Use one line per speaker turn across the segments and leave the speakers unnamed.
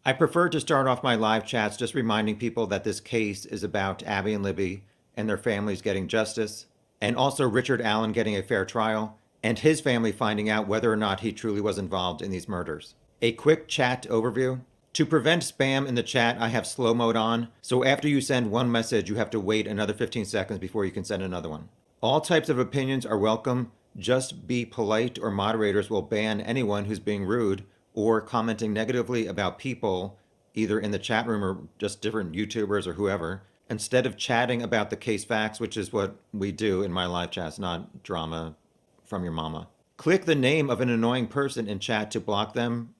I prefer to start off my live chats just reminding people that this case is about Abby and Libby and their families getting justice, and also Richard Allen getting a fair trial, and his family finding out whether or not he truly was involved in these murders. A quick chat overview. To prevent spam in the chat, I have slow mode on, so after you send one message, you have to wait another 15 seconds before you can send another one. All types of opinions are welcome. Just be polite, or moderators will ban anyone who's being rude or commenting negatively about people, either in the chat room or just different YouTubers or whoever, instead of chatting about the case facts, which is what we do in my live chats, not drama from your mama. Click the name of an annoying person in chat to block them.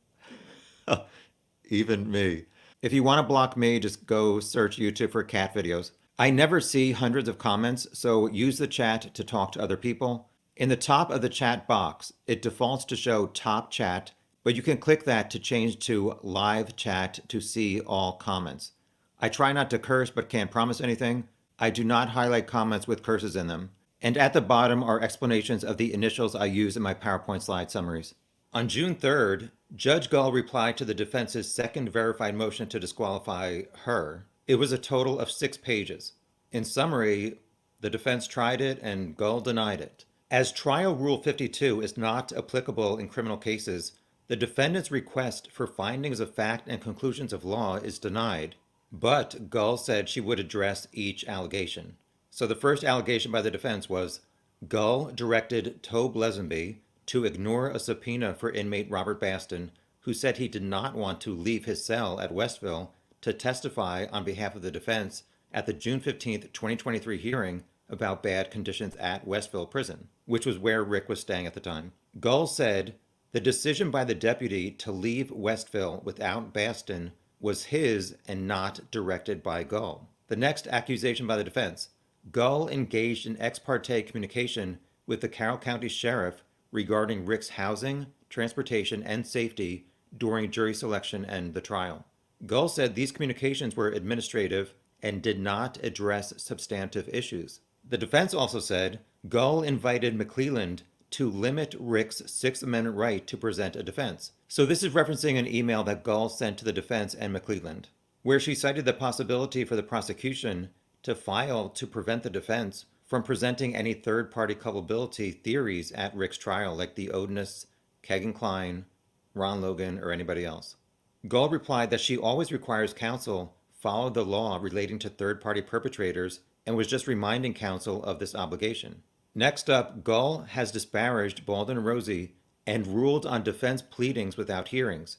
Even me. If you want to block me, just go search YouTube for cat videos. I never see hundreds of comments, so use the chat to talk to other people. In the top of the chat box, it defaults to show top chat, but you can click that to change to live chat to see all comments. I try not to curse, but can't promise anything. I do not highlight comments with curses in them. And at the bottom are explanations of the initials I use in my PowerPoint slide summaries. On June 3rd, Judge Gull replied to the defense's second verified motion to disqualify her. It was a total of 6 pages. In summary, the defense tried it and Gull denied it. As Trial Rule 52 is not applicable in criminal cases, the defendant's request for findings of fact and conclusions of law is denied. But Gull said she would address each allegation. So the first allegation by the defense was Gull directed Tobe Lesenby to ignore a subpoena for inmate Robert Baston, who said he did not want to leave his cell at Westville to testify on behalf of the defense at the June 15, 2023 hearing about bad conditions at Westville Prison, which was where Rick was staying at the time. Gull said the decision by the deputy to leave Westville without Baston was his and not directed by Gull. The next accusation by the defense, Gull engaged in ex parte communication with the Carroll County Sheriff regarding Rick's housing, transportation, and safety during jury selection and the trial. Gull said these communications were administrative and did not address substantive issues. The defense also said Gull invited McClelland to limit Rick's Sixth Amendment right to present a defense. So this is referencing an email that Gull sent to the defense and McClelland, where she cited the possibility for the prosecution to file to prevent the defense from presenting any third-party culpability theories at Rick's trial, like the Odenists, Kegan Kline, Ron Logan, or anybody else. Gull replied that she always requires counsel follow the law relating to third-party perpetrators and was just reminding counsel of this obligation. Next up, Gull has disparaged Baldwin and Rosie and ruled on defense pleadings without hearings.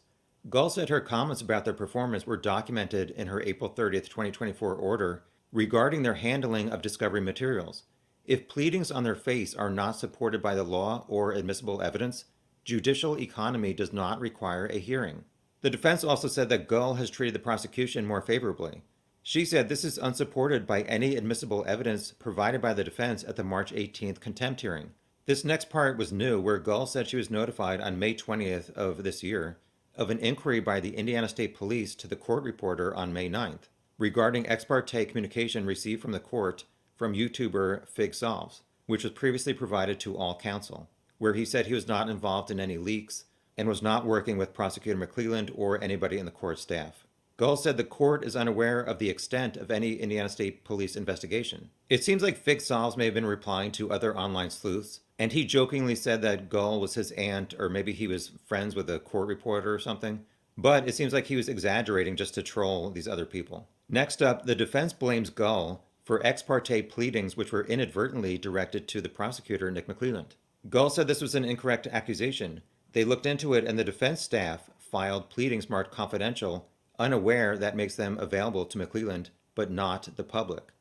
Gull said her comments about their performance were documented in her April 30th, 2024 order regarding their handling of discovery materials. If pleadings on their face are not supported by the law or admissible evidence, judicial economy does not require a hearing. The defense also said that Gull has treated the prosecution more favorably. She said this is unsupported by any admissible evidence provided by the defense at the March 18th contempt hearing. This next part was new, where Gull said she was notified on May 20th of this year of an inquiry by the Indiana State Police to the court reporter on May 9th regarding ex parte communication received from the court from YouTuber Fig Solves, which was previously provided to all counsel, where he said he was not involved in any leaks and was not working with Prosecutor McClelland or anybody in the court staff. Gull said the court is unaware of the extent of any Indiana State Police investigation. It seems like Fig Solves may have been replying to other online sleuths, and he jokingly said that Gull was his aunt, or maybe he was friends with a court reporter or something. But it seems like he was exaggerating just to troll these other people. Next up, the defense blames Gull for ex parte pleadings which were inadvertently directed to the prosecutor, Nick McClelland. Gull said this was an incorrect accusation. They looked into it and the defense staff filed pleadings marked confidential, unaware that makes them available to McClelland, but not the public.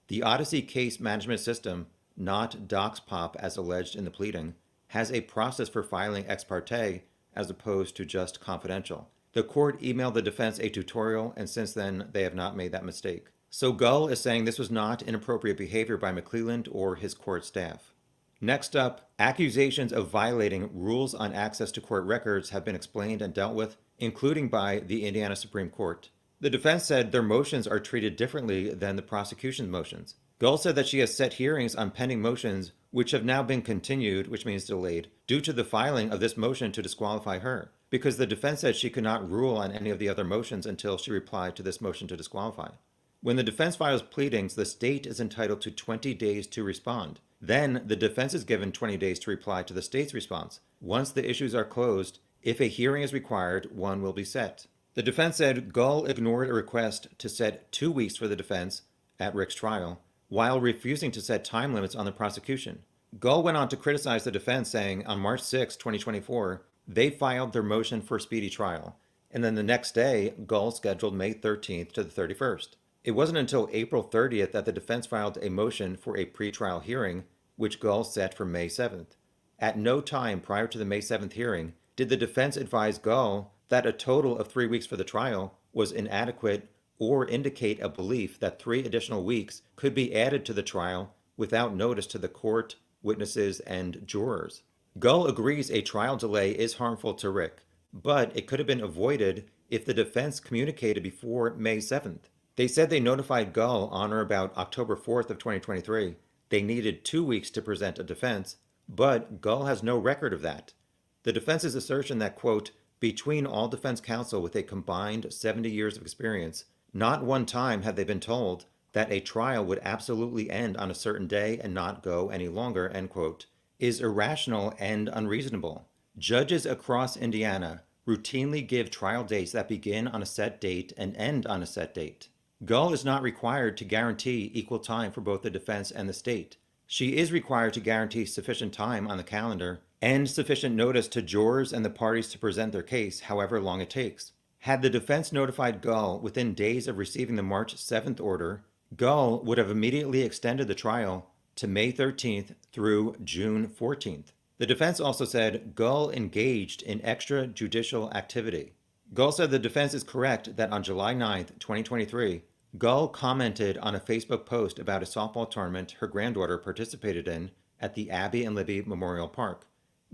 The Odyssey case management system, not DocsPop as alleged in the pleading, has a process for filing ex parte as opposed to just confidential. The court emailed the defense a tutorial, and since then they have not made that mistake. So Gull is saying this was not inappropriate behavior by McClelland or his court staff. Next up, accusations of violating rules on access to court records have been explained and dealt with, including by the Indiana Supreme Court. The defense said their motions are treated differently than the prosecution's motions. Gull said that she has set hearings on pending motions which have now been continued, which means delayed, due to the filing of this motion to disqualify her, because the defense said she could not rule on any of the other motions until she replied to this motion to disqualify. When the defense files pleadings, the state is entitled to 20 days to respond. Then the defense is given 20 days to reply to the state's response. Once the issues are closed, if a hearing is required, one will be set. The defense said Gull ignored a request to set 2 weeks for the defense at Rick's trial, while refusing to set time limits on the prosecution. Gull went on to criticize the defense, saying on March 6, 2024, they filed their motion for speedy trial, and then the next day, Gull scheduled May 13th to the 31st. It wasn't until April 30th that the defense filed a motion for a pretrial hearing, which Gull set for May 7th. At no time prior to the May 7th hearing did the defense advise Gull that a total of 3 weeks for the trial was inadequate or indicate a belief that 3 additional weeks could be added to the trial without notice to the court, witnesses, and jurors. Gull agrees a trial delay is harmful to Rick, but it could have been avoided if the defense communicated before May 7th. They said they notified Gull on or about October 4th of 2023. They needed 2 weeks to present a defense, but Gull has no record of that. The defense's assertion that, quote, between all defense counsel with a combined 70 years of experience, not one time have they been told that a trial would absolutely end on a certain day and not go any longer, end quote, is irrational and unreasonable. Judges across Indiana routinely give trial dates that begin on a set date and end on a set date. Gull is not required to guarantee equal time for both the defense and the state. She is required to guarantee sufficient time on the calendar and sufficient notice to jurors and the parties to present their case, however long it takes. Had the defense notified Gull within days of receiving the March 7th order, Gull would have immediately extended the trial to May 13th through June 14th. The defense also said Gull engaged in extrajudicial activity. Gull said the defense is correct that on July 9th, 2023, Gull commented on a Facebook post about a softball tournament her granddaughter participated in at the Abby and Libby Memorial Park.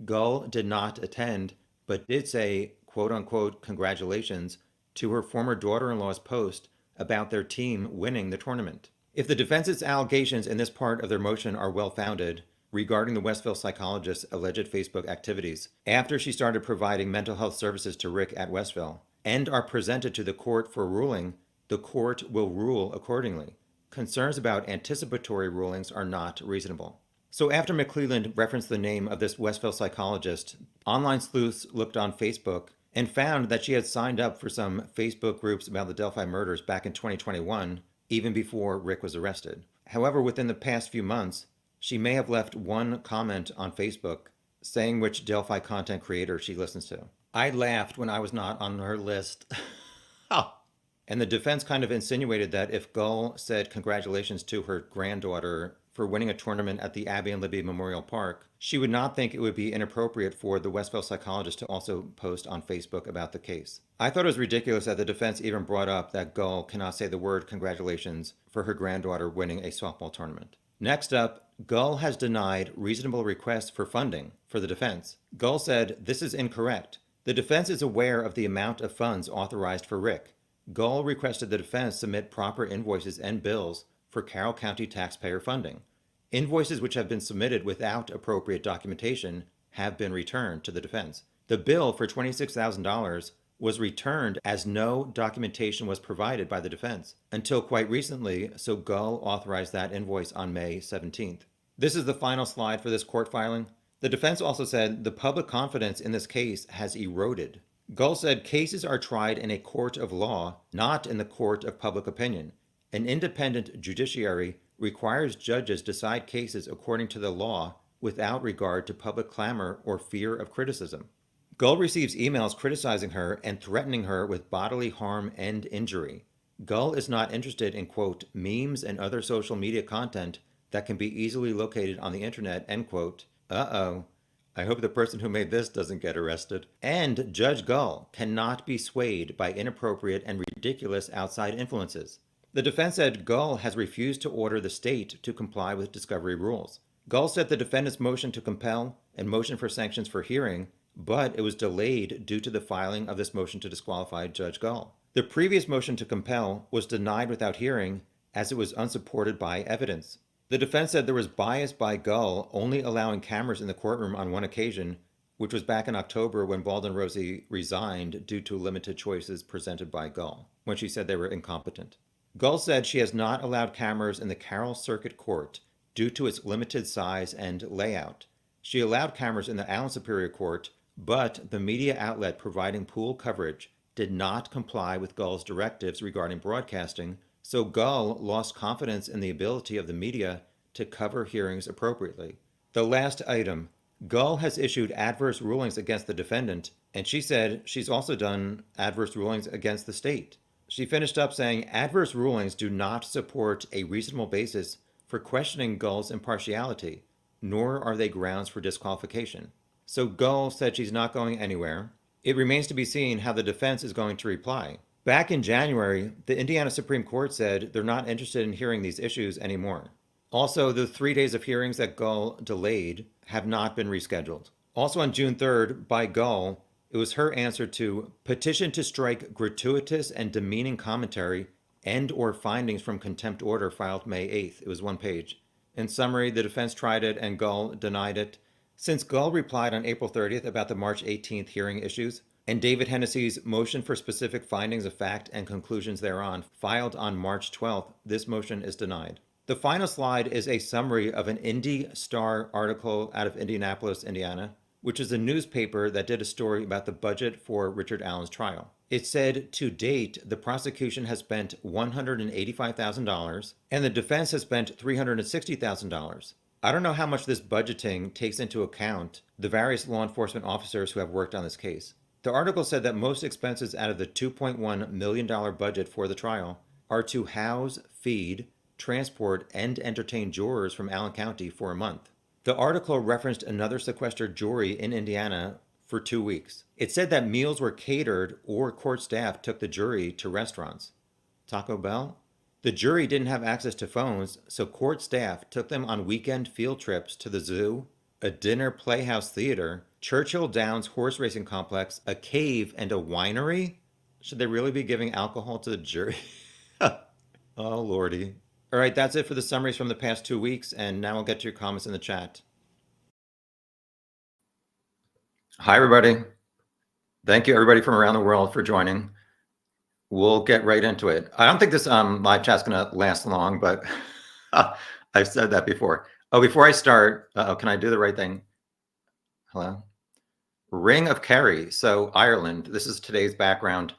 Gull did not attend, but did say, quote-unquote, congratulations to her former daughter-in-law's post about their team winning the tournament. If the defense's allegations in this part of their motion are well-founded regarding the Westville psychologist's alleged Facebook activities after she started providing mental health services to Rick at Westville, and are presented to the court for ruling, the court will rule accordingly. Concerns about anticipatory rulings are not reasonable. So after McClelland referenced the name of this Westville psychologist, online sleuths looked on Facebook and found that she had signed up for some Facebook groups about the Delphi murders back in 2021, even before Rick was arrested. However, within the past few months, she may have left one comment on Facebook saying which Delphi content creator she listens to. I laughed when I was not on her list. And the defense kind of insinuated that if Gull said congratulations to her granddaughter for winning a tournament at the Abby and Libby Memorial Park, she would not think it would be inappropriate for the Westville psychologist to also post on Facebook about the case. I thought it was ridiculous that the defense even brought up that Gull cannot say the word congratulations for her granddaughter winning a softball tournament. Next up, Gull has denied reasonable requests for funding for the defense. Gull said, this is incorrect. The defense is aware of the amount of funds authorized for Rick. Gull requested the defense submit proper invoices and bills for Carroll County taxpayer funding. Invoices which have been submitted without appropriate documentation have been returned to the defense. The bill for $26,000 was returned as no documentation was provided by the defense until quite recently, so Gull authorized that invoice on May 17th. This is the final slide for this court filing. The defense also said the public confidence in this case has eroded. Gull said cases are tried in a court of law, not in the court of public opinion. An independent judiciary requires judges decide cases according to the law without regard to public clamor or fear of criticism. Gull receives emails criticizing her and threatening her with bodily harm and injury. Gull is not interested in, quote, memes and other social media content that can be easily located on the internet, end quote. Uh-oh. I hope the person who made this doesn't get arrested. And Judge Gull cannot be swayed by inappropriate and ridiculous outside influences. The defense said Gull has refused to order the state to comply with discovery rules. Gull said the defendant's motion to compel and motion for sanctions for hearing, but it was delayed due to the filing of this motion to disqualify Judge Gull. The previous motion to compel was denied without hearing as it was unsupported by evidence. The defense said there was bias by Gull only allowing cameras in the courtroom on one occasion, which was back in October when Baldwin Rosie resigned due to limited choices presented by Gull, when she said they were incompetent. Gull said she has not allowed cameras in the Carroll Circuit Court due to its limited size and layout. She allowed cameras in the Allen Superior Court, but the media outlet providing pool coverage did not comply with Gull's directives regarding broadcasting, so Gull lost confidence in the ability of the media to cover hearings appropriately. The last item, Gull has issued adverse rulings against the defendant, and she said she's also done adverse rulings against the state. She finished up saying adverse rulings do not support a reasonable basis for questioning Gull's impartiality, nor are they grounds for disqualification. So Gull said she's not going anywhere. It remains to be seen how the defense is going to reply. Back in January, the Indiana Supreme Court said they're not interested in hearing these issues anymore. Also, the 3 days of hearings that Gull delayed have not been rescheduled. Also on June 3rd, by Gull, it was her answer to petition to strike gratuitous and demeaning commentary and or findings from contempt order filed May 8th. It was one page. In summary, the defense tried it and Gull denied it. Since Gull replied on April 30th about the March 18th hearing issues, and David Hennessy's motion for specific findings of fact and conclusions thereon filed on March 12th, this motion is denied. The final slide is a summary of an Indy Star article out of Indianapolis, Indiana, which is a newspaper that did a story about the budget for Richard Allen's trial. It said, to date, the prosecution has spent $185,000 and the defense has spent $360,000. I don't know how much this budgeting takes into account the various law enforcement officers who have worked on this case. The article said that most expenses out of the $2.1 million budget for the trial are to house, feed, transport, and entertain jurors from Allen County for a month. The article referenced another sequestered jury in Indiana for 2 weeks. It said that meals were catered or court staff took the jury to restaurants. Taco Bell? The jury didn't have access to phones, so court staff took them on weekend field trips to the zoo, a dinner playhouse theater, Churchill Downs horse racing complex, a cave, and a winery? Should they really be giving alcohol to the jury? Oh, Lordy. All right, that's it for the summaries from the past 2 weeks, and now I'll get to your comments in the chat. Hi, everybody. Thank you, everybody from around the world, for joining. We'll get right into it. I don't think this live chat's going to last long, but I've said that before. Oh, before I start, can I do the right thing? Hello? Ring of Kerry. So Ireland, this is today's background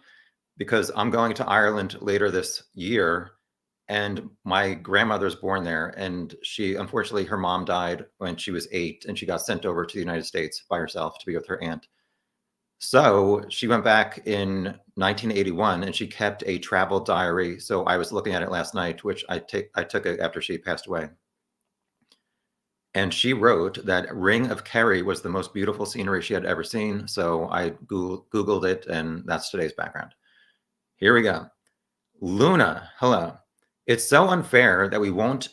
because I'm going to Ireland later this year. And my grandmother's born there, and she, unfortunately, her mom died when she was 8, and she got sent over to the United States by herself to be with her aunt. So she went back in 1981, and she kept a travel diary. So I was looking at it last night, which I took it after she passed away. And she wrote that Ring of Kerry was the most beautiful scenery she had ever seen. So I Googled it, and that's today's background. Here we go. Luna, hello. It's so unfair that we won't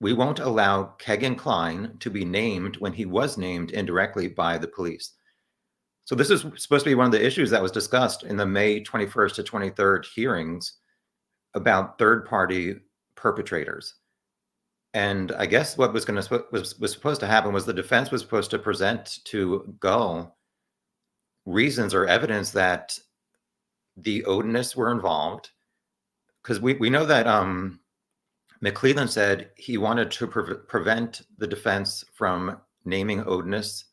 allow Kegan Kline to be named when he was named indirectly by the police. So this is supposed to be one of the issues that was discussed in the May 21st to 23rd hearings about third-party perpetrators. And I guess what was supposed to happen was the defense was supposed to present to Gull reasons or evidence that the Odinists were involved. Because we know that McClellan said he wanted to prevent the defense from naming Odinists,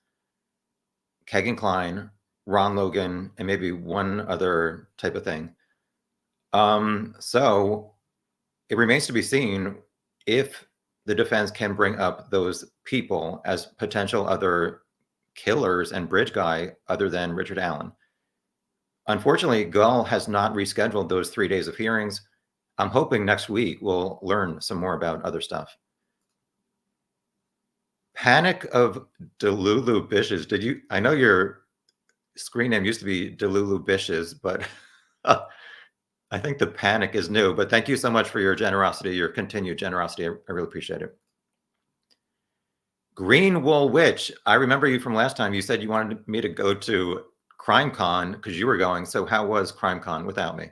Kegan Kline, Ron Logan, and maybe one other type of thing. So it remains to be seen if the defense can bring up those people as potential other killers and bridge guy other than Richard Allen. Unfortunately, Gull has not rescheduled those 3 days of hearings. I'm hoping next week we'll learn some more about other stuff. Panic of Delulu Bishes. I know your screen name used to be Delulu Bishes, but I think the panic is new. But thank you so much for your generosity, your continued generosity. I really appreciate it. Green Wool Witch. I remember you from last time. You said you wanted me to go to CrimeCon because you were going. So how was CrimeCon without me?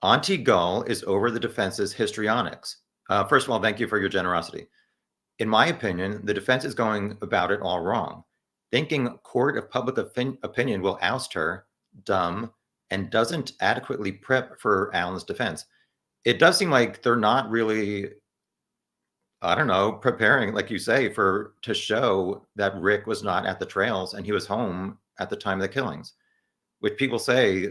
Auntie Gull is over the defense's histrionics. First of all, thank you for your generosity. In my opinion, the defense is going about it all wrong. Thinking court of public opinion will oust her, dumb, and doesn't adequately prep for Alan's defense. It does seem like they're not really, I don't know, preparing, like you say, to show that Rick was not at the trails and he was home at the time of the killings. Which people say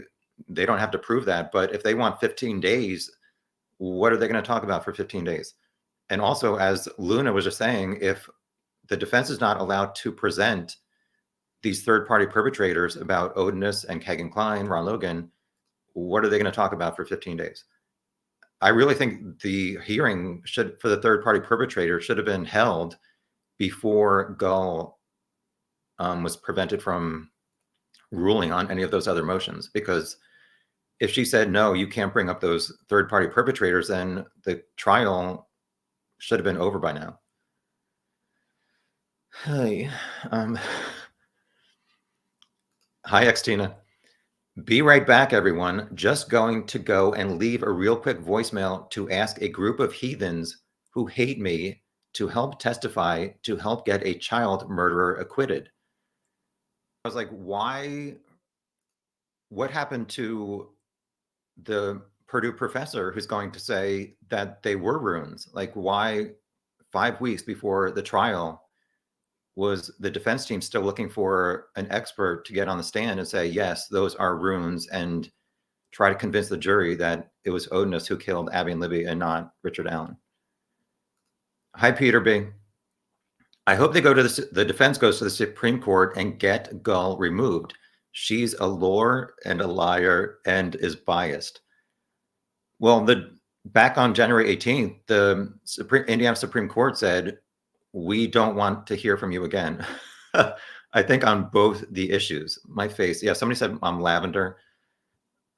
they don't have to prove that, but if they want 15 days, what are they going to talk about for 15 days? And also, as Luna was just saying, if the defense is not allowed to present these third-party perpetrators about Odinus and Kagan Klein, Ron Logan, what are they going to talk about for 15 days? I really think the hearing for the third-party perpetrator should have been held before Gull was prevented from ruling on any of those other motions, because if she said, no, you can't bring up those third-party perpetrators, then the trial should have been over by now. Hi, hi, Xtina. Be right back, everyone. Just going to go and leave a real quick voicemail to ask a group of heathens who hate me to help testify to help get a child murderer acquitted. I was like, why? What happened to the Purdue professor who's going to say that they were runes? Like, why 5 weeks before the trial was the defense team still looking for an expert to get on the stand and say, yes, those are runes, and try to convince the jury that it was Odinus who killed Abby and Libby and not Richard Allen? Hi, Peter B. I hope they go to the defense goes to the Supreme Court and get Gull removed. She's a lore and a liar and is biased. Well, back on January 18th, the Indiana Supreme Court said, we don't want to hear from you again. I think on both the issues. My face. Yeah, somebody said I'm lavender.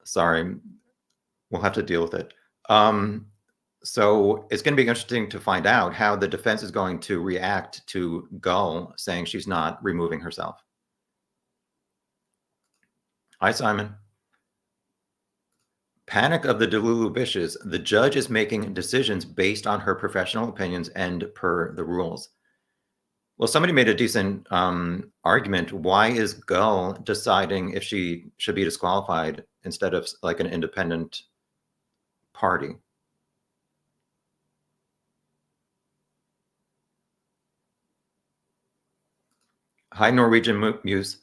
Sorry. We'll have to deal with it. So it's going to be interesting to find out how the defense is going to react to Gull saying she's not removing herself. Hi, Simon. Panic of the Delulu Bishes. The judge is making decisions based on her professional opinions and per the rules. Well, somebody made a decent argument. Why is Gull deciding if she should be disqualified instead of like an independent party? Hi, Norwegian Muse.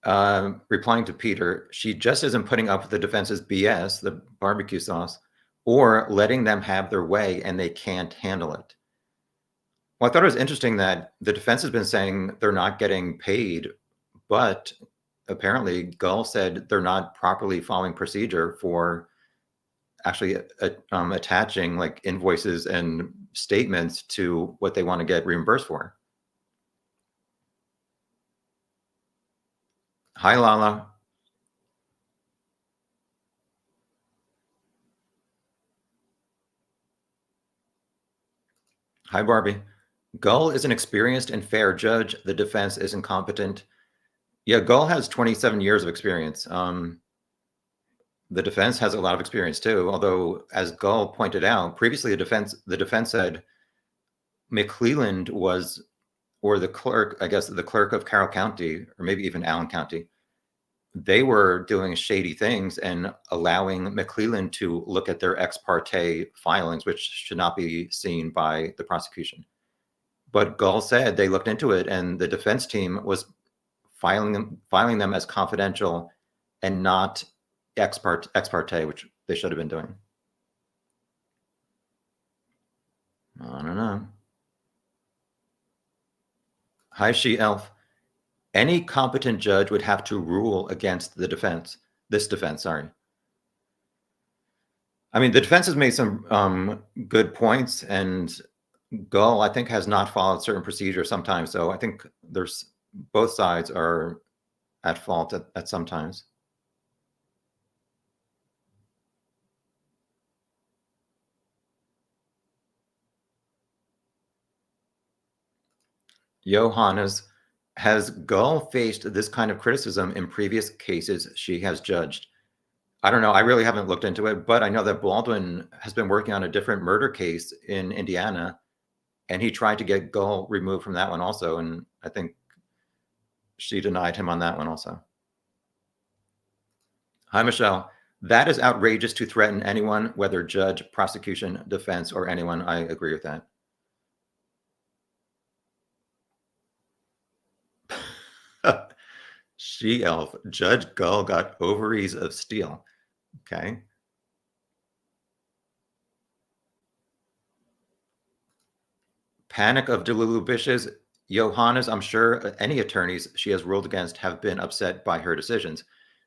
Replying to Peter, she just isn't putting up with the defense's BS, the barbecue sauce, or letting them have their way and they can't handle it. Well, I thought it was interesting that the defense has been saying they're not getting paid, but apparently Gull said they're not properly following procedure for actually attaching like invoices and statements to what they want to get reimbursed for. Hi, Lala. Hi, Barbie. Gull is an experienced and fair judge. The defense is incompetent. Yeah, Gull has 27 years of experience. The defense has a lot of experience too, although as Gull pointed out, previously the defense said McClelland was, or the clerk, I guess the clerk of Carroll County, or maybe even Allen County, they were doing shady things and allowing McClelland to look at their ex parte filings, which should not be seen by the prosecution. But Gull said they looked into it and the defense team was filing them as confidential and not ex parte, which they should have been doing. I don't know. Hi, She Elf. Any competent judge would have to rule against this defense, sorry. I mean, the defense has made some good points, and Gull, I think, has not followed certain procedures sometimes. So I think both sides are at fault at some times. Johannes, has Gull faced this kind of criticism in previous cases she has judged? I don't know. I really haven't looked into it, but I know that Baldwin has been working on a different murder case in Indiana, and he tried to get Gull removed from that one also, and I think she denied him on that one also. Hi, Michelle. That is outrageous to threaten anyone, whether judge, prosecution, defense, or anyone. I agree with that. She elf. Judge Gull got ovaries of steel. Okay. Panic of Delulu Bishes. Johannes, I'm sure any attorneys she has ruled against have been upset by her decisions.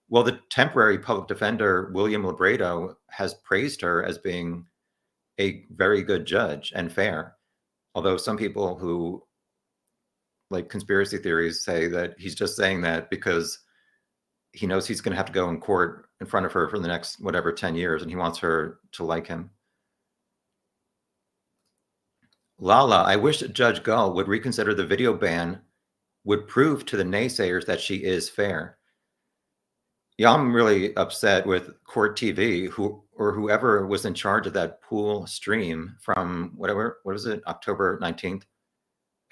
Well, the temporary public defender, William Libredo, has praised her as being a very good judge and fair. Although some people who like conspiracy theories say that he's just saying that because he knows he's going to have to go in court in front of her for the next whatever 10 years and he wants her to like him. Lala, I wish Judge Gull would reconsider the video ban, would prove to the naysayers that she is fair. Yeah, I'm really upset with Court TV, whoever was in charge of that pool stream from whatever, what was it, October 19th.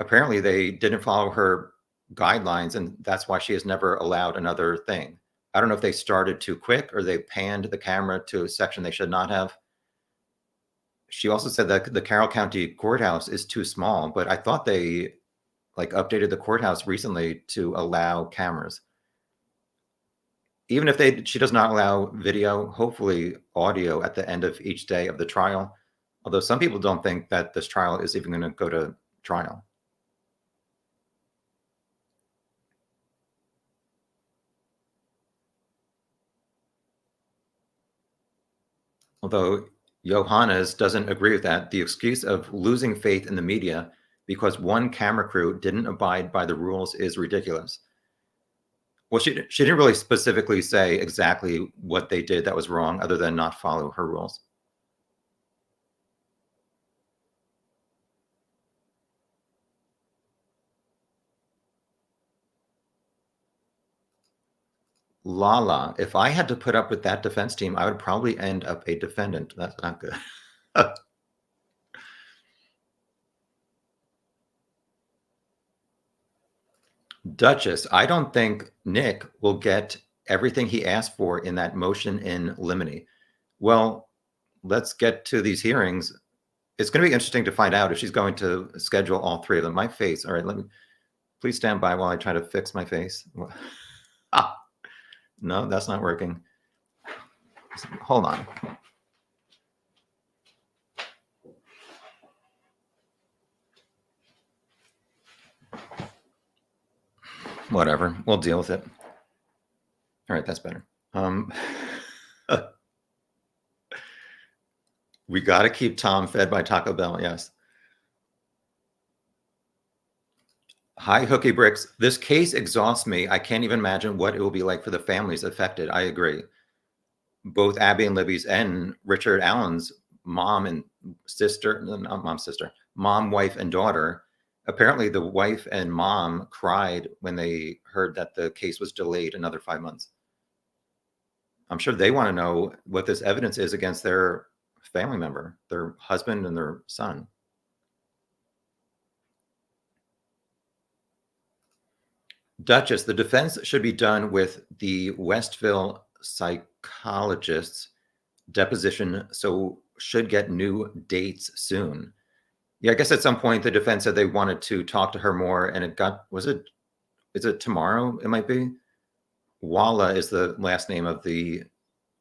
Apparently they didn't follow her guidelines, and that's why she has never allowed another thing. I don't know if they started too quick or they panned the camera to a section they should not have. She also said that the Carroll County courthouse is too small, but I thought they like updated the courthouse recently to allow cameras. Even if she does not allow video, hopefully audio at the end of each day of the trial. Although some people don't think that this trial is even going to go to trial. Although Johannes doesn't agree with that, the excuse of losing faith in the media because one camera crew didn't abide by the rules is ridiculous. Well, she didn't really specifically say exactly what they did that was wrong other than not follow her rules. Lala, if I had to put up with that defense team, I would probably end up a defendant. That's not good. Duchess, I don't think Nick will get everything he asked for in that motion in limine. Well, let's get to these hearings. It's going to be interesting to find out if she's going to schedule all three of them. My face. All right, please stand by while I try to fix my face. Ah, no, that's not working. Hold on. Whatever, we'll deal with it. All right, that's better. We got to keep Tom fed by Taco Bell, yes. Hi, Hooky Bricks. This case exhausts me. I can't even imagine what it will be like for the families affected. I agree. Both Abby and Libby's and Richard Allen's mom and sister, not mom, sister, mom, wife, and daughter. Apparently, the wife and mom cried when they heard that the case was delayed another 5 months. I'm sure they want to know what this evidence is against their family member, their husband and their son. Duchess, the defense should be done with the Westville psychologist's deposition, so should get new dates soon. Yeah, I guess at some point the defense said they wanted to talk to her more, and is it tomorrow? It might be. Walla is the last name of the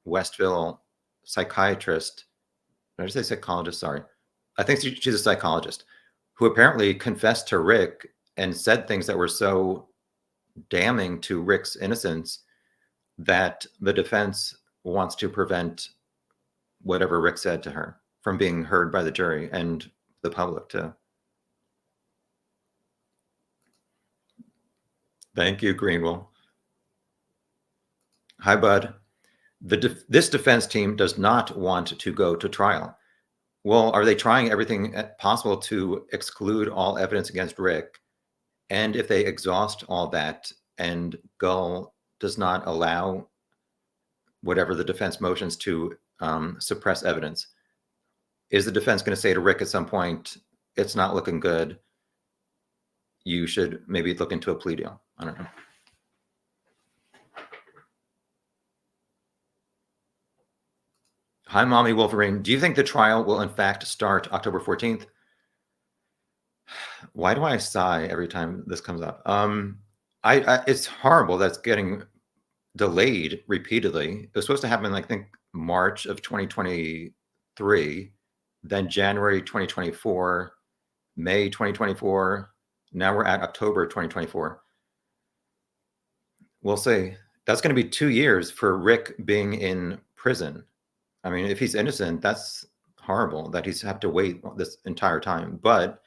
Westville psychiatrist. Did I say psychologist? Sorry. I think she's a psychologist who apparently confessed to Rick and said things that were so damning to Rick's innocence that the defense wants to prevent whatever Rick said to her from being heard by the jury and the public too. Thank you, Greenwell. Hi, Bud. This defense team does not want to go to trial. Well, are they trying everything possible to exclude all evidence against Rick? And if they exhaust all that and Gull does not allow whatever the defense motions to suppress evidence. Is the defense going to say to Rick at some point, it's not looking good, you should maybe look into a plea deal? I don't know. Hi, Mommy Wolverine. Do you think the trial will in fact start October 14th? Why do I sigh every time this comes up? It's horrible that's getting delayed repeatedly. It was supposed to happen, I think, March of 2023, then January 2024, May 2024. Now we're at October 2024. We'll see. That's going to be 2 years for Rick being in prison. I mean, if he's innocent, that's horrible that he's have to wait this entire time. But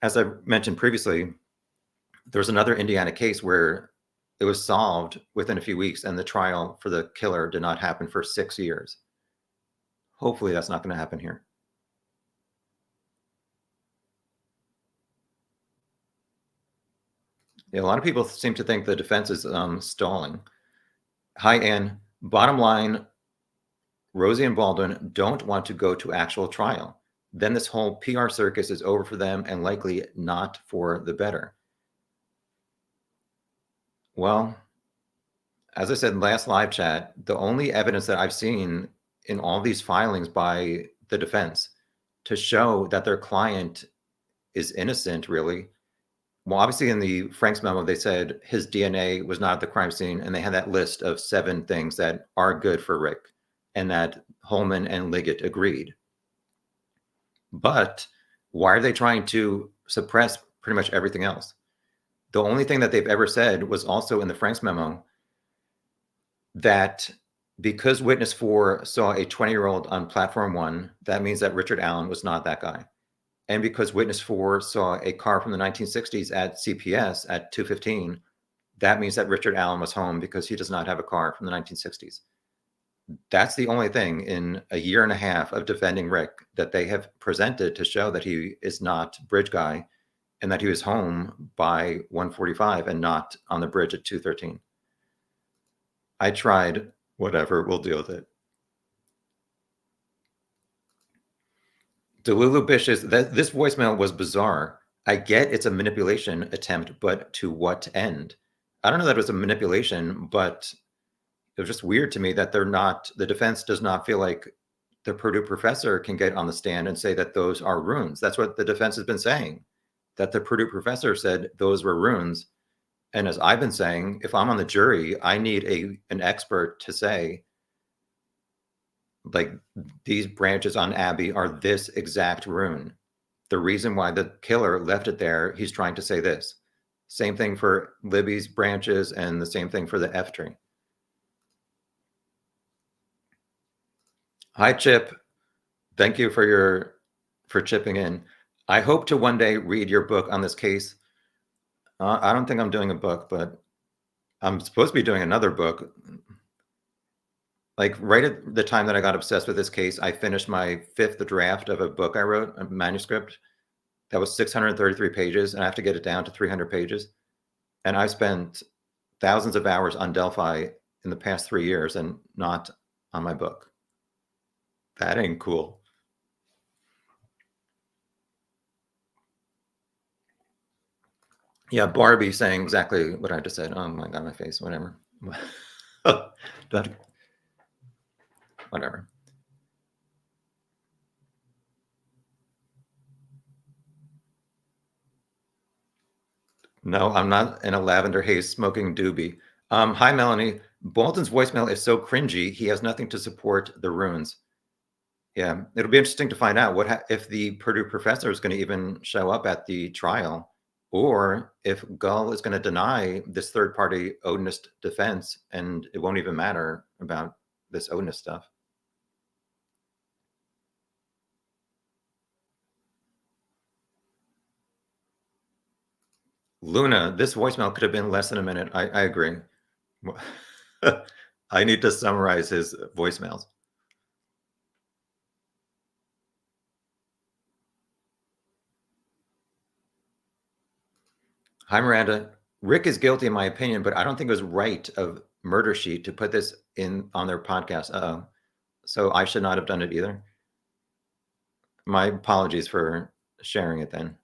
as I mentioned previously, there's another Indiana case where it was solved within a few weeks and the trial for the killer did not happen for 6 years. Hopefully that's not going to happen here. Yeah, a lot of people seem to think the defense is stalling. Hi, Ann. Bottom line, Rosie and Baldwin don't want to go to actual trial. Then this whole PR circus is over for them and likely not for the better. Well, as I said in last live chat, the only evidence that I've seen in all these filings by the defense to show that their client is innocent, really. Well, obviously in the Frank's memo, they said his DNA was not at the crime scene, and they had that list of 7 things that are good for Rick, and that Holman and Liggett agreed. But why are they trying to suppress pretty much everything else? The only thing that they've ever said was also in the Frank's memo that because witness 4 saw a 20-year-old on platform 1, that means that Richard Allen was not that guy. And because witness 4 saw a car from the 1960s at CPS at 2:15, that means that Richard Allen was home because he does not have a car from the 1960s. That's the only thing in a year and a half of defending Rick that they have presented to show that he is not bridge guy and that he was home by 1:45 and not on the bridge at 2:13. I tried. Whatever, we'll deal with it. Delulu Bish is that this voicemail was bizarre. I get it's a manipulation attempt, but to what end? I don't know that it was a manipulation, but it was just weird to me that the defense does not feel like the Purdue professor can get on the stand and say that those are runes. That's what the defense has been saying, that the Purdue professor said those were runes. And as I've been saying, if I'm on the jury, I need an expert to say, like, these branches on Abby are this exact rune. The reason why the killer left it there, he's trying to say this. Same thing for Libby's branches and the same thing for the F tree. Hi, Chip. Thank you for chipping in. I hope to one day read your book on this case. I don't think I'm doing a book, but I'm supposed to be doing another book. Like right at the time that I got obsessed with this case, I finished my 5th draft of a book I wrote, a manuscript that was 633 pages, and I have to get it down to 300 pages. And I spent thousands of hours on Delphi in the past 3 years and not on my book. That ain't cool. Yeah, Barbie saying exactly what I just said. Oh my God, my face, whatever. Whatever. No, I'm not in a lavender haze smoking doobie. Hi, Melanie. Bolton's voicemail is so cringy. He has nothing to support the runes. Yeah, it'll be interesting to find out if the Purdue professor is going to even show up at the trial, or if Gull is going to deny this third-party Odinist defense, and it won't even matter about this Odinist stuff. Luna, this voicemail could have been less than a minute. I agree. I need to summarize his voicemails. Hi, Miranda. Rick is guilty in my opinion, but I don't think it was right of Murder Sheet to put this in on their podcast. So I should not have done it either. My apologies for sharing it then.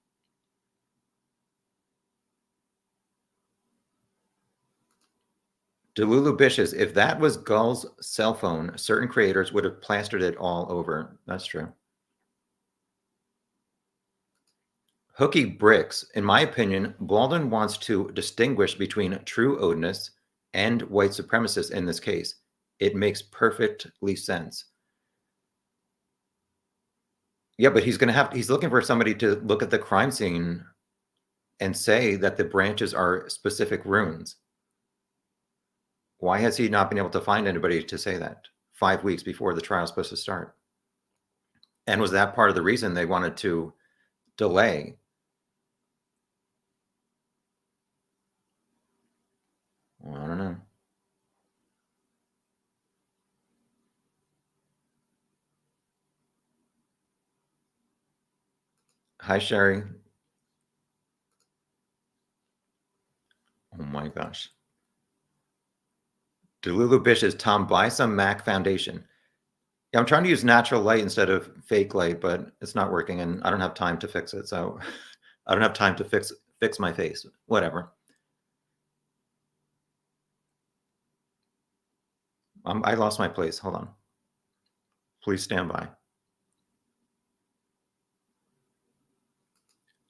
Delulu Bishes, if that was Gull's cell phone, certain creators would have plastered it all over. That's true. Hooky Bricks, in my opinion, Baldwin wants to distinguish between true Odinists and white supremacists in this case. It makes perfectly sense. Yeah, but he's looking for somebody to look at the crime scene and say that the branches are specific runes. Why has he not been able to find anybody to say that 5 weeks before the trial is supposed to start? And was that part of the reason they wanted to delay? Well, I don't know. Hi, Sherry. Oh my gosh. Delulu Bishes, Tom, buy some Mac foundation. Yeah, I'm trying to use natural light instead of fake light, but it's not working, and I don't have time to fix it. So I don't have time to fix my face. Whatever. I lost my place. Hold on. Please stand by.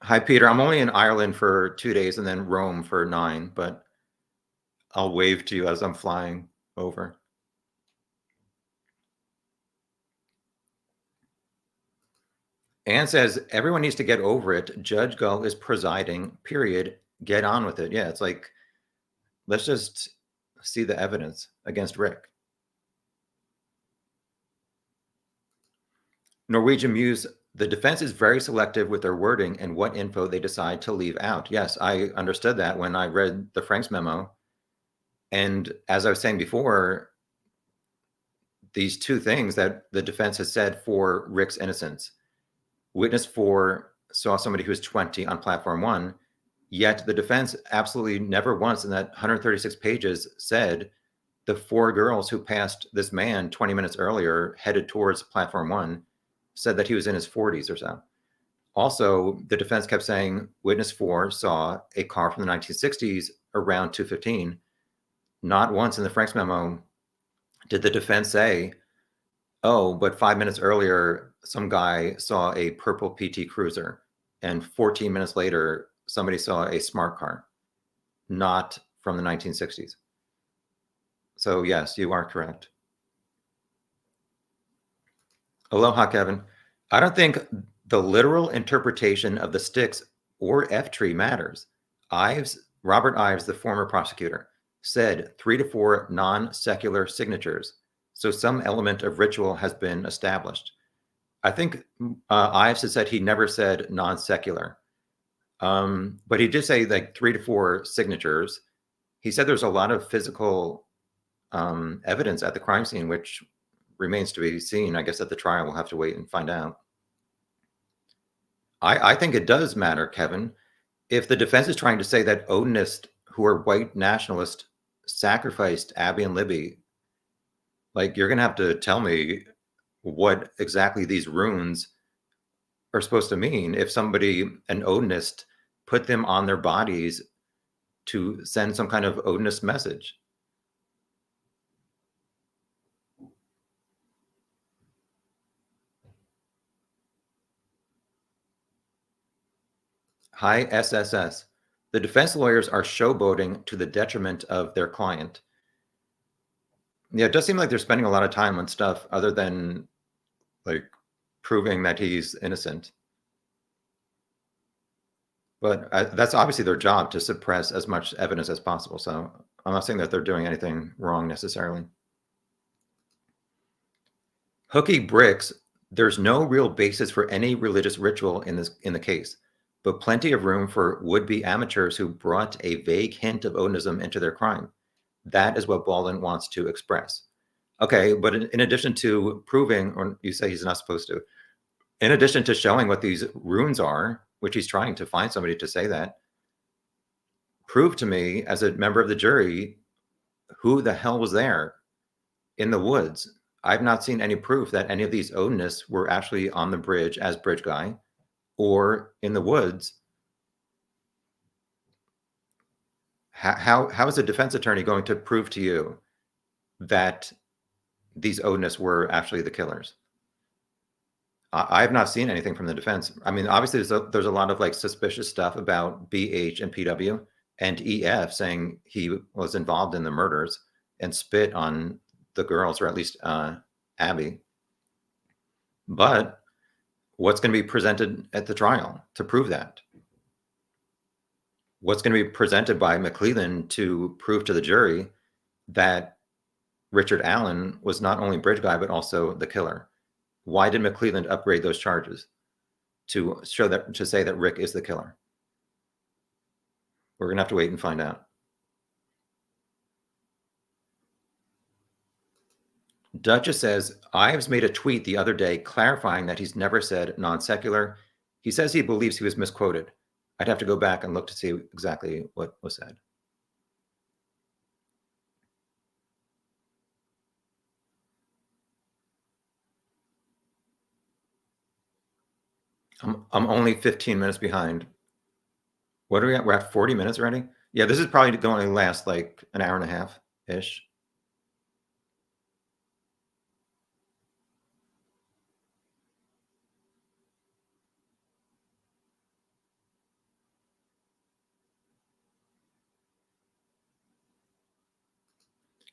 Hi, Peter. I'm only in Ireland for 2 days and then Rome for 9, but I'll wave to you as I'm flying over. Anne says, everyone needs to get over it. Judge Gull is presiding, period. Get on with it. Yeah, it's like, let's just see the evidence against Rick. Norwegian Muse, the defense is very selective with their wording and what info they decide to leave out. Yes, I understood that when I read the Franks memo. And as I was saying before, these two things that the defense has said for Rick's innocence. Witness 4 saw somebody who was 20 on platform 1, yet the defense absolutely never once in that 136 pages said the 4 girls who passed this man 20 minutes earlier headed towards platform 1 said that he was in his 40s or so. Also, the defense kept saying witness 4 saw a car from the 1960s around 2:15. Not once in the Franks memo did the defense say, oh, but 5 minutes earlier, some guy saw a purple PT Cruiser, and 14 minutes later, somebody saw a smart car, not from the 1960s. So yes, you are correct. Aloha, Kevin. I don't think the literal interpretation of the sticks or F tree matters. Robert Ives, the former prosecutor, said 3 to 4 non-secular signatures. So some element of ritual has been established. I think Ives has said he never said non-secular. But he did say like 3 to 4 signatures. He said there's a lot of physical evidence at the crime scene, which remains to be seen. I guess at the trial we'll have to wait and find out. I think it does matter, Kevin. If the defense is trying to say that Odinists who are white nationalists sacrificed Abby and Libby, like you're going to have to tell me what exactly these runes are supposed to mean. If somebody, an Odinist, put them on their bodies to send some kind of Odinist message. Hi, SSS. The defense lawyers are showboating to the detriment of their client. Yeah, it does seem like they're spending a lot of time on stuff other than like proving that he's innocent. But that's obviously their job to suppress as much evidence as possible. So I'm not saying that they're doing anything wrong necessarily. Hooky Bricks, there's no real basis for any religious ritual in the case, but plenty of room for would-be amateurs who brought a vague hint of Odinism into their crime. That is what Baldwin wants to express. Okay, but in addition to proving, or you say he's not supposed to, in addition to showing what these runes are, which he's trying to find somebody to say that, Prove to me, as a member of the jury, who the hell was there in the woods. I've not seen any proof that any of these Odinists were actually on the bridge as bridge guy or in the woods. How is a defense attorney going to prove to you that these Odinists were actually the killers? I have not seen anything from the defense. I mean, obviously, there's a lot of like suspicious stuff about BH and PW and EF saying he was involved in the murders and spit on the girls, or at least Abby. But what's going to be presented at the trial to prove that? What's going to be presented by McClelland to prove to the jury that Richard Allen was not only bridge guy, but also the killer? Why did McClelland upgrade those charges to show that, to say that Rick is the killer? We're going to have to wait and find out. Duchess says, Ives made a tweet the other day clarifying that he's never said non-secular. He says he believes he was misquoted. I'd have to go back and look to see exactly what was said. I'm only 15 minutes behind. What are we at? We're at 40 minutes already? Yeah, this is probably going to last like an hour and a half-ish.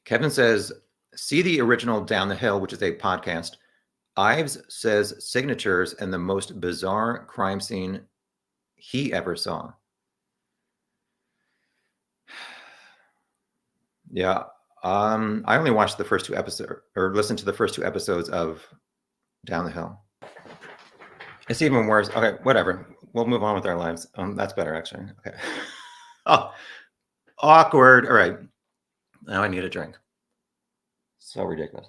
Kevin says, see the original Down the Hill, which is a podcast. Ives says signatures and the most bizarre crime scene he ever saw. Yeah. I only watched the first two episodes, or listened to the first two episodes of Down the Hill. It's even worse. Okay, whatever. We'll move on with our lives. That's better, actually. Okay. Oh, awkward. All right. Now I need a drink. So ridiculous.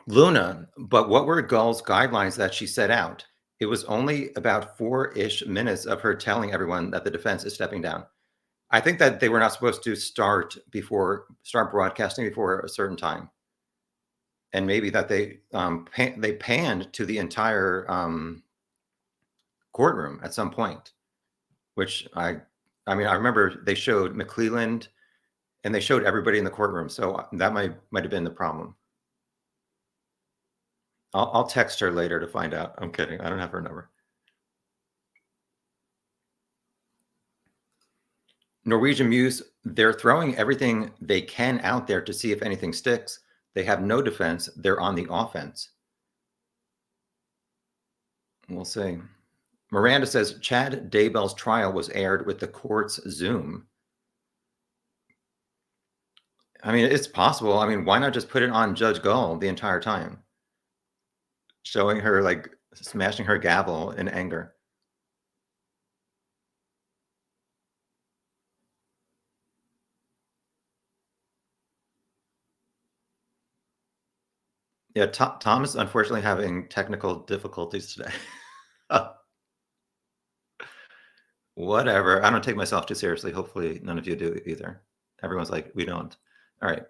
Luna, but what were Gull's guidelines that she set out? It was only about 4-ish minutes of her telling everyone that the defense is stepping down. I think that they were not supposed to start broadcasting before a certain time, and maybe that they panned to the entire courtroom at some point, which I mean, I remember they showed McClelland and they showed everybody in the courtroom, so that might have been the problem. I'll text her later to find out. I'm kidding. I don't have her number. Norwegian Muse, they're throwing everything they can out there to see if anything sticks. They have no defense. They're on the offense. We'll see. Miranda says Chad Daybell's trial was aired with the court's Zoom. I mean, it's possible. I mean, why not just put it on Judge Gull the entire time? Showing her like smashing her gavel in anger. Yeah, Tom is unfortunately having technical difficulties today. Whatever. I don't take myself too seriously. Hopefully none of you do either. Everyone's like, we don't. All right.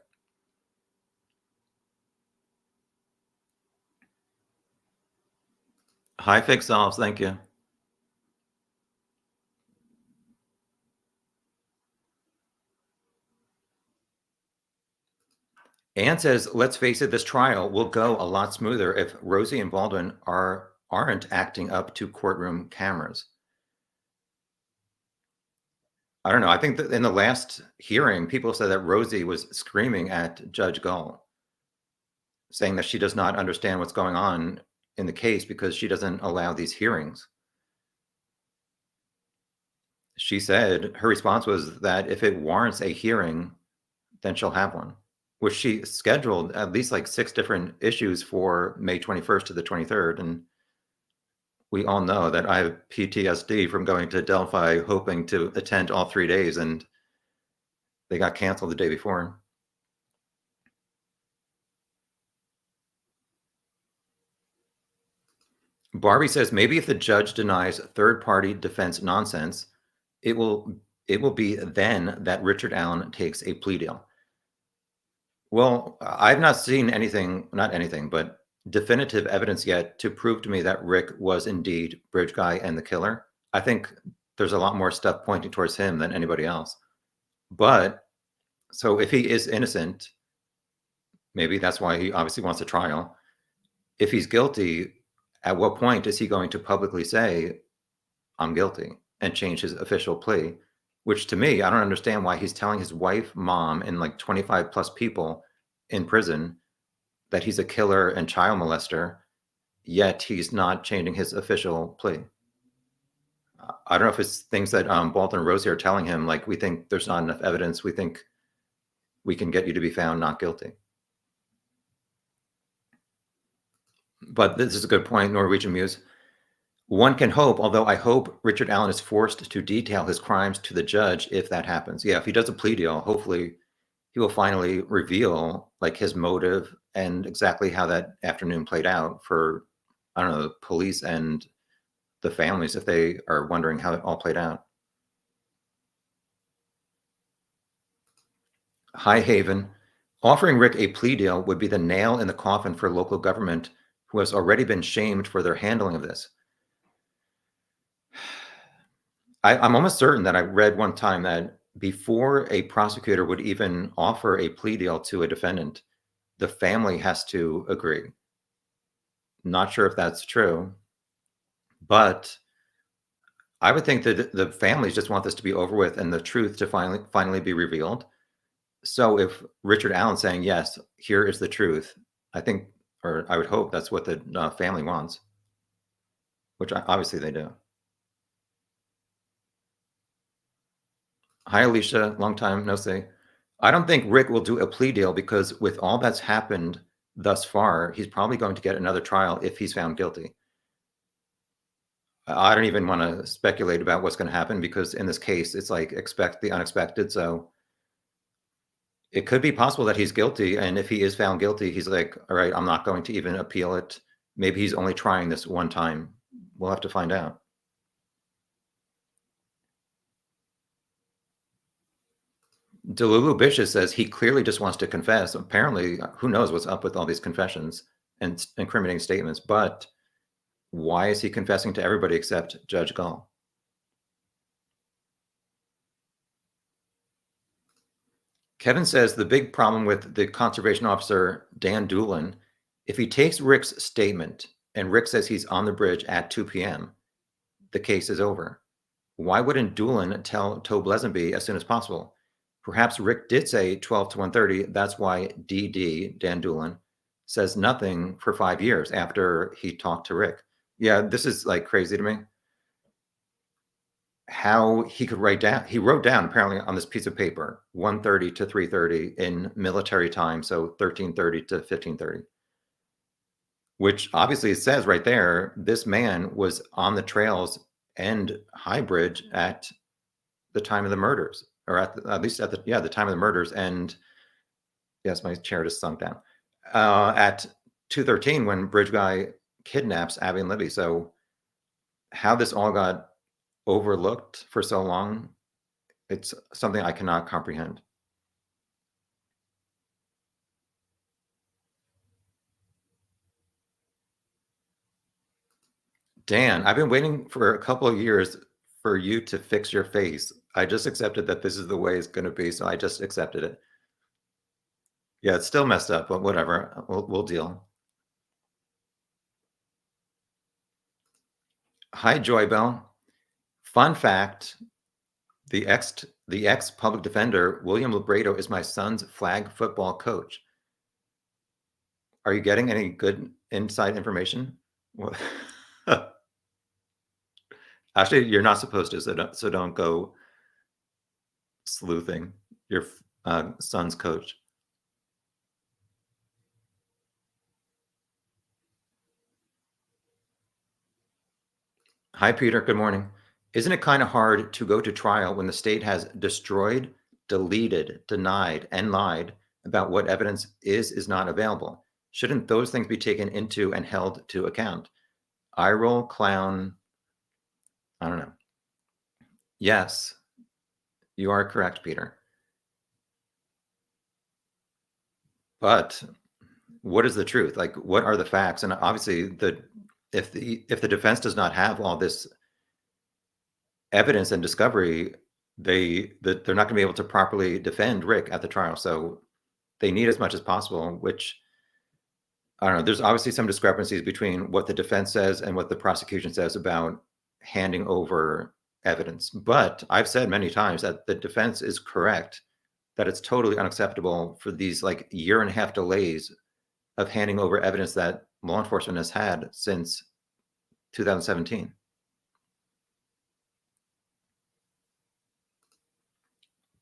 Hi, Fix Solves. Thank you. Anne says, let's face it, this trial will go a lot smoother if Rosie and Baldwin aren't acting up to courtroom cameras. I don't know. I think that in the last hearing, people said that Rosie was screaming at Judge Gull, saying that she does not understand what's going on in the case because she doesn't allow these hearings. She said her response was that if it warrants a hearing, then she'll have one, which she scheduled at least like 6 different issues for May 21st to the 23rd. And we all know that I have PTSD from going to Delphi hoping to attend all 3 days, and they got canceled the day before. Barbie says maybe if the judge denies third-party defense nonsense, it will be then that Richard Allen takes a plea deal. Well, I've not seen anything, not anything, but definitive evidence yet to prove to me that Rick was indeed Bridge Guy and the killer. I think there's a lot more stuff pointing towards him than anybody else. But so if he is innocent, maybe that's why he obviously wants a trial. If he's guilty, at what point is he going to publicly say, I'm guilty, and change his official plea? Which to me, I don't understand why he's telling his wife, mom, and like 25 plus people in prison that he's a killer and child molester, yet he's not changing his official plea. I don't know if it's things that Baldwin and Rosie are telling him, like, we think there's not enough evidence. We think we can get you to be found not guilty. But this is a good point, Norwegian Muse. One can hope, although I hope Richard Allen is forced to detail his crimes to the judge if that happens. Yeah, if he does a plea deal, hopefully he will finally reveal like his motive and exactly how that afternoon played out for, I don't know, the police and the families if they are wondering how it all played out. High Haven. Offering Rick a plea deal would be the nail in the coffin for local government who has already been shamed for their handling of this. I'm almost certain that I read one time that before a prosecutor would even offer a plea deal to a defendant, the family has to agree. Not sure if that's true, but I would think that the families just want this to be over with and the truth to finally be revealed. So if Richard Allen's saying, yes, here is the truth, I think, or I would hope that's what the family wants, which obviously they do. Hi, Alicia. Long time no see. I don't think Rick will do a plea deal because with all that's happened thus far, he's probably going to get another trial if he's found guilty. I don't even want to speculate about what's going to happen because in this case, it's like expect the unexpected. So it could be possible that he's guilty. And if he is found guilty, he's like, all right, I'm not going to even appeal it. Maybe he's only trying this one time. We'll have to find out. Delulu Bishop says he clearly just wants to confess. Apparently, who knows what's up with all these confessions and incriminating statements, but why is he confessing to everybody except Judge Gull? Kevin says the big problem with the conservation officer, Dan Doolin, if he takes Rick's statement and Rick says he's on the bridge at 2 p.m., the case is over. Why wouldn't Doolin tell Tobe Lesenby as soon as possible? Perhaps Rick did say 12 to 1:30. That's why DD, Dan Doolin, says nothing for 5 years after he talked to Rick. Yeah, this is like crazy to me. How he could write down, he wrote down apparently on this piece of paper 1:30 to 3:30 in military time, so 13:30 to 15:30, which obviously it says right there, this man was on the trails and High Bridge at the time of the murders, or at least at the time of the murders. And yes, my chair just sunk down at 2:13 when Bridge Guy kidnaps Abby and Libby. So how this all got overlooked for so long, it's something I cannot comprehend. Dan, I've been waiting for a couple of years for you to fix your face. I just accepted that this is the way it's going to be, so I just accepted it. Yeah, it's still messed up, but whatever. We'll deal. Hi, Joy Bell. Fun fact: the ex public defender William Libredo is my son's flag football coach. Are you getting any good inside information? Actually, you're not supposed to, so don't go sleuthing your son's coach. Hi, Peter. Good morning. Isn't it kind of hard to go to trial when the state has destroyed, deleted, denied, and lied about what evidence is not available? Shouldn't those things be taken into and held to account? Eye roll, clown. I don't know. Yes, you are correct, Peter. But what is the truth? Like, what are the facts? And obviously, if the defense does not have all this evidence and discovery, they're not going to be able to properly defend Rick at the trial. So they need as much as possible, which I don't know. There's obviously some discrepancies between what the defense says and what the prosecution says about handing over evidence. But I've said many times that the defense is correct, that it's totally unacceptable for these like year and a half delays of handing over evidence that law enforcement has had since 2017.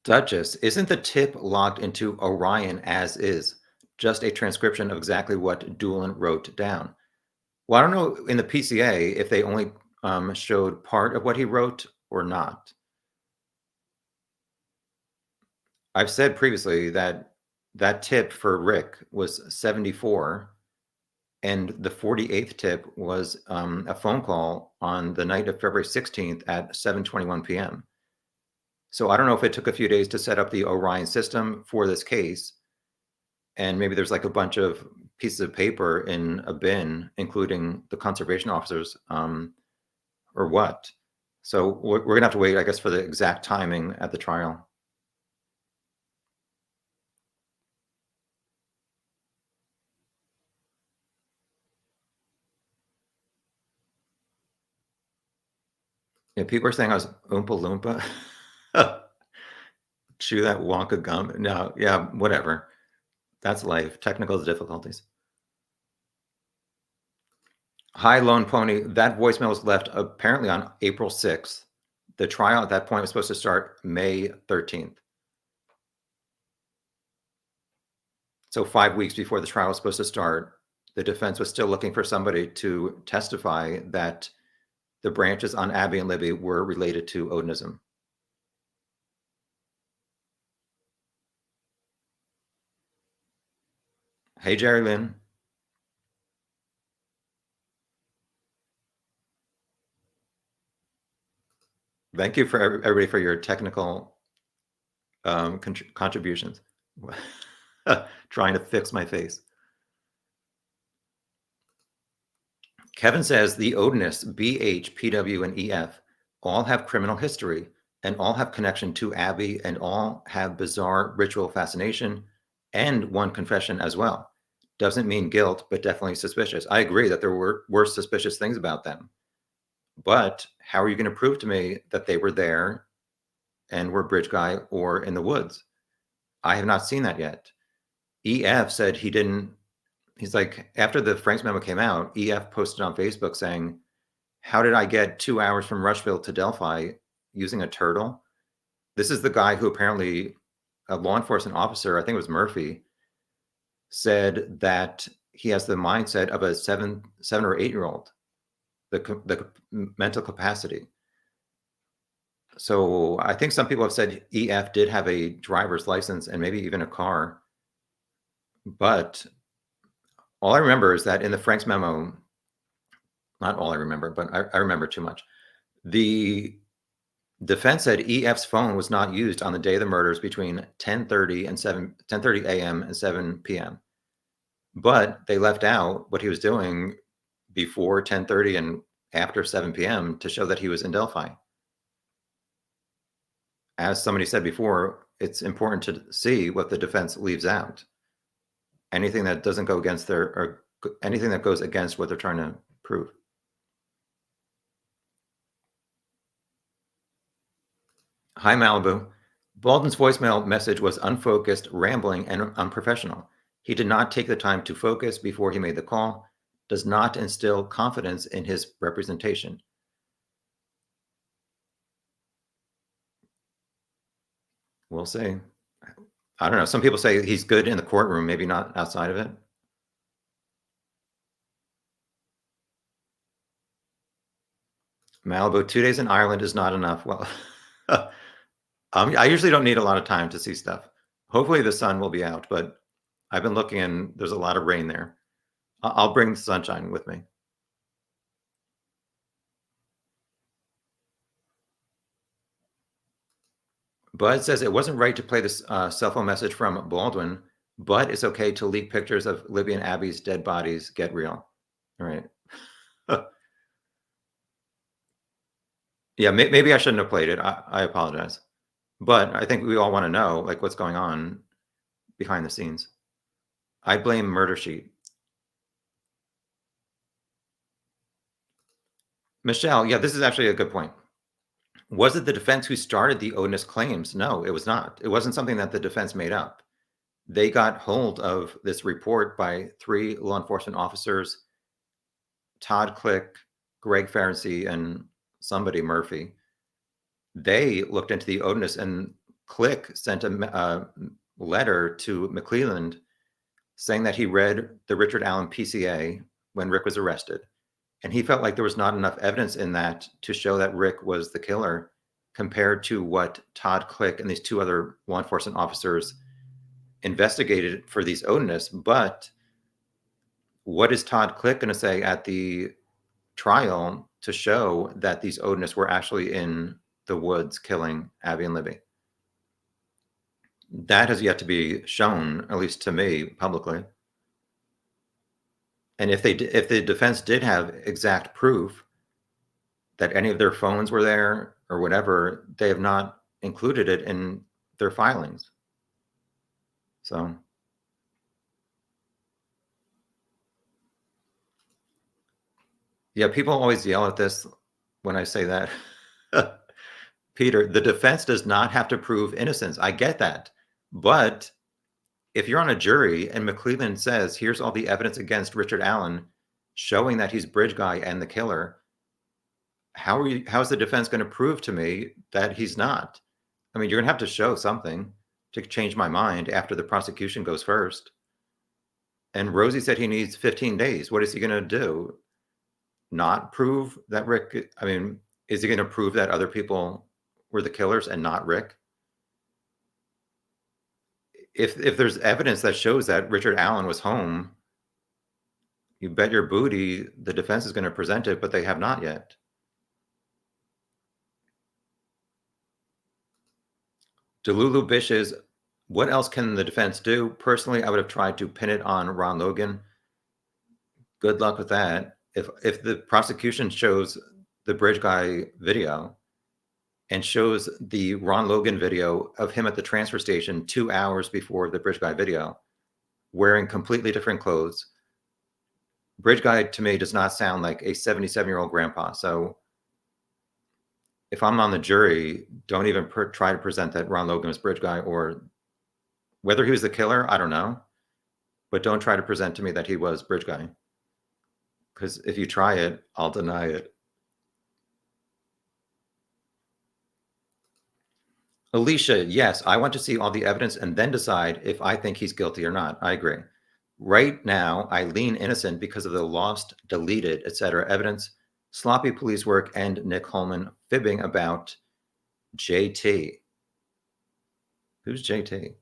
Duchess, isn't the tip logged into Orion as is? Just a transcription of exactly what Doolin wrote down. Well, I don't know in the PCA if they only showed part of what he wrote or not. I've said previously that that tip for Rick was 74, and the 48th tip was a phone call on the night of February 16th at 7:21 p.m. So I don't know if it took a few days to set up the Orion system for this case, and maybe there's like a bunch of pieces of paper in a bin, including the conservation officers, or what. So we're gonna have to wait, I guess, for the exact timing at the trial. Yeah, people are saying I was Oompa Loompa. Chew that Wonka gum. No, yeah, whatever. That's life. Technical difficulties. Hi, Lone Pony. That voicemail was left apparently on April 6th. The trial at that point was supposed to start May 13th. So 5 weeks before the trial was supposed to start, the defense was still looking for somebody to testify that the branches on Abby and Libby were related to Odinism. Hey, Jerry Lynn. Thank you for everybody for your technical contributions. Trying to fix my face. Kevin says the Odinists, BH, PW, and EF all have criminal history and all have connection to Abby and all have bizarre ritual fascination and one confession as well. Doesn't mean guilt, but definitely suspicious. I agree that there were suspicious things about them. But how are you going to prove to me that they were there and were Bridge Guy or in the woods? I have not seen that yet. EF said he didn't. He's like, after the Franks memo came out, EF posted on Facebook saying, how did I get 2 hours from Rushville to Delphi using a turtle? This is the guy who apparently, a law enforcement officer, I think it was Murphy, said that he has the mindset of a 7 or 8-year-old, the mental capacity. So I think some people have said EF did have a driver's license and maybe even a car. But all I remember is that in the Franks memo, not all I remember, but I remember too much. The defense said EF's phone was not used on the day of the murders between 10:30 a.m. and 7 p.m. But they left out what he was doing before 10:30 and after 7 p.m. to show that he was in Delphi. As somebody said before, it's important to see what the defense leaves out. Anything that doesn't go against or anything that goes against what they're trying to prove. Hi, Malibu. Baldwin's voicemail message was unfocused, rambling, and unprofessional. He did not take the time to focus before he made the call, does not instill confidence in his representation. We'll see. I don't know. Some people say he's good in the courtroom, maybe not outside of it. Malibu, 2 days in Ireland is not enough. Well, I usually don't need a lot of time to see stuff. Hopefully the sun will be out, but I've been looking and there's a lot of rain there. I'll bring the sunshine with me. Bud says it wasn't right to play this cell phone message from Baldwin, but it's okay to leak pictures of Libby and Abby's dead bodies. Get real. All right. Yeah, maybe I shouldn't have played it. I apologize. But I think we all want to know, like, what's going on behind the scenes. I blame Murder Sheet. Michelle, yeah, this is actually a good point. Was it the defense who started the Odinist claims? No, it was not. It wasn't something that the defense made up. They got hold of this report by 3 law enforcement officers, Todd Click, Greg Farensey, and somebody Murphy. They looked into the Odinist, and Click sent a letter to McClelland saying that he read the Richard Allen PCA when Rick was arrested. And he felt like there was not enough evidence in that to show that Rick was the killer compared to what Todd Click and these 2 other law enforcement officers investigated for these Odinists. But what is Todd Click going to say at the trial to show that these Odinists were actually in the woods killing Abby and Libby? That has yet to be shown, at least to me, publicly. And if the defense did have exact proof that any of their phones were there or whatever, they have not included it in their filings. So, yeah, people always yell at this when I say that. Peter, the defense does not have to prove innocence. I get that. But if you're on a jury and McClelland says, here's all the evidence against Richard Allen showing that he's Bridge Guy and the killer, how's the defense going to prove to me that he's not? I mean, you're going to have to show something to change my mind after the prosecution goes first. And Rosie said he needs 15 days. What is he going to do? Not prove that Rick? I mean, is he going to prove that other people were the killers and not Rick? If there's evidence that shows that Richard Allen was home, you bet your booty the defense is going to present it, but they have not yet. Delulu Bishes, what else can the defense do? Personally, I would have tried to pin it on Ron Logan. Good luck with that. If the prosecution shows the Bridge Guy video and shows the Ron Logan video of him at the transfer station 2 hours before the Bridge Guy video, wearing completely different clothes, Bridge Guy to me does not sound like a 77-year-old grandpa. So if I'm on the jury, don't even try to present that Ron Logan was Bridge Guy, or whether he was the killer, I don't know. But don't try to present to me that he was Bridge Guy. Because if you try it, I'll deny it. Alicia, yes, I want to see all the evidence and then decide if I think he's guilty or not. I agree. Right now, I lean innocent because of the lost, deleted, etc. evidence, sloppy police work, and Nick Holman fibbing about JT. Who's JT?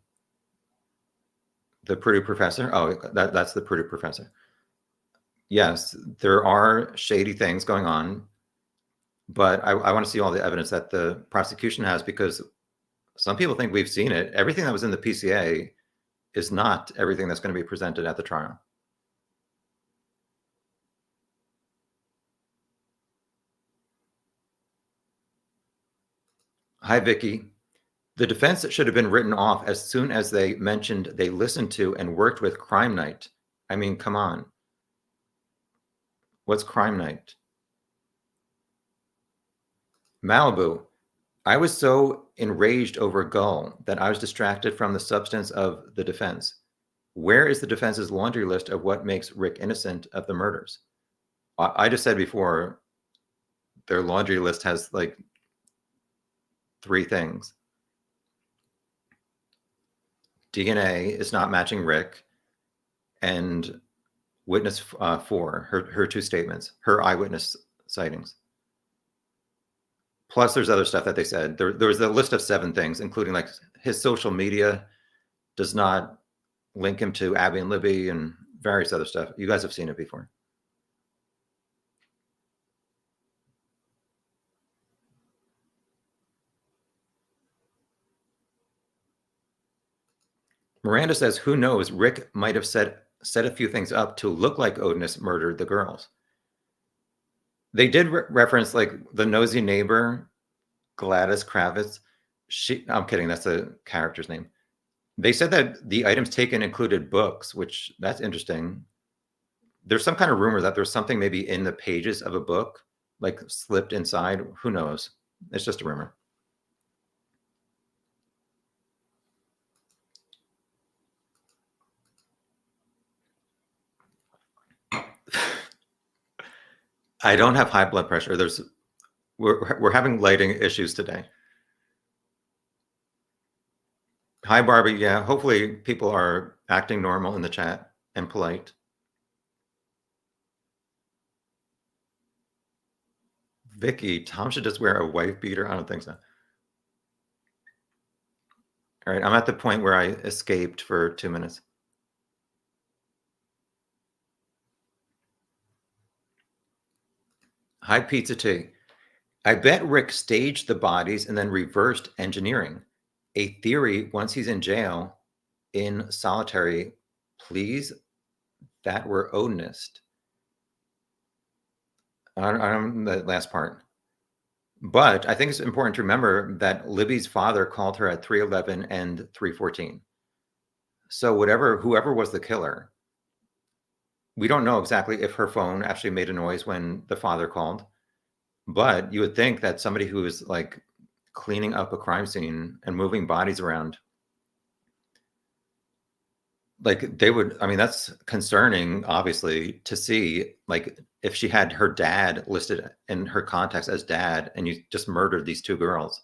The Purdue professor? Oh, that's the Purdue professor. Yes, there are shady things going on, but I want to see all the evidence that the prosecution has, because some people think we've seen it. Everything that was in the PCA is not everything that's going to be presented at the trial. Hi, Vicky. The defense should have been written off as soon as they mentioned they listened to and worked with Crime Night. I mean, come on. What's Crime Night? Malibu. I was so enraged over Gull that I was distracted from the substance of the defense. Where is the defense's laundry list of what makes Rick innocent of the murders? I just said before, their laundry list has like 3 things. DNA is not matching Rick, and witness 4, her 2 statements, her eyewitness sightings. Plus, there's other stuff that they said. There was a list of 7 things, including like his social media does not link him to Abby and Libby and various other stuff. You guys have seen it before. Miranda says, who knows, Rick might have set a few things up to look like Odinus murdered the girls. They did reference like the nosy neighbor, Gladys Kravitz. I'm kidding, that's the character's name. They said that the items taken included books, which that's interesting. There's some kind of rumor that there's something maybe in the pages of a book, like slipped inside. Who knows? It's just a rumor. I don't have high blood pressure. We're having lighting issues today. Hi, Barbie. Yeah, hopefully people are acting normal in the chat and polite. Vicky, Tom should just wear a wife beater. I don't think so. All right, I'm at the point where I escaped for 2 minutes. Hi, Pizza T. I bet Rick staged the bodies and then reversed engineering. A theory once he's in jail in solitary, please, that were Odinist. I don't know the last part. But I think it's important to remember that Libby's father called her at 3:11 and 3:14. So whoever was the killer, we don't know exactly if her phone actually made a noise when the father called, but you would think that somebody who is like cleaning up a crime scene and moving bodies around, like they would, I mean, that's concerning, obviously, to see, like, if she had her dad listed in her contacts as dad and you just murdered these two girls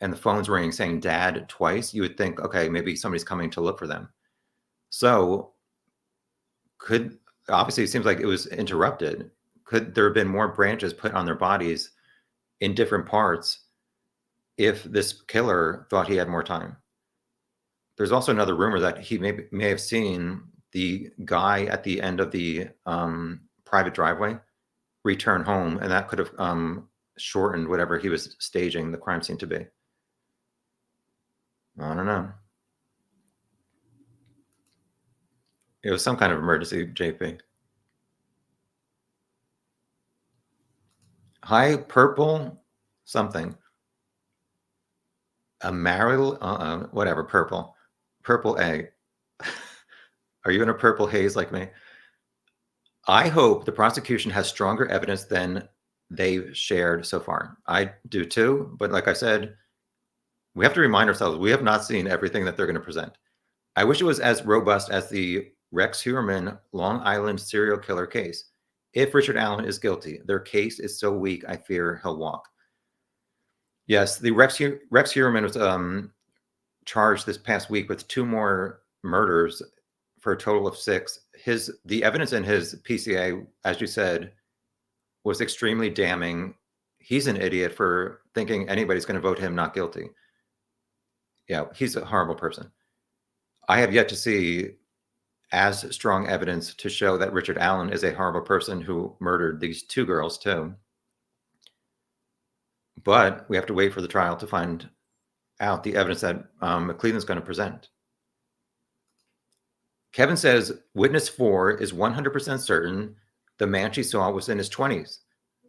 and the phone's ringing saying dad twice, you would think, okay, maybe somebody's coming to look for them. So obviously it seems like it was interrupted. Could there have been more branches put on their bodies in different parts if this killer thought he had more time? There's also another rumor that he may have seen the guy at the end of the private driveway return home, and that could have shortened whatever he was staging the crime scene to be. I don't know. It was some kind of emergency, JP. Hi, purple something. A marital, whatever, purple A. Are you in a purple haze like me? I hope the prosecution has stronger evidence than they've shared so far. I do too, but like I said, we have to remind ourselves we have not seen everything that they're going to present. I wish it was as robust as the Rex Heuermann Long Island serial killer case. If Richard Allen is guilty, their case is so weak, I fear he'll walk. Yes, the Rex Heuermann was charged this past week with 2 more murders for a total of 6. The evidence in his PCA, as you said, was extremely damning. He's an idiot for thinking anybody's going to vote him not guilty. Yeah, he's a horrible person. I have yet to see as strong evidence to show that Richard Allen is a horrible person who murdered these 2 girls too. But we have to wait for the trial to find out the evidence that McClelland's going to present. Kevin says witness 4 is 100% certain the man she saw was in his 20s.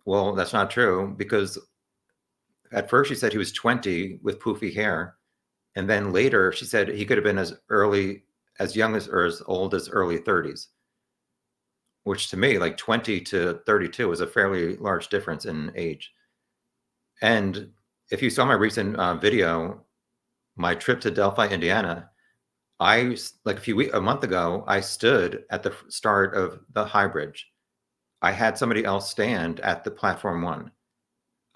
Well, that's not true, because at first she said he was 20 with poofy hair, and then later she said he could have been as young as or as old as early 30s, which to me, like 20 to 32 is a fairly large difference in age. And if you saw my recent video, my trip to Delphi, Indiana, like a month ago, I stood at the start of the high bridge. I had somebody else stand at the platform 1.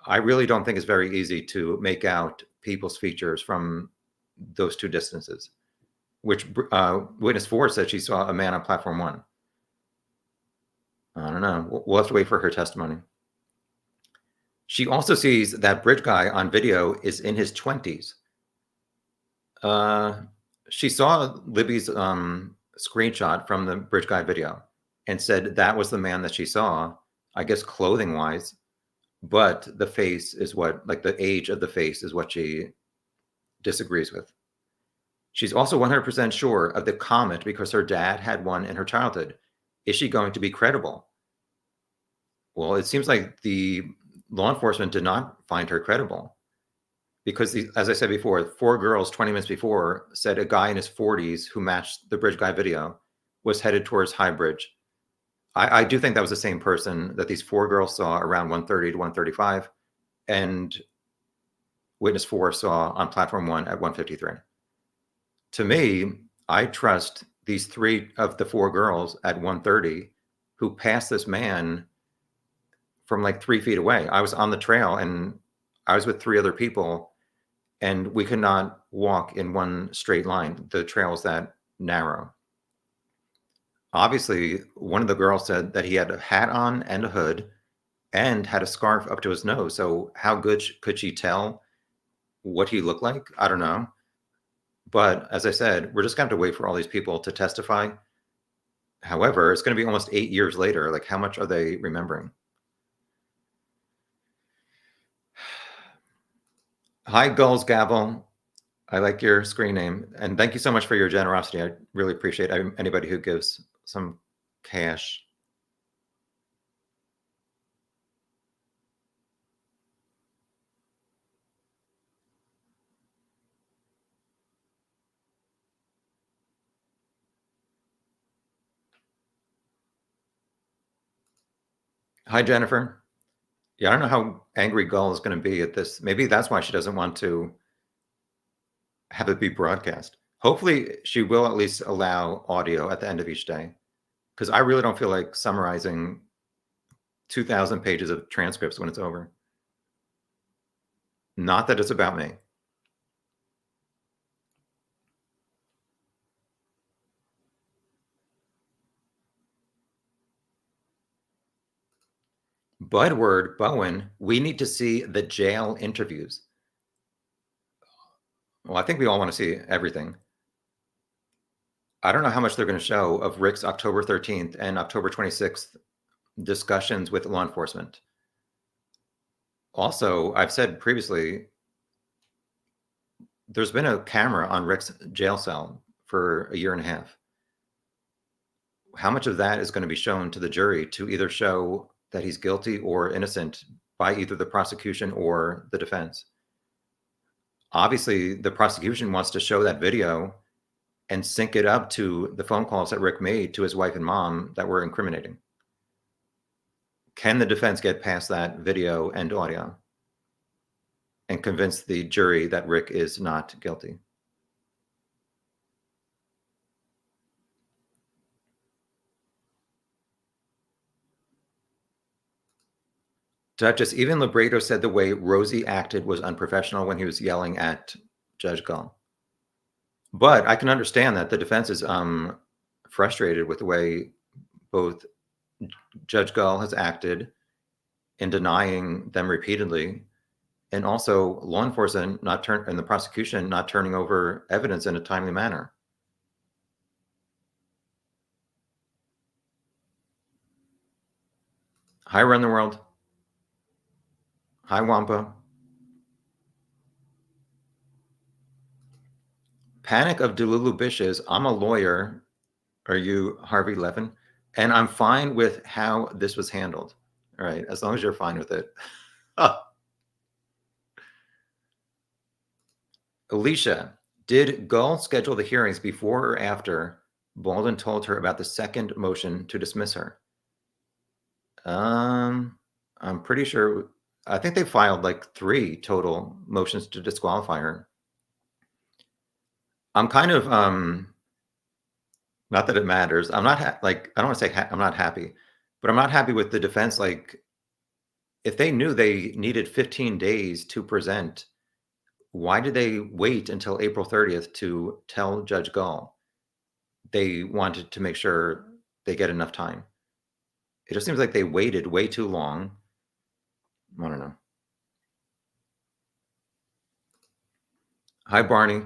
I really don't think it's very easy to make out people's features from those 2 distances, which witness 4 said she saw a man on platform 1. I don't know. We'll have to wait for her testimony. She also sees that bridge guy on video is in his 20s. She saw Libby's screenshot from the bridge guy video and said that was the man that she saw, I guess clothing wise, but the face is what, like the age of the face is what she disagrees with. She's also 100% sure of the comet because her dad had one in her childhood. Is she going to be credible? Well, it seems like the law enforcement did not find her credible because, as I said before, 4 girls 20 minutes before said a guy in his 40s who matched the bridge guy video was headed towards High Bridge. I do think that was the same person that these 4 girls saw around 1:30 to 1:35, and witness 4 saw on platform 1 at 1:53. To me, I trust these 3 of the 4 girls at 1:30 who passed this man from like 3 feet away. I was on the trail and I was with 3 other people, and we could not walk in one straight line. The trail is that narrow. Obviously, one of the girls said that he had a hat on and a hood and had a scarf up to his nose. So how good could she tell what he looked like? I don't know. But as I said, we're just going to have to wait for all these people to testify. However, it's going to be almost 8 years later. Like, how much are they remembering? Hi, Gull's Gavel. I like your screen name. And thank you so much for your generosity. I really appreciate anybody who gives some cash. Hi, Jennifer. Yeah, I don't know how angry Gull is going to be at this. Maybe that's why she doesn't want to have it be broadcast. Hopefully, she will at least allow audio at the end of each day, because I really don't feel like summarizing 2,000 pages of transcripts when it's over. Not that it's about me. Budward, Bowen, we need to see the jail interviews. Well, I think we all want to see everything. I don't know how much they're going to show of Rick's October 13th and October 26th discussions with law enforcement. Also, I've said previously, there's been a camera on Rick's jail cell for a year and a half. How much of that is going to be shown to the jury to either show that he's guilty or innocent by either the prosecution or the defense? Obviously, the prosecution wants to show that video and sync it up to the phone calls that Rick made to his wife and mom that were incriminating. Can the defense get past that video and audio and convince the jury that Rick is not guilty? Duchess, even Libredo said the way Rosie acted was unprofessional when he was yelling at Judge Gull. But I can understand that the defense is frustrated with the way both Judge Gull has acted in denying them repeatedly, and also law enforcement and the prosecution not turning over evidence in a timely manner. Hi, Run the World. Hi, Wampa. Panic of Delulu Bishes. I'm a lawyer. Are you Harvey Levin? And I'm fine with how this was handled. All right, as long as you're fine with it. Alicia, did Gull schedule the hearings before or after Baldwin told her about the second motion to dismiss her? I'm pretty sure. I think they filed like 3 total motions to disqualify her. I'm kind of not that it matters. I'm not I don't want to say I'm not happy, but I'm not happy with the defense. Like, if they knew they needed 15 days to present, why did they wait until April 30th to tell Judge Gull? They wanted to make sure they get enough time. It just seems like they waited way too long. I don't know. Hi, Barney.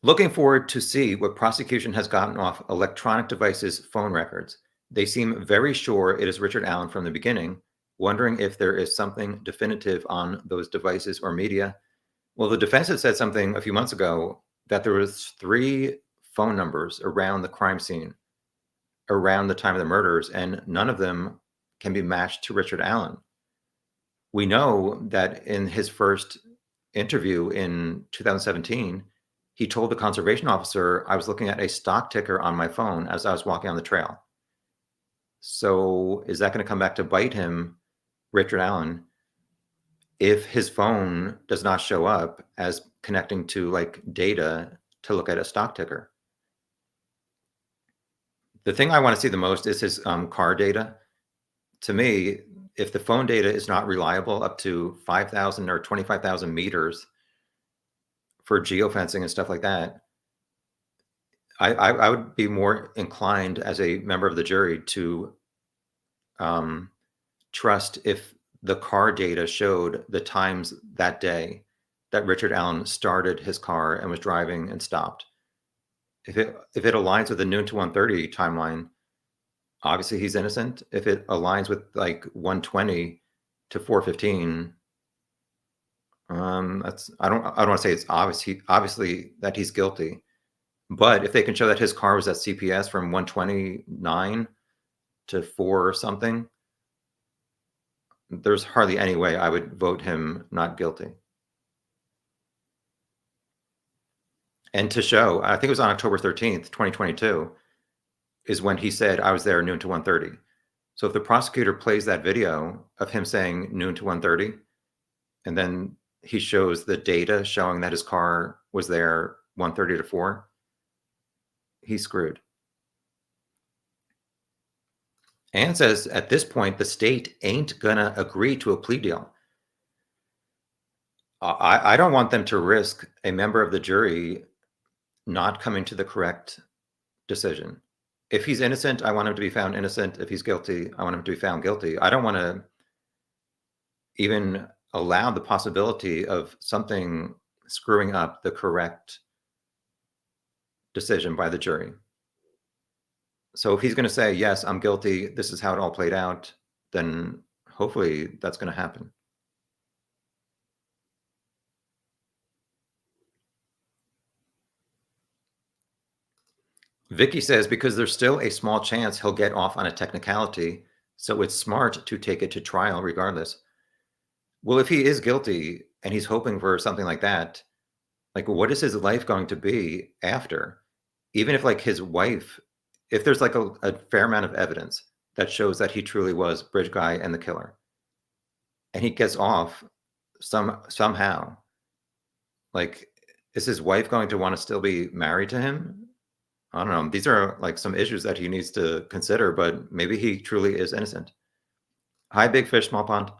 Looking forward to see what prosecution has gotten off electronic devices' phone records. They seem very sure it is Richard Allen from the beginning, wondering if there is something definitive on those devices or media. Well, the defense had said something a few months ago that there was 3 phone numbers around the crime scene around the time of the murders, and none of them can be matched to Richard Allen. We know that in his first interview in 2017, he told the conservation officer, I was looking at a stock ticker on my phone as I was walking on the trail. So is that going to come back to bite him, Richard Allen, if his phone does not show up as connecting to like data to look at a stock ticker? The thing I want to see the most is his car data. To me, if the phone data is not reliable up to 5,000 or 25,000 meters for geofencing and stuff like that, I would be more inclined as a member of the jury to trust if the car data showed the times that day that Richard Allen started his car and was driving and stopped. If it aligns with the noon to 1:30 timeline, obviously he's innocent. If it aligns with like 1:20 to 4:15, that's I don't want to say it's obviously that he's guilty. But if they can show that his car was at CPS from 1:29 to 4 or something, there's hardly any way I would vote him not guilty. And to show, I think it was on October 13th, 2022, is when he said, I was there noon to 1:30. So if the prosecutor plays that video of him saying noon to 1:30, and then he shows the data showing that his car was there 1:30 to 4, he's screwed. Ann says, at this point, the state ain't gonna agree to a plea deal. I don't want them to risk a member of the jury not coming to the correct decision. If he's innocent, I want him to be found innocent. If he's guilty, I want him to be found guilty. I don't want to even allow the possibility of something screwing up the correct decision by the jury. So if he's going to say, yes, I'm guilty, this is how it all played out, then hopefully that's going to happen. Vicky says, because there's still a small chance he'll get off on a technicality, so it's smart to take it to trial regardless. Well, if he is guilty and he's hoping for something like that, like what is his life going to be after? Even if like his wife, if there's like a fair amount of evidence that shows that he truly was Bridge Guy and the killer, and he gets off somehow, like is his wife going to want to still be married to him? I don't know. These are like some issues that he needs to consider, but maybe he truly is innocent. Hi, Big Fish, Small Pond.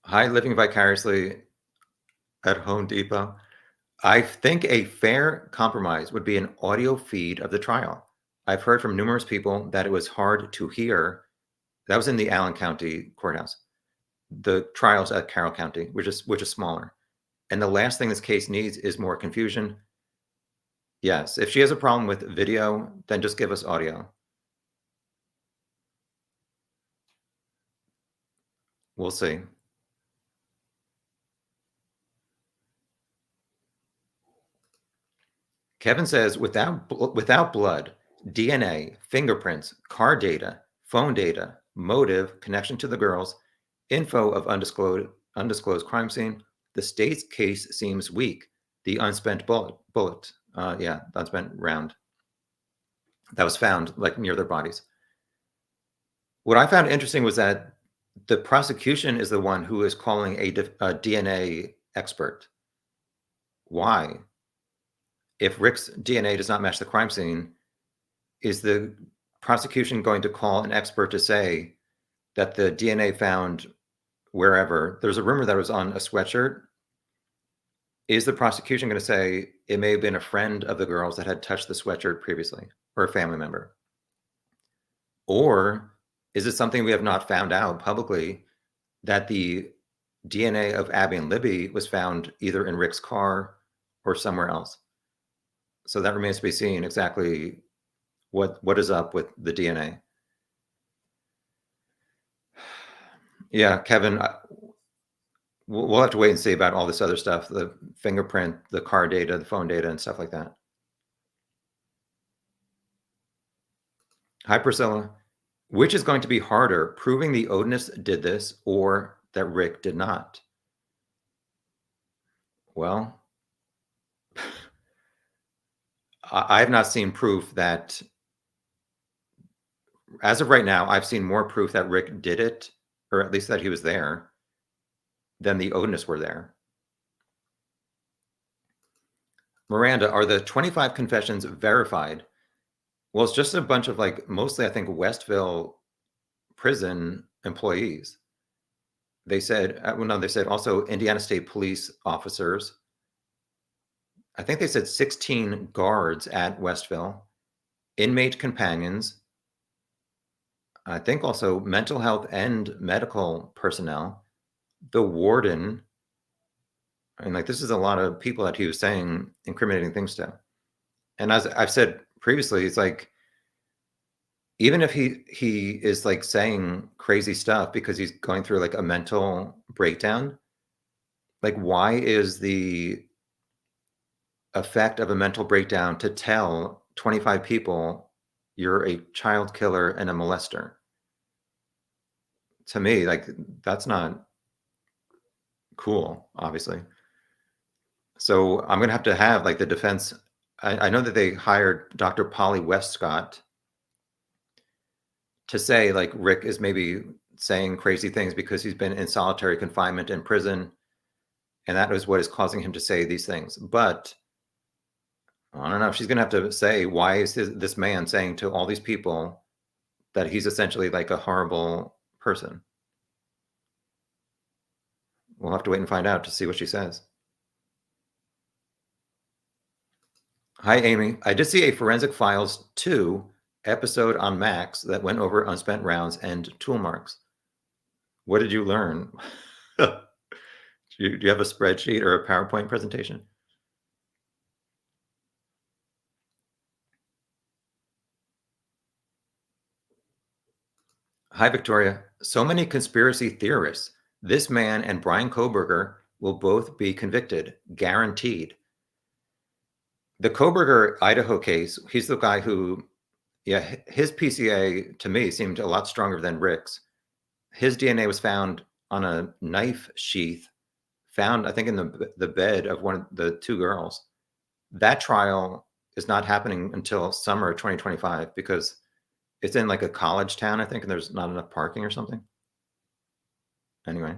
Hi, Living Vicariously at Home Depot. I think a fair compromise would be an audio feed of the trial. I've heard from numerous people that it was hard to hear. That was in the Allen County courthouse. The trials at Carroll County, which is smaller. And the last thing this case needs is more confusion. Yes, if she has a problem with video, then just give us audio. We'll see. Kevin says, without blood, DNA, fingerprints, car data, phone data, motive, connection to the girls, info of undisclosed crime scene, the state's case seems weak. The unspent bullet, the unspent round that was found like near their bodies. What I found interesting was that the prosecution is the one who is calling a DNA expert. Why? If Rick's DNA does not match the crime scene, is the prosecution going to call an expert to say that the DNA found wherever, there's a rumor that it was on a sweatshirt. Is the prosecution going to say it may have been a friend of the girls that had touched the sweatshirt previously, or a family member? Or is it something we have not found out publicly, that the DNA of Abby and Libby was found either in Rick's car or somewhere else? So that remains to be seen exactly what is up with the DNA. Yeah, Kevin, We'll have to wait and see about all this other stuff, the fingerprint, the car data, the phone data, and stuff like that. Hi, Priscilla. Which is going to be harder, proving the Odinist did this or that Rick did not? Well, I have not seen proof that, as of right now, I've seen more proof that Rick did it, or at least that he was there, than the Odinists were there. Miranda, are the 25 confessions verified? Well, it's just a bunch of like, mostly, I think, Westville prison employees. They said, well, no, they said also Indiana State Police officers. I think they said 16 guards at Westville, inmate companions. I think also mental health and medical personnel, the warden. I mean, like, this is a lot of people that he was saying incriminating things to. And as I've said previously, it's like, even if he is like saying crazy stuff because he's going through like a mental breakdown, like, why is the effect of a mental breakdown to tell 25 people you're a child killer and a molester? To me, like, that's not cool, obviously. So I'm gonna have to have like the defense. I know that they hired Dr. Polly Westcott to say like Rick is maybe saying crazy things because he's been in solitary confinement in prison, and that is what is causing him to say these things. But I don't know. She's gonna have to say, why is this man saying to all these people that he's essentially like a horrible person? We'll have to wait and find out to see what she says. Hi, Amy. I did see a Forensic Files 2 episode on Max that went over unspent rounds and tool marks. What did you learn? do you have a spreadsheet or a PowerPoint presentation? Hi, Victoria. So many conspiracy theorists. This man and Brian Koberger will both be convicted, guaranteed. The Koberger Idaho case, he's the guy who, yeah, his PCA to me seemed a lot stronger than Rick's. His DNA was found on a knife sheath found, I think, in the bed of one of the two girls. That trial is not happening until summer of 2025 because it's in like a college town, I think, and there's not enough parking or something. Anyway,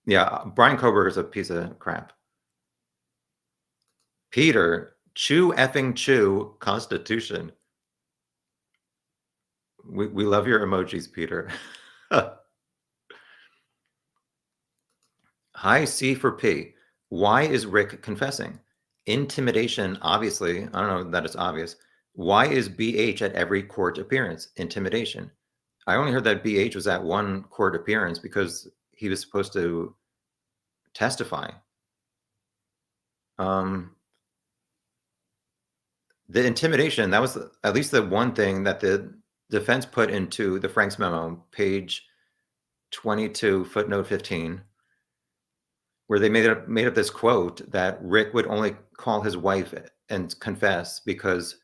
yeah, Brian Koberger is a piece of crap. Peter, chew effing chew Constitution. We love your emojis, Peter. Hi, C for P. Why is Rick confessing? Intimidation, obviously. I don't know that it's obvious. Why is BH at every court appearance? Intimidation. I only heard that BH was at one court appearance because he was supposed to testify. The intimidation, that was at least the one thing that the defense put into the Franks memo, page 22, footnote 15, where they made up this quote that Rick would only call his wife and confess because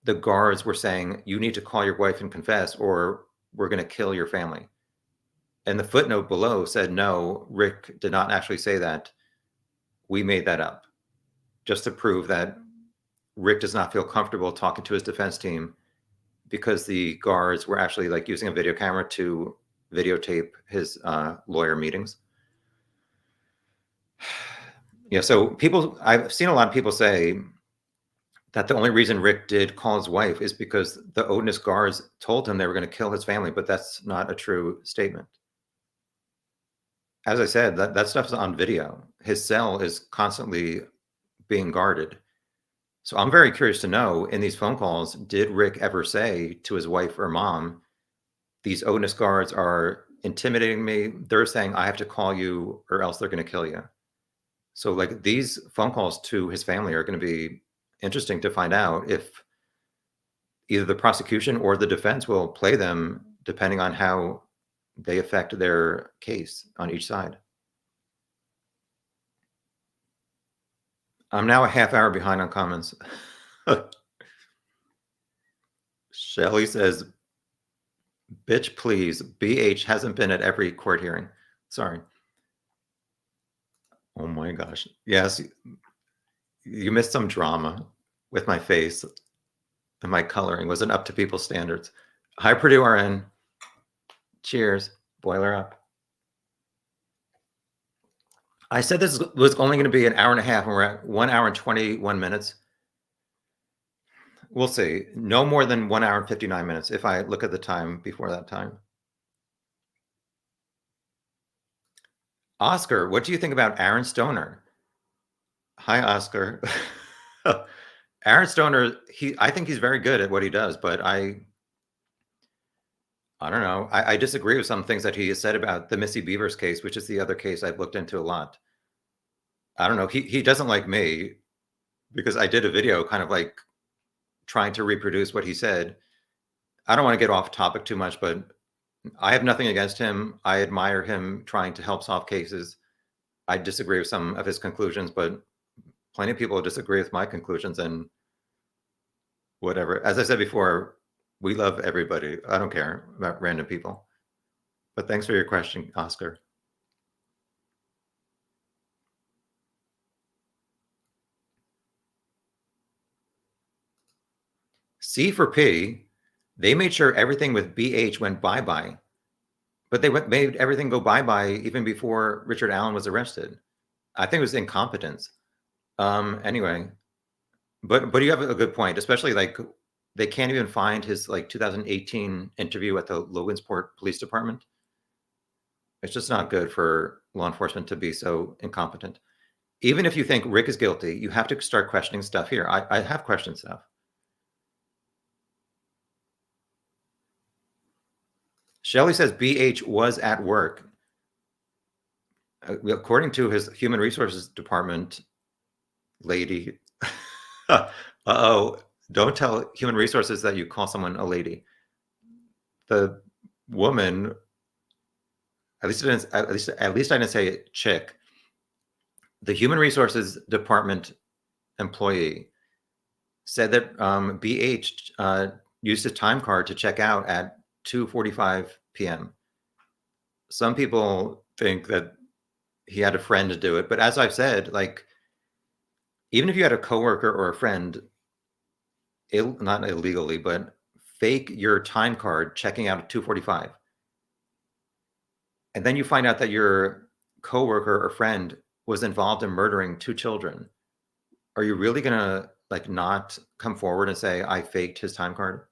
the guards were saying, you need to call your wife and confess or we're going to kill your family. And the footnote below said, no, Rick did not actually say that. We made that up just to prove that Rick does not feel comfortable talking to his defense team because the guards were actually like using a video camera to videotape his lawyer meetings. Yeah, so I've seen a lot of people say that the only reason Rick did call his wife is because the Odinist guards told him they were going to kill his family, but that's not a true statement. As I said, that stuff's on video. His cell is constantly being guarded. So I'm very curious to know, in these phone calls, did Rick ever say to his wife or mom, these Odinist guards are intimidating me. They're saying I have to call you or else they're going to kill you. So like these phone calls to his family are going to be interesting to find out if either the prosecution or the defense will play them depending on how they affect their case on each side. I'm now a half hour behind on comments. Shelly says, bitch, please. BH hasn't been at every court hearing. Sorry. Oh my gosh. Yes, you missed some drama with my face and my coloring wasn't up to people's standards. Hi, Purdue RN. Cheers. Boiler up. I said this was only going to be an hour and a half, and we're at 1 hour and 21 minutes. We'll see. No more than 1 hour and 59 minutes if I look at the time before that time. Oscar, what do you think about Aaron Stoner? Hi, Oscar. Aaron Stoner, I think he's very good at what he does, but I don't know. I disagree with some things that he has said about the Missy Beavers case, which is the other case I've looked into a lot. I don't know. He doesn't like me because I did a video kind of like trying to reproduce what he said. I don't want to get off topic too much, but I have nothing against him. I admire him trying to help solve cases. I disagree with some of his conclusions, but plenty of people disagree with my conclusions and whatever. As I said before, we love everybody. I don't care about random people. But thanks for your question, Oscar. C for P, they made sure everything with BH went bye-bye. But they made everything go bye-bye even before Richard Allen was arrested. I think it was incompetence. Anyway, but you have a good point, especially like they can't even find his like 2018 interview at the Logansport Police Department. It's just not good for law enforcement to be so incompetent. Even if you think Rick is guilty, you have to start questioning stuff here. I have questioned stuff. Shelley says BH was at work. According to his human resources department lady, uh-oh, don't tell human resources that you call someone a lady. The woman, at least I didn't say chick. The human resources department employee said that BH used his time card to check out at 2:45 p.m. Some people think that he had a friend to do it, but as I've said, like even if you had a coworker or a friend, not illegally, but fake your time card checking out at 2:45, and then you find out that your coworker or friend was involved in murdering 2 children, are you really gonna like not come forward and say I faked his time card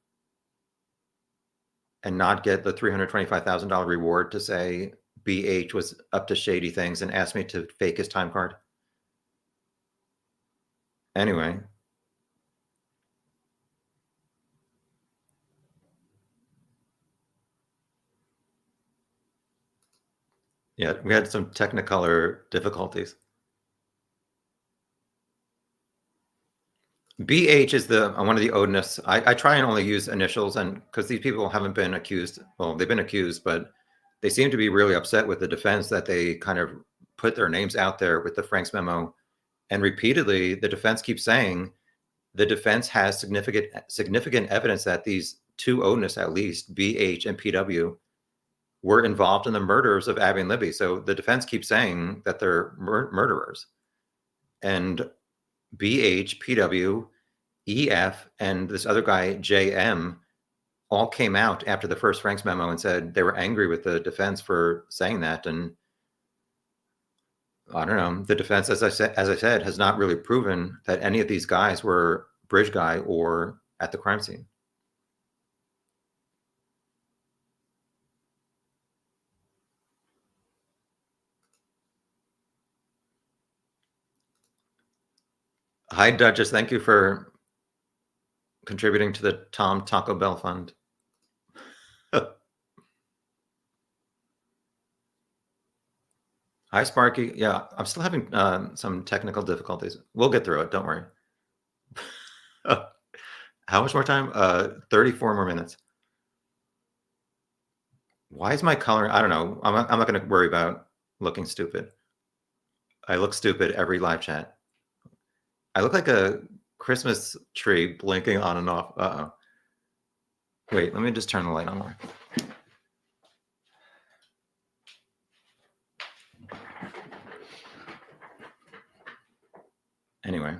and not get the $325,000 reward to say BH was up to shady things and asked me to fake his time card? Anyway. Yeah, we had some technicolor difficulties. BH is one of the odinous. I try and only use initials, and because these people haven't been accused. Well, they've been accused, but they seem to be really upset with the defense that they kind of put their names out there with the Franks memo, and repeatedly the defense keeps saying the defense has significant evidence that these 2 odinous, at least BH and PW, were involved in the murders of Abby and Libby. So the defense keeps saying that they're murderers, and BH, PW, EF, and this other guy, JM, all came out after the first Franks memo and said they were angry with the defense for saying that. And I don't know, the defense, as I said, has not really proven that any of these guys were Bridge Guy or at the crime scene. Hi, Duchess. Thank you for contributing to the Tom Taco Bell Fund. Hi, Sparky. Yeah, I'm still having some technical difficulties. We'll get through it. Don't worry. How much more time? 34 more minutes. Why is my color? I don't know. I'm not going to worry about looking stupid. I look stupid every live chat. I look like a Christmas tree blinking on and off. Uh-oh. Wait, let me just turn the light on more. Anyway.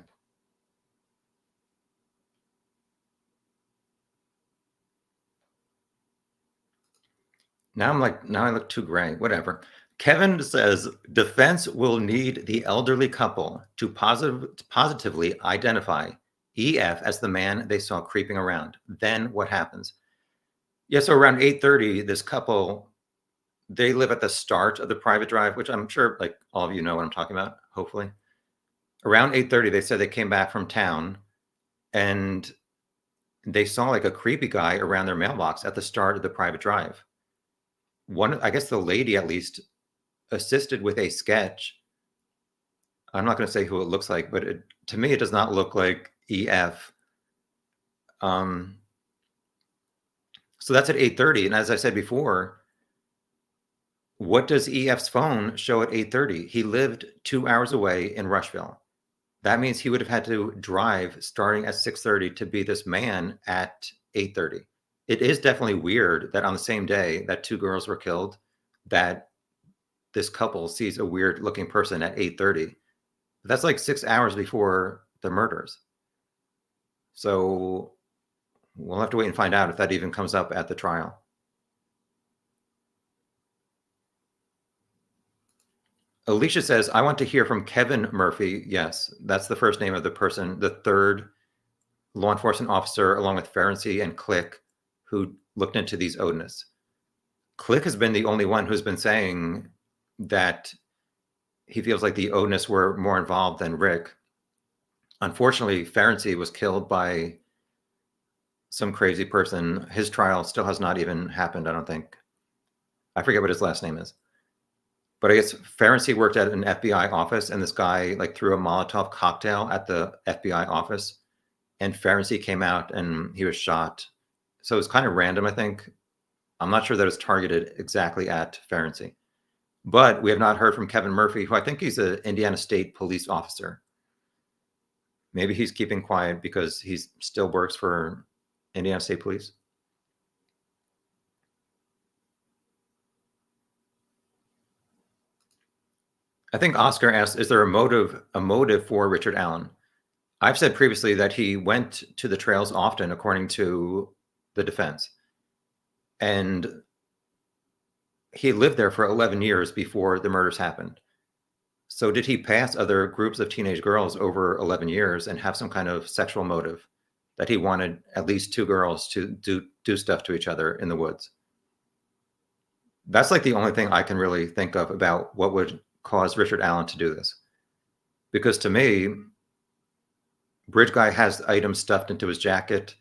Now I look too gray. Whatever. Kevin says defense will need the elderly couple to positively identify EF as the man they saw creeping around. Then what happens? Yeah, so around 8:30, this couple, they live at the start of the private drive, which I'm sure like all of you know what I'm talking about, hopefully. Around 8:30, they said they came back from town and they saw like a creepy guy around their mailbox at the start of the private drive. I guess the lady at least assisted with a sketch. I'm not going to say who it looks like, but to me, it does not look like EF. So that's at 8:30. And as I said before, what does EF's phone show at 8:30? He lived 2 hours away in Rushville. That means he would have had to drive starting at 6:30 to be this man at 8:30. It is definitely weird that on the same day that two girls were killed, that this couple sees a weird looking person at 8:30. That's like 6 hours before the murders. So we'll have to wait and find out if that even comes up at the trial. Alicia says, I want to hear from Kevin Murphy. Yes, that's the first name of the person, the third law enforcement officer, along with Ferenczi and Click, who looked into these Odinists. Click has been the only one who's been saying that he feels like the Odinists were more involved than Rick. Unfortunately, Ferenczi was killed by some crazy person. His trial still has not even happened, I don't think. I forget what his last name is. But I guess Ferenczi worked at an FBI office, and this guy like threw a Molotov cocktail at the FBI office, and Ferenczi came out and he was shot. So it was kind of random, I think. I'm not sure that it's targeted exactly at Ferenczi. But we have not heard from Kevin Murphy, who I think he's an Indiana State police officer. Maybe he's keeping quiet because he still works for Indiana State Police. I think Oscar asked, is there a motive for Richard Allen? I've said previously that he went to the trails often, according to the defense. And he lived there for 11 years before the murders happened. So did he pass other groups of teenage girls over 11 years and have some kind of sexual motive that he wanted at least two girls to do stuff to each other in the woods? That's like the only thing I can really think of about what would cause Richard Allen to do this. Because to me, Bridge Guy has items stuffed into his jacket.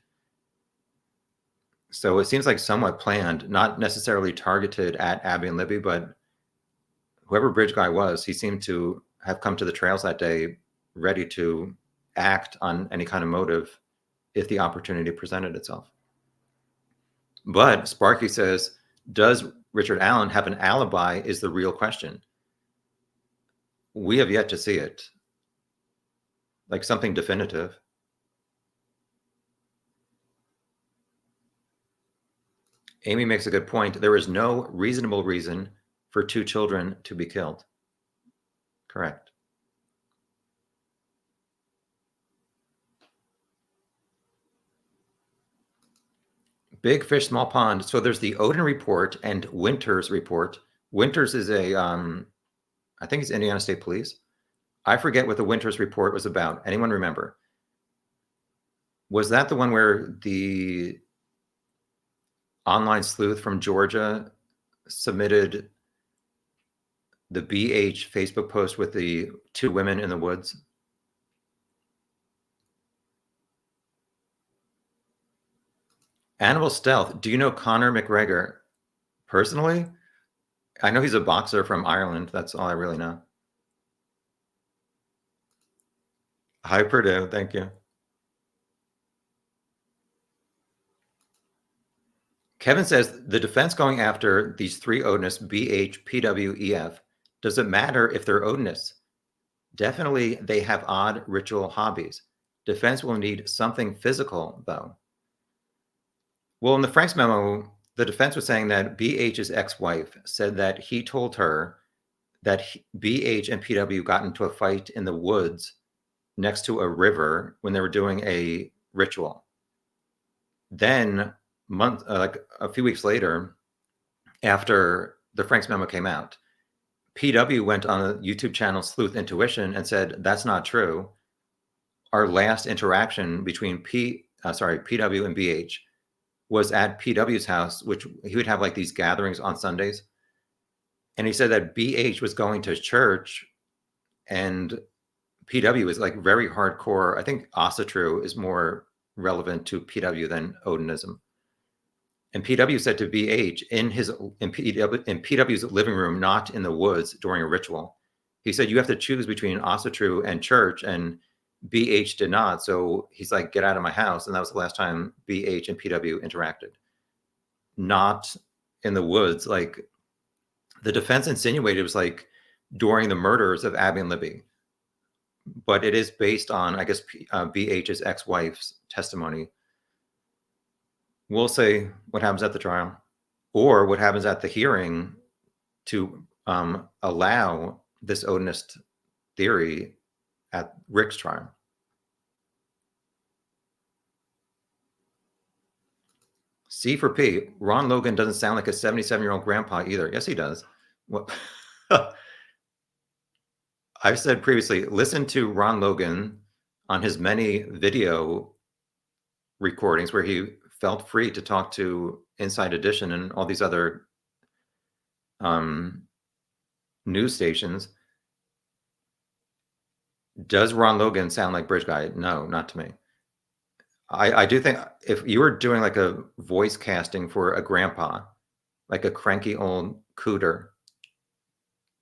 So it seems like somewhat planned, not necessarily targeted at Abby and Libby, but whoever Bridge Guy was, he seemed to have come to the trails that day ready to act on any kind of motive if the opportunity presented itself. But Sparky says, does Richard Allen have an alibi is the real question. We have yet to see it. Like something definitive. Amy makes a good point. There is no reasonable reason for two children to be killed. Correct. Big fish, small pond. So there's the Odin report and Winters report. Winters is I think it's Indiana State Police. I forget what the Winters report was about. Anyone remember? Was that the one where the online sleuth from Georgia submitted the BH Facebook post with the two women in the woods? Animal Stealth. Do you know Conor McGregor personally? I know he's a boxer from Ireland. That's all I really know. Hi, Purdue. Thank you. Kevin says the defense going after these three Odinists, BH, PW, EF, does it matter if they're Odinists? Definitely, they have odd ritual hobbies. Defense will need something physical, though. Well, in the Franks memo, the defense was saying that BH's ex-wife said that he told her that BH and PW got into a fight in the woods next to a river when they were doing a ritual. Then, like a few weeks later, after the Franks memo came out, PW went on a YouTube channel, Sleuth Intuition, and said that's not true. Our last interaction between PW and BH was at PW's house, which he would have like these gatherings on Sundays. And he said that BH was going to church and PW is like very hardcore. I think Asatru is more relevant to PW than Odinism. And PW said to BH in PW's living room, not in the woods during a ritual, he said, you have to choose between Asatru and church, and BH did not. So he's like, get out of my house. And that was the last time BH and PW interacted. Not in the woods. Like the defense insinuated it was like during the murders of Abby and Libby. But it is based on, I guess, BH's ex-wife's testimony. We'll say what happens at the trial or what happens at the hearing to allow this Odinist theory at Rick's trial. C for P. Ron Logan doesn't sound like a 77-year-old grandpa either. Yes, he does. What? I've said previously, listen to Ron Logan on his many video recordings where he felt free to talk to Inside Edition and all these other news stations. Does Ron Logan sound like Bridge Guy? No, not to me. I do think if you were doing like a voice casting for a grandpa, like a cranky old cooter,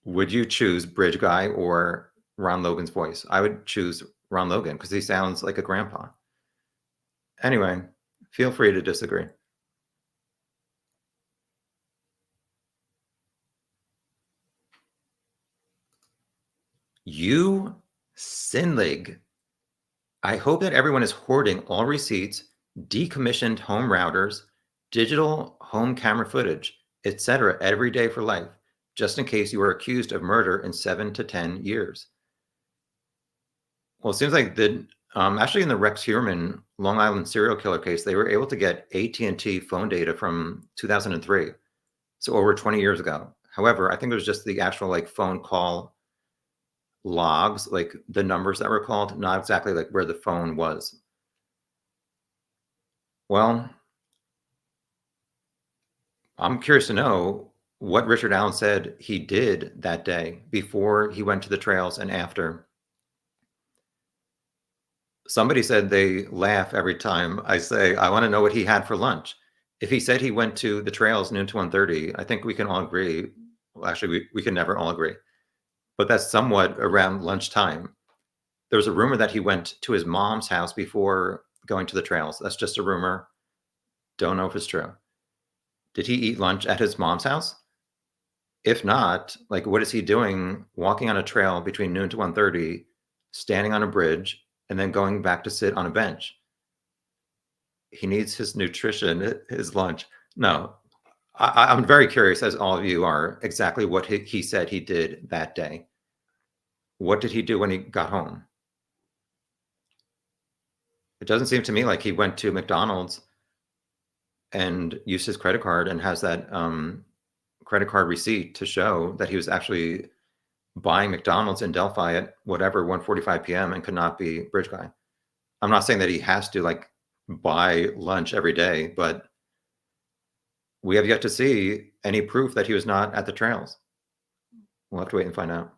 would you choose Bridge Guy or Ron Logan's voice? I would choose Ron Logan because he sounds like a grandpa. Anyway, feel free to disagree. You Sinlig. I hope that everyone is hoarding all receipts, decommissioned home routers, digital home camera footage, etc. every day for life, just in case you are accused of murder in 7 to 10 years. Well, it seems like actually in the Rex Heuermann Long Island serial killer case, they were able to get AT&T phone data from 2003, so over 20 years ago. However, I think it was just the actual like phone call logs, like the numbers that were called, not exactly like where the phone was. Well, I'm curious to know what Richard Allen said he did that day before he went to the trails and after. Somebody said they laugh every time I say, I want to know what he had for lunch. If he said he went to the trails noon to 1:30, I think we can all agree. Well, actually, we can never all agree. But that's somewhat around lunchtime. There was a rumor that he went to his mom's house before going to the trails. That's just a rumor. Don't know if it's true. Did he eat lunch at his mom's house? If not, like what is he doing walking on a trail between noon to 1:30, standing on a bridge, and then going back to sit on a bench? He needs his nutrition, his lunch. No, I'm very curious, as all of you are, exactly what he said he did that day. What did he do when he got home? It doesn't seem to me like he went to McDonald's and used his credit card and has that credit card receipt to show that he was actually buying McDonald's in Delphi at whatever 1:45 p.m. and could not be Bridge Guy. I'm not saying that he has to like buy lunch every day, but we have yet to see any proof that he was not at the trails. We'll have to wait and find out.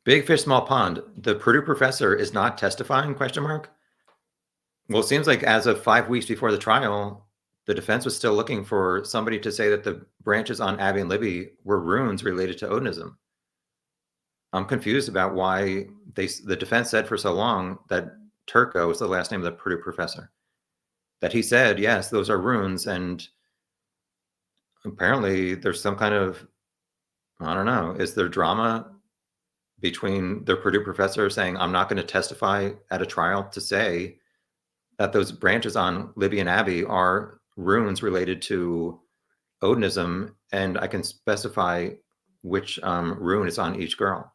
Big fish, small pond. The Purdue professor is not testifying, question mark? Well, it seems like as of 5 weeks before the trial, the defense was still looking for somebody to say that the branches on Abby and Libby were runes related to Odinism. I'm confused about why the defense said for so long that Turco was the last name of the Purdue professor. That he said, yes, those are runes, and apparently there's some kind of I don't know. Is there drama between the Purdue professor saying, I'm not going to testify at a trial to say that those branches on Libby and Abby are runes related to Odinism, and I can specify which rune is on each girl?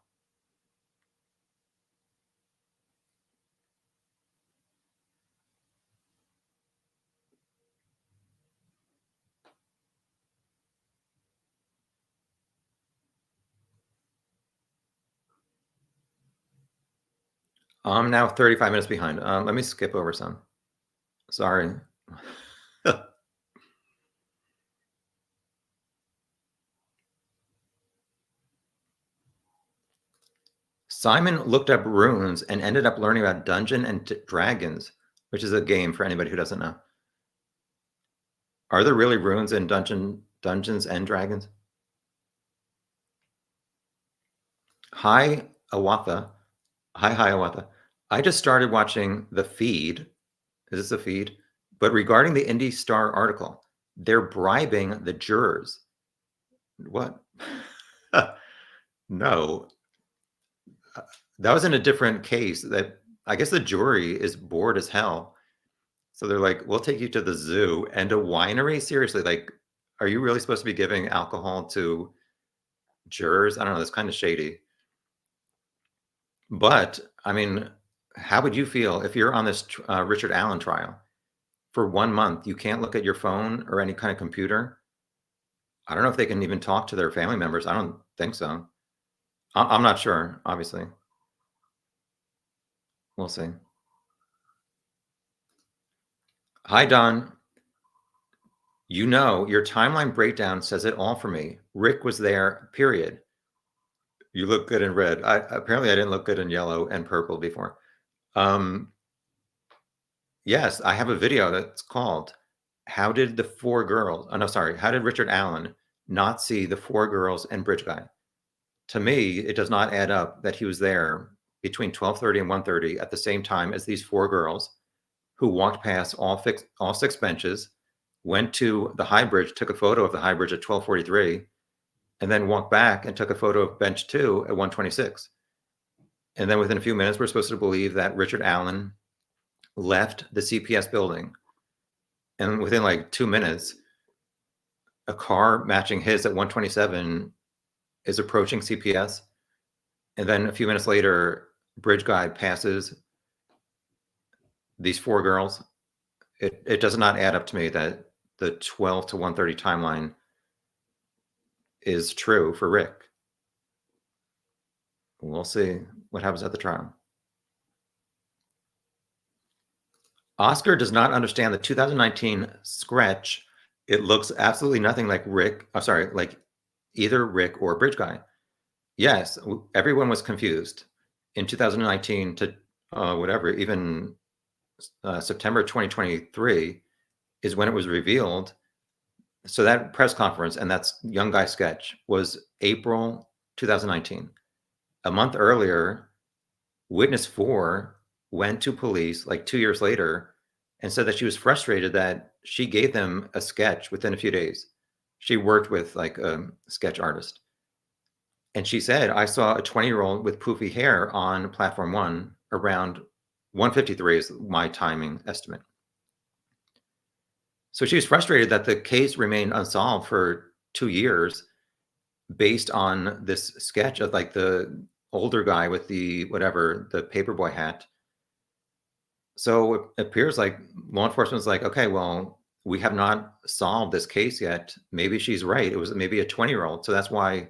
I'm now 35 minutes behind. Let me skip over some. Sorry. Simon looked up runes and ended up learning about Dungeons and Dragons, which is a game for anybody who doesn't know. Are there really runes in Dungeons and Dragons? Hi, Awatha. Hi, Awatha. I just started watching The Feed. Is this a feed? But regarding the Indy Star article, they're bribing the jurors. What? No. That was in a different case. That I guess the jury is bored as hell. So they're like, we'll take you to the zoo and a winery. Seriously, like, are you really supposed to be giving alcohol to jurors? I don't know. That's kind of shady. But I mean, how would you feel if you're on this Richard Allen trial for 1 month? You can't look at your phone or any kind of computer. I don't know if they can even talk to their family members. I don't think so. I'm not sure, obviously. We'll see. Hi, Don. You know, your timeline breakdown says it all for me. Rick was there, period. You look good in red. Apparently I didn't look good in yellow and purple before. Yes, I have a video that's called How Did the Four Girls, oh no, sorry, How Did Richard Allen Not See the Four Girls and Bridge Guy? To me, it does not add up that he was there between 12:30 and 1:30 at the same time as these four girls who walked past all six benches, went to the high bridge, took a photo of the high bridge at 12:43, and then walked back and took a photo of bench 2 at 1:26. And then within a few minutes, we're supposed to believe that Richard Allen left the CPS building. And within like 2 minutes, a car matching his at 127 is approaching CPS. And then a few minutes later, Bridge Guy passes these four girls. It does not add up to me that the 12 to 1:30 timeline is true for Rick. We'll see what happens at the trial. Oscar does not understand the 2019 Scratch. It looks absolutely nothing like Rick. I'm sorry, like either Rick or Bridge Guy. Yes, everyone was confused in 2019 to whatever, even September 2023 is when it was revealed. So that press conference and that's young guy sketch was April 2019. A month earlier, witness 4 went to police like 2 years later and said that she was frustrated that she gave them a sketch within a few days. She worked with like a sketch artist. And she said, I saw a 20-year-old with poofy hair on platform 1 around 1:53 is my timing estimate. So she was frustrated that the case remained unsolved for 2 years based on this sketch of like the older guy with the whatever, the paperboy hat. So it appears like law enforcement was like, okay, well, we have not solved this case yet. Maybe she's right. It was maybe a 20-year-old. So that's why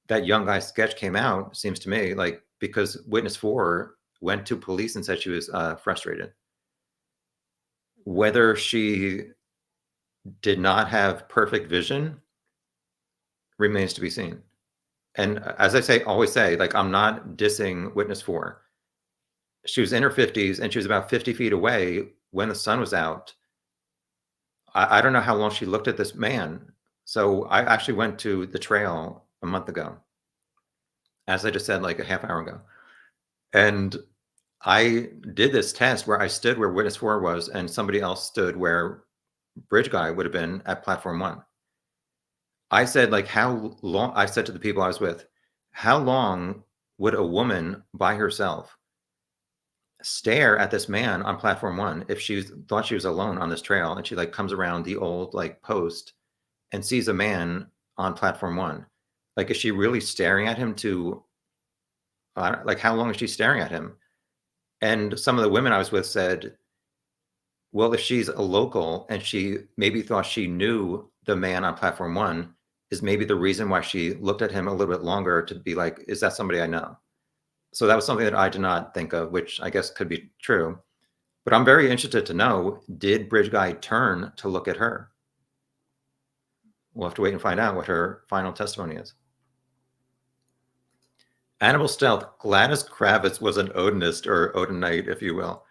that young guy sketch came out, seems to me, like because witness 4 went to police and said she was frustrated. Whether she did not have perfect vision remains to be seen. And as I always say, like I'm not dissing witness 4. She was in her 50s and she was about 50 feet away when the sun was out. I don't know how long she looked at this man. So I actually went to the trail a month ago, as I just said, like a half hour ago. And I did this test where I stood where witness 4 was and somebody else stood where Bridge Guy would have been at platform 1. I said, like, how long, I said to the people I was with, how long would a woman by herself stare at this man on platform one if she thought she was alone on this trail and she like comes around the old like post and sees a man on platform one? Like, is she really staring at him to, like, how long is she staring at him? And some of the women I was with said, well, if she's a local and she maybe thought she knew the man on platform one, is maybe the reason why she looked at him a little bit longer to be like, is that somebody I know? So that was something that I did not think of, which I guess could be true. But I'm very interested to know, did Bridge Guy turn to look at her? We'll have to wait and find out what her final testimony is. Animal Stealth, Gladys Kravitz was an Odinist or Odinite, if you will.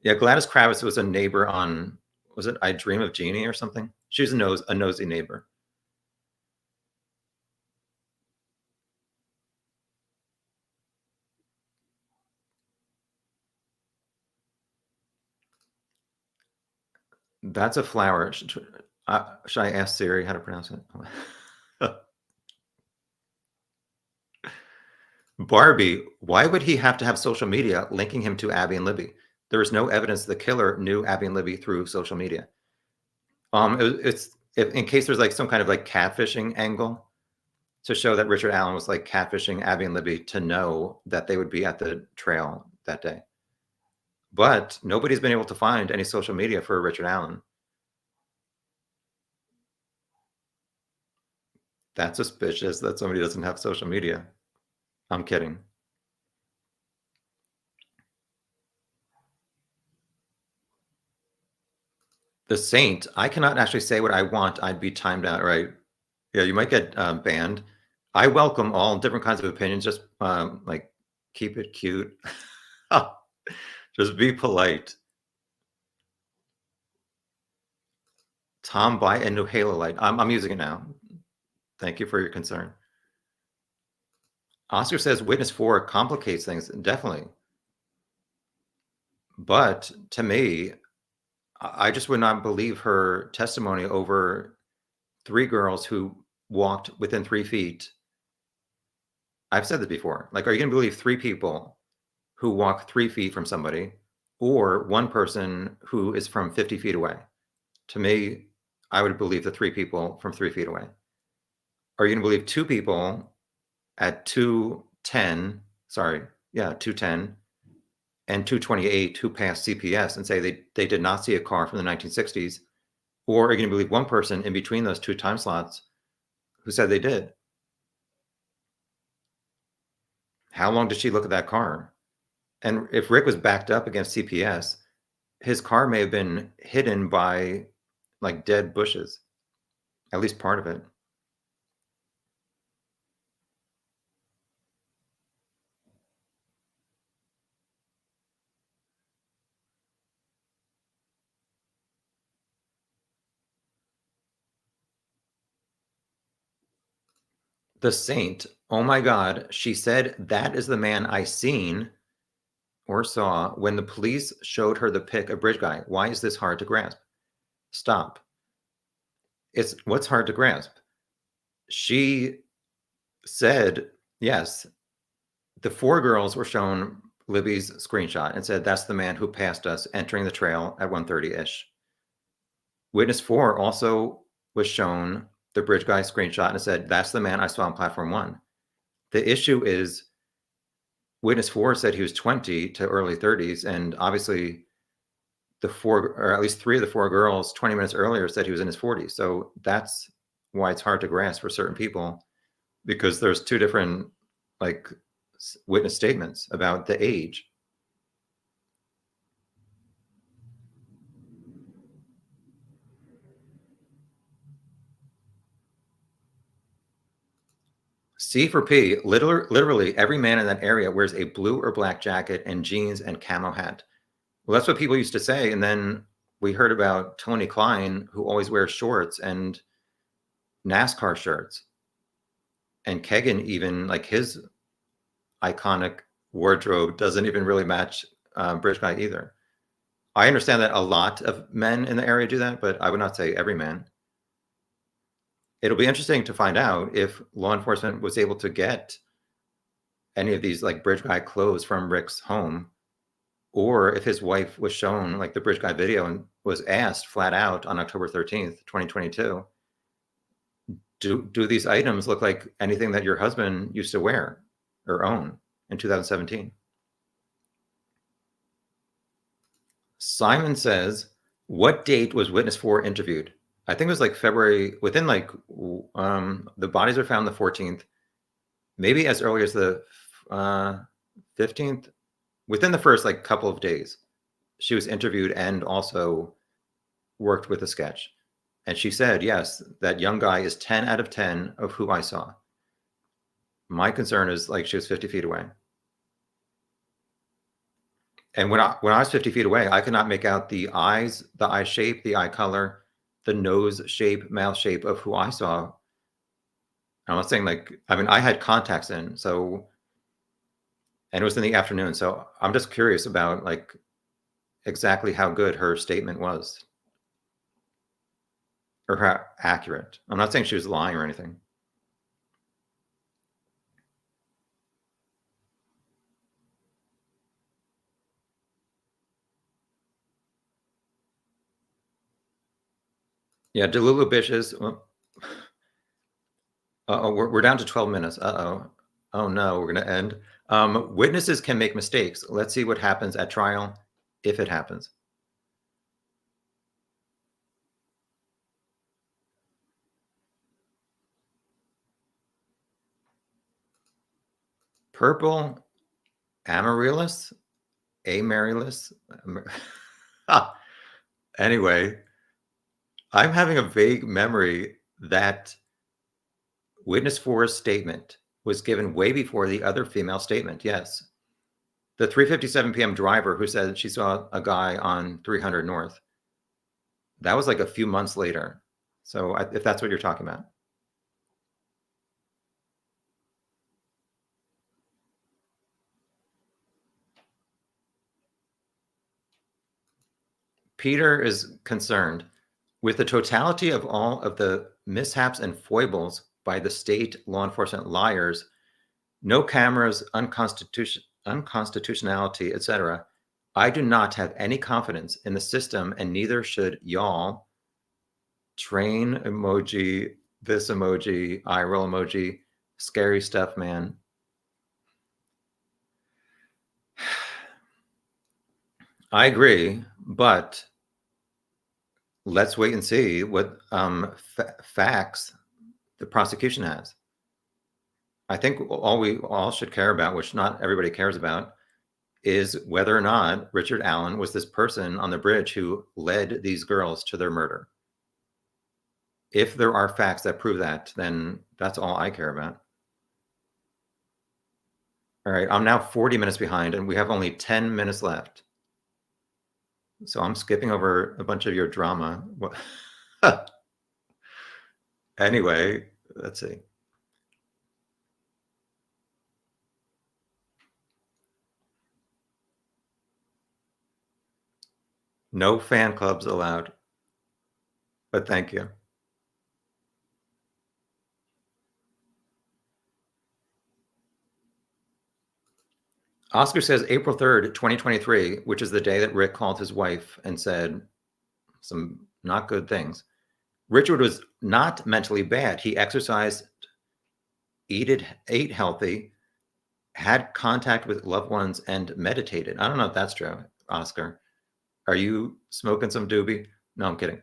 Yeah, Gladys Kravitz was a neighbor on, was it I Dream of Jeannie or something? She was a nosy neighbor. That's a flower. Should I ask Siri how to pronounce it? Barbie, why would he have to have social media linking him to Abby and Libby? There is no evidence the killer knew Abby and Libby through social media. It's in case there's like some kind of like catfishing angle to show that Richard Allen was like catfishing Abby and Libby to know that they would be at the trail that day. But nobody's been able to find any social media for Richard Allen. That's suspicious that somebody doesn't have social media. I'm kidding. The Saint, I cannot actually say what I want. I'd be timed out, right? Yeah, you might get banned. I welcome all different kinds of opinions. Just like keep it cute. Just be polite. Tom, buy a new Halo light. I'm using it now. Thank you for your concern. Oscar says witness 4 complicates things. Definitely. But to me, I just would not believe her testimony over 3 girls who walked within 3 feet. I've said this before. Like, are you going to believe 3 people who walk 3 feet from somebody or 1 person who is from 50 feet away? To me, I would believe the 3 people from 3 feet away. Are you going to believe 2 people at 210, 210 and 228 who passed CPS and say they did not see a car from the 1960s? Or are you going to believe 1 person in between those 2 time slots who said they did? How long did she look at that car? And if Rick was backed up against CPS, his car may have been hidden by like dead bushes, at least part of it. The Saint, oh my God, she said that is the man I seen or saw when the police showed her the pic of Bridge Guy. Why is this hard to grasp? Stop. It's what's hard to grasp. She said, yes, the 4 girls were shown Libby's screenshot and said that's the man who passed us entering the trail at 1:30-ish. Witness 4 also was shown the Bridge Guy screenshot and said that's the man I saw on platform 1. The issue is Witness 4 said he was 20 to early 30s, and obviously the 4, or at least 3 of the 4 girls 20 minutes earlier said he was in his 40s. So that's why it's hard to grasp for certain people, because there's 2 different like witness statements about the age. C for P, literally every man in that area wears a blue or black jacket and jeans and camo hat. Well, that's what people used to say. And then we heard about Tony Klein, who always wears shorts and NASCAR shirts. And Kegan, even like his iconic wardrobe doesn't even really match Bridge Guy either. I understand that a lot of men in the area do that, but I would not say every man. It'll be interesting to find out if law enforcement was able to get any of these like bridge guy clothes from Rick's home, or if his wife was shown like the bridge guy video and was asked flat out on October 13th, 2022, do these items look like anything that your husband used to wear or own in 2017? Simon says, what date was witness 4 interviewed? I think it was like February, within like, the bodies are found the 14th, maybe as early as the 15th, within the first like couple of days. She was interviewed and also worked with a sketch. And she said, yes, that young guy is 10 out of 10 of who I saw. My concern is like she was 50 feet away. And when I was 50 feet away, I could not make out the eyes, the eye shape, the eye color, the nose shape, mouth shape of who I saw. I'm not saying like, I mean, I had contacts in, so, and it was in the afternoon. So I'm just curious about like exactly how good her statement was or how accurate. I'm not saying she was lying or anything. Yeah, Delulu Bitches. Well, we're down to 12 minutes. Oh no, we're going to end. Witnesses can make mistakes. Let's see what happens at trial, if it happens. Purple Amaryllis? Amaryllis? Anyway, I'm having a vague memory that witness 4's statement was given way before the other female statement. Yes. The 3:57 p.m. driver who said she saw a guy on 300 North. That was like a few months later. So if that's what you're talking about. Peter is concerned with the totality of all of the mishaps and foibles by the state law enforcement liars, no cameras, unconstitutionality, etc. I do not have any confidence in the system, and neither should y'all. Train emoji, this emoji, eye roll emoji, scary stuff, man. I agree, but let's wait and see what facts the prosecution has. I think all we all should care about, which not everybody cares about, is whether or not Richard Allen was this person on the bridge who led these girls to their murder. If there are facts that prove that, then that's all I care about. All right, I'm now 40 minutes behind, and we have only 10 minutes left. So I'm skipping over a bunch of your drama. Anyway, let's see. No fan clubs allowed, but thank you. Oscar says April 3rd, 2023, which is the day that Rick called his wife and said some not good things. Richard was not mentally bad. He exercised, ate healthy, had contact with loved ones, and meditated. I don't know if that's true, Oscar. Are you smoking some doobie? No, I'm kidding.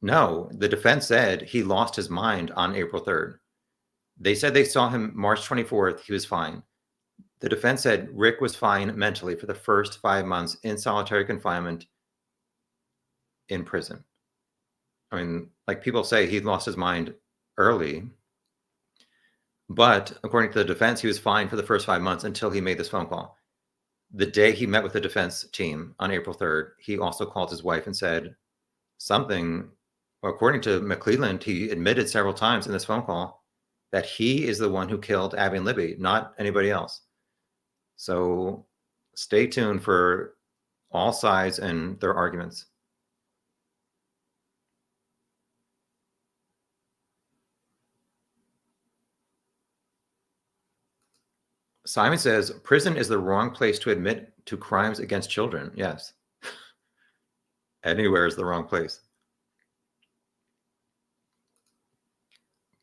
No, the defense said he lost his mind on April 3rd. They said they saw him March 24th. He was fine. The defense said Rick was fine mentally for the first 5 months in solitary confinement in prison. I mean, like people say, he lost his mind early. But according to the defense, he was fine for the first 5 months until he made this phone call. The day he met with the defense team on April 3rd, he also called his wife and said something. According to McClelland, he admitted several times in this phone call that he is the one who killed Abby and Libby, not anybody else. So stay tuned for all sides and their arguments. Simon says, prison is the wrong place to admit to crimes against children. Yes. Anywhere is the wrong place.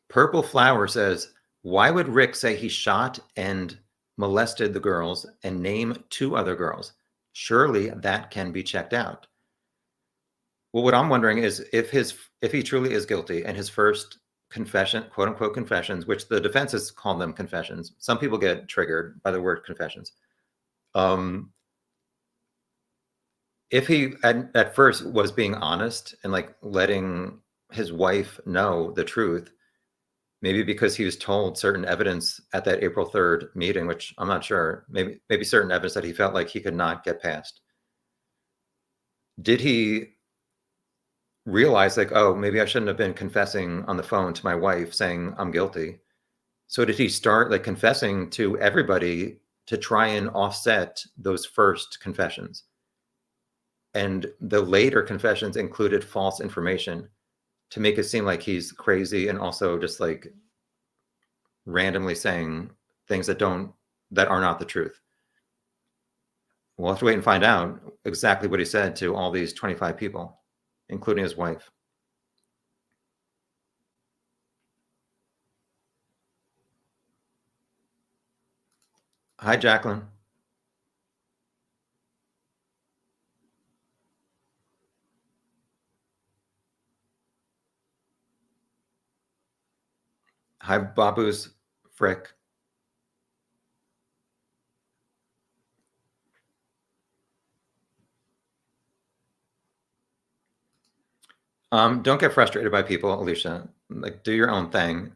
Purple Flower says, why would Rick say he shot and molested the girls and name 2 other girls? Surely that can be checked out. Well, what I'm wondering is if he truly is guilty and his first confession, quote unquote confessions, which the defense has called them confessions. Some people get triggered by the word confessions. If he at first was being honest and like letting his wife know the truth, maybe because he was told certain evidence at that April 3rd meeting, which I'm not sure, maybe certain evidence that he felt like he could not get past. Did he realize like, oh, maybe I shouldn't have been confessing on the phone to my wife saying I'm guilty? So did he start like confessing to everybody to try and offset those first confessions? And the later confessions included false information to make it seem like he's crazy and also just like randomly saying things that are not the truth. We'll have to wait and find out exactly what he said to all these 25 people, including his wife. Hi, Jacqueline. Hi, Babu's Frick. Don't get frustrated by people, Alicia. Like, do your own thing.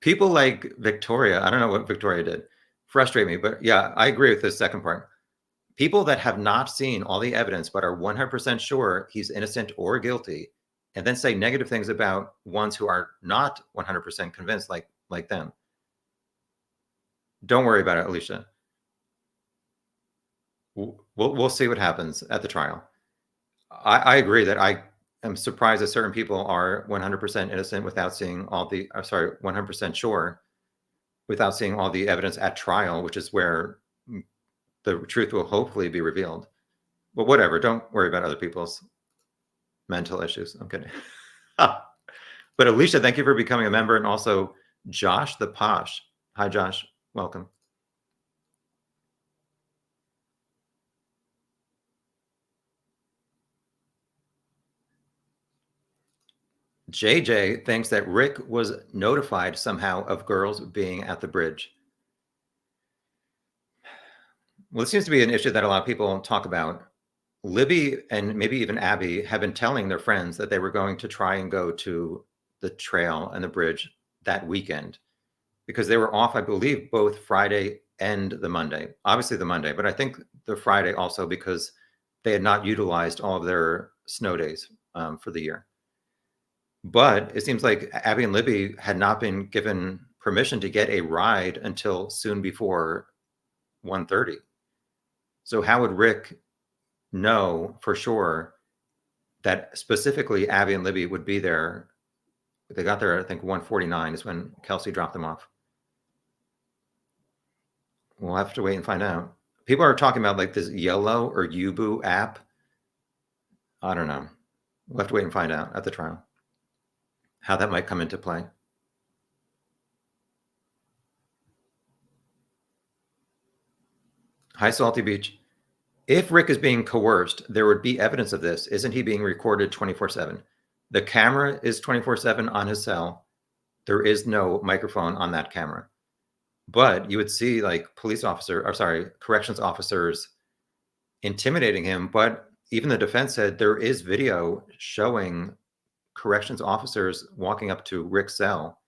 People like Victoria, I don't know what Victoria did, frustrate me. But yeah, I agree with this second part. People that have not seen all the evidence but are 100% sure he's innocent or guilty, and then say negative things about ones who are not 100% convinced, like them. Don't worry about it, Alicia. We'll see what happens at the trial. I agree that I am surprised that certain people are 100% innocent without seeing all the, 100% sure without seeing all the evidence at trial, which is where the truth will hopefully be revealed. But whatever, don't worry about other people's mental issues. I'm kidding. But Alicia, thank you for becoming a member. And also Josh the Posh. Hi, Josh. Welcome. JJ thinks that Rick was notified somehow of girls being at the bridge. Well, it seems to be an issue that a lot of people talk about. Libby and maybe even Abby have been telling their friends that they were going to try and go to the trail and the bridge that weekend because they were off, I believe, both Friday and the Monday. Obviously the Monday, but I think the Friday also because they had not utilized all of their snow days for the year. But it seems like Abby and Libby had not been given permission to get a ride until soon before 1:30. So how would Rick know for sure that specifically Abby and Libby would be there? They got there, I think 1:49 is when Kelsey dropped them off. We'll have to wait and find out. People are talking about like this Yellow or Yubu app. I don't know. We'll have to wait and find out at the trial how that might come into play. Hi, Salty Beach. If Rick is being coerced, there would be evidence of this. Isn't he being recorded 24/7? The camera is 24/7 on his cell. There is no microphone on that camera. But you would see like corrections officers intimidating him. But even the defense said there is video showing corrections officers walking up to Rick's cell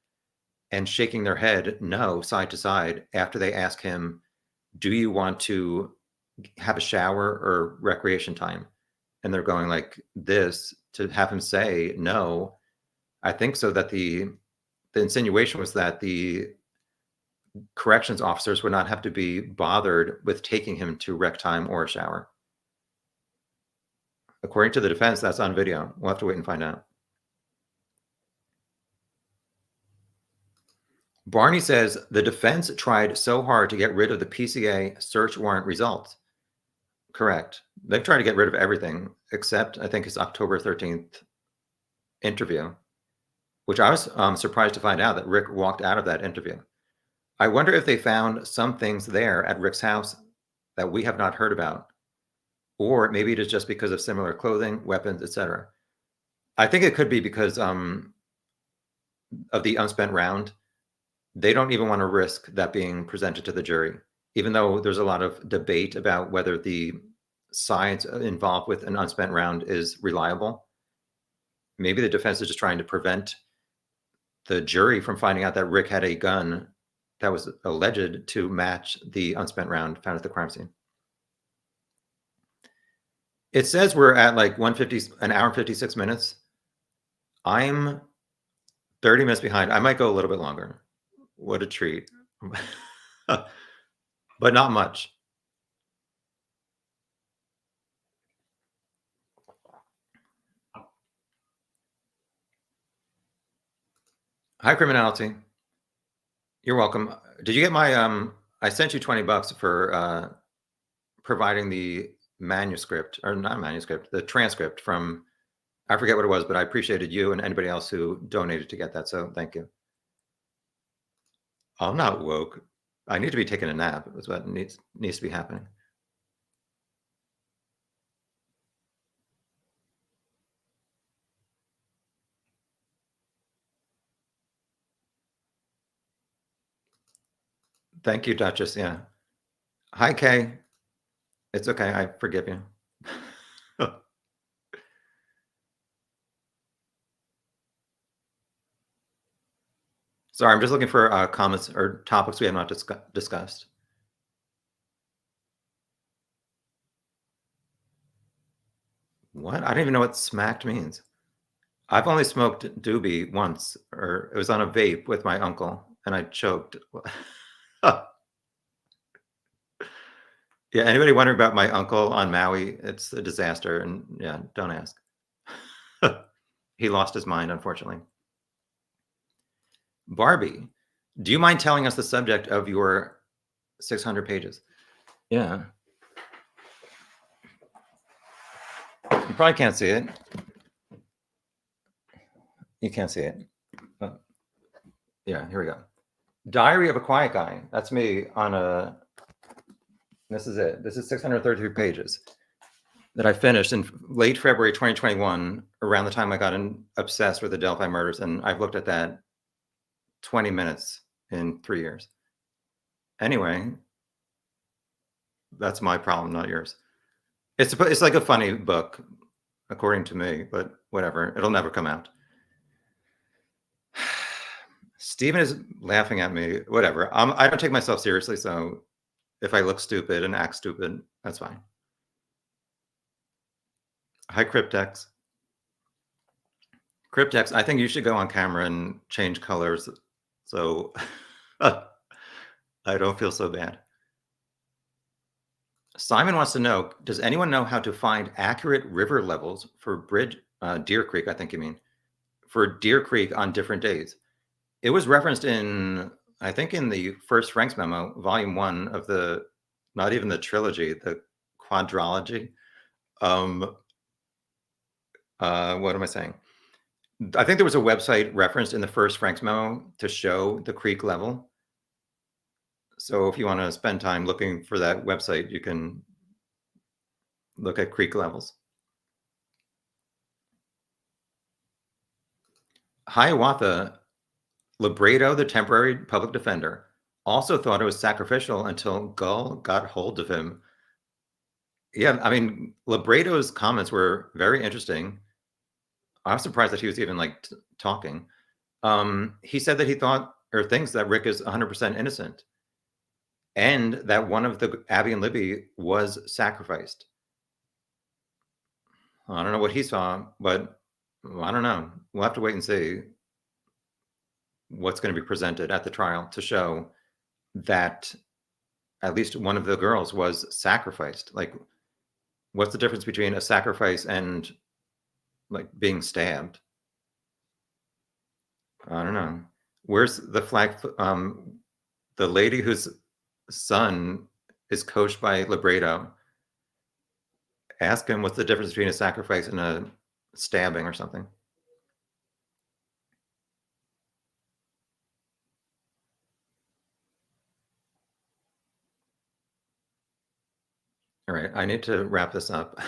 and shaking their head no side to side after they ask him, do you want to have a shower or recreation time? And they're going like this to have him say no. I think so that the insinuation was that the corrections officers would not have to be bothered with taking him to rec time or a shower. According to the defense, that's on video. We'll have to wait and find out. Barney says the defense tried so hard to get rid of the PCA search warrant results. Correct. They've tried to get rid of everything except, I think, his October 13th interview, which I was surprised to find out that Rick walked out of that interview. I wonder if they found some things there at Rick's house that we have not heard about, or maybe it is just because of similar clothing, weapons, etc. I think it could be because of the unspent round. They don't even want to risk that being presented to the jury, even though there's a lot of debate about whether the science involved with an unspent round is reliable. Maybe the defense is just trying to prevent the jury from finding out that Rick had a gun that was alleged to match the unspent round found at the crime scene. It says we're at like 150, an hour and 56 minutes. I'm 30 minutes behind. I might go a little bit longer. What a treat. But not much. Hi, Criminality. You're welcome. Did you get my I sent you $20 for providing the manuscript, or not manuscript, the transcript from, I forget what it was, but I appreciated you and anybody else who donated to get that, so thank you. I'm not woke. I need to be taking a nap. That's what needs to be happening. Thank you, Duchess. Yeah. Hi, Kay. It's okay. I forgive you. Sorry, I'm just looking for comments or topics we have not discussed. What? I don't even know what smacked means. I've only smoked doobie once, or it was on a vape with my uncle, and I choked. Yeah, anybody wondering about my uncle on Maui? It's a disaster, and yeah, don't ask. He lost his mind, unfortunately. Barbie, do you mind telling us the subject of your 600 pages? Yeah. You probably can't see it. You can't see it. Yeah, here we go. Diary of a Quiet Guy. That's me on a. This is it. This is 633 pages that I finished in late February 2021, around the time I got obsessed with the Delphi murders, and I've looked at that 20 minutes in 3 years. Anyway, that's my problem, not yours. It's like a funny book, according to me, but whatever. It'll never come out. Steven is laughing at me. Whatever. I don't take myself seriously, so if I look stupid and act stupid, that's fine. Hi, Cryptex. Cryptex, I think you should go on camera and change colors so I don't feel so bad. Simon wants to know, does anyone know how to find accurate river levels for Deer Creek, I think you mean, for Deer Creek on different days? It was referenced in, I think, in the first Frank's memo, volume 1 of the, not even the trilogy, the quadrology. What am I saying? I think there was a website referenced in the first Frank's memo to show the creek level. So if you want to spend time looking for that website, you can look at creek levels. Hiawatha, Libredo, the temporary public defender, also thought it was sacrificial until Gull got hold of him. Yeah, I mean, Libredo's comments were very interesting. I was surprised that he was even like talking. He said that he thought or thinks that Rick is 100% innocent, and that one of the Abby and Libby was sacrificed. I don't know what he saw, but I don't know. We'll have to wait and see what's going to be presented at the trial to show that at least one of the girls was sacrificed. Like, what's the difference between a sacrifice and like being stabbed? I don't know. Where's the flag? The lady whose son is coached by Libredo. Ask him what's the difference between a sacrifice and a stabbing or something. All right, I need to wrap this up.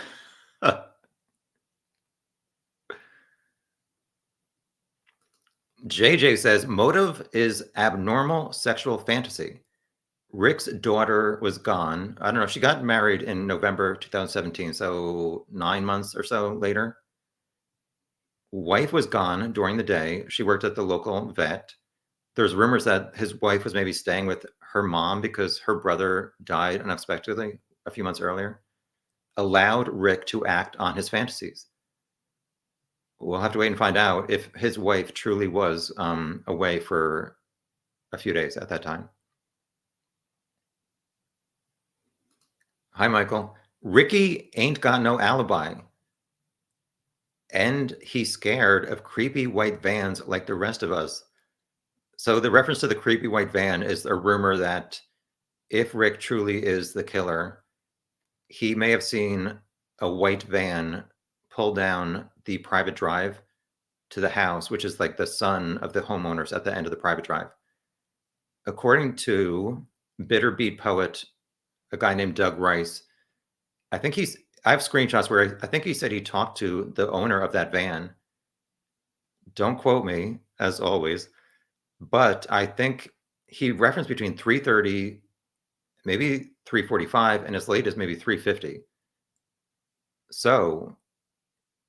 JJ says motive is abnormal sexual fantasy. Rick's daughter was gone. I don't know. She got married in November 2017, so 9 months or so later. Wife was gone during the day. She worked at the local vet. There's rumors that his wife was maybe staying with her mom because her brother died unexpectedly a few months earlier. Allowed Rick to act on his fantasies. We'll have to wait and find out if his wife truly was away for a few days at that time. Hi, Michael. Ricky ain't got no alibi. And he's scared of creepy white vans like the rest of us. So the reference to the creepy white van is a rumor that if Rick truly is the killer, he may have seen a white van pull down the private drive to the house, which is like the son of the homeowners at the end of the private drive. According to Bitter Beat poet, a guy named Doug Rice, I have screenshots where I think he said he talked to the owner of that van. Don't quote me, as always, but I think he referenced between 3:30, maybe 3:45, and as late as maybe 3:50. So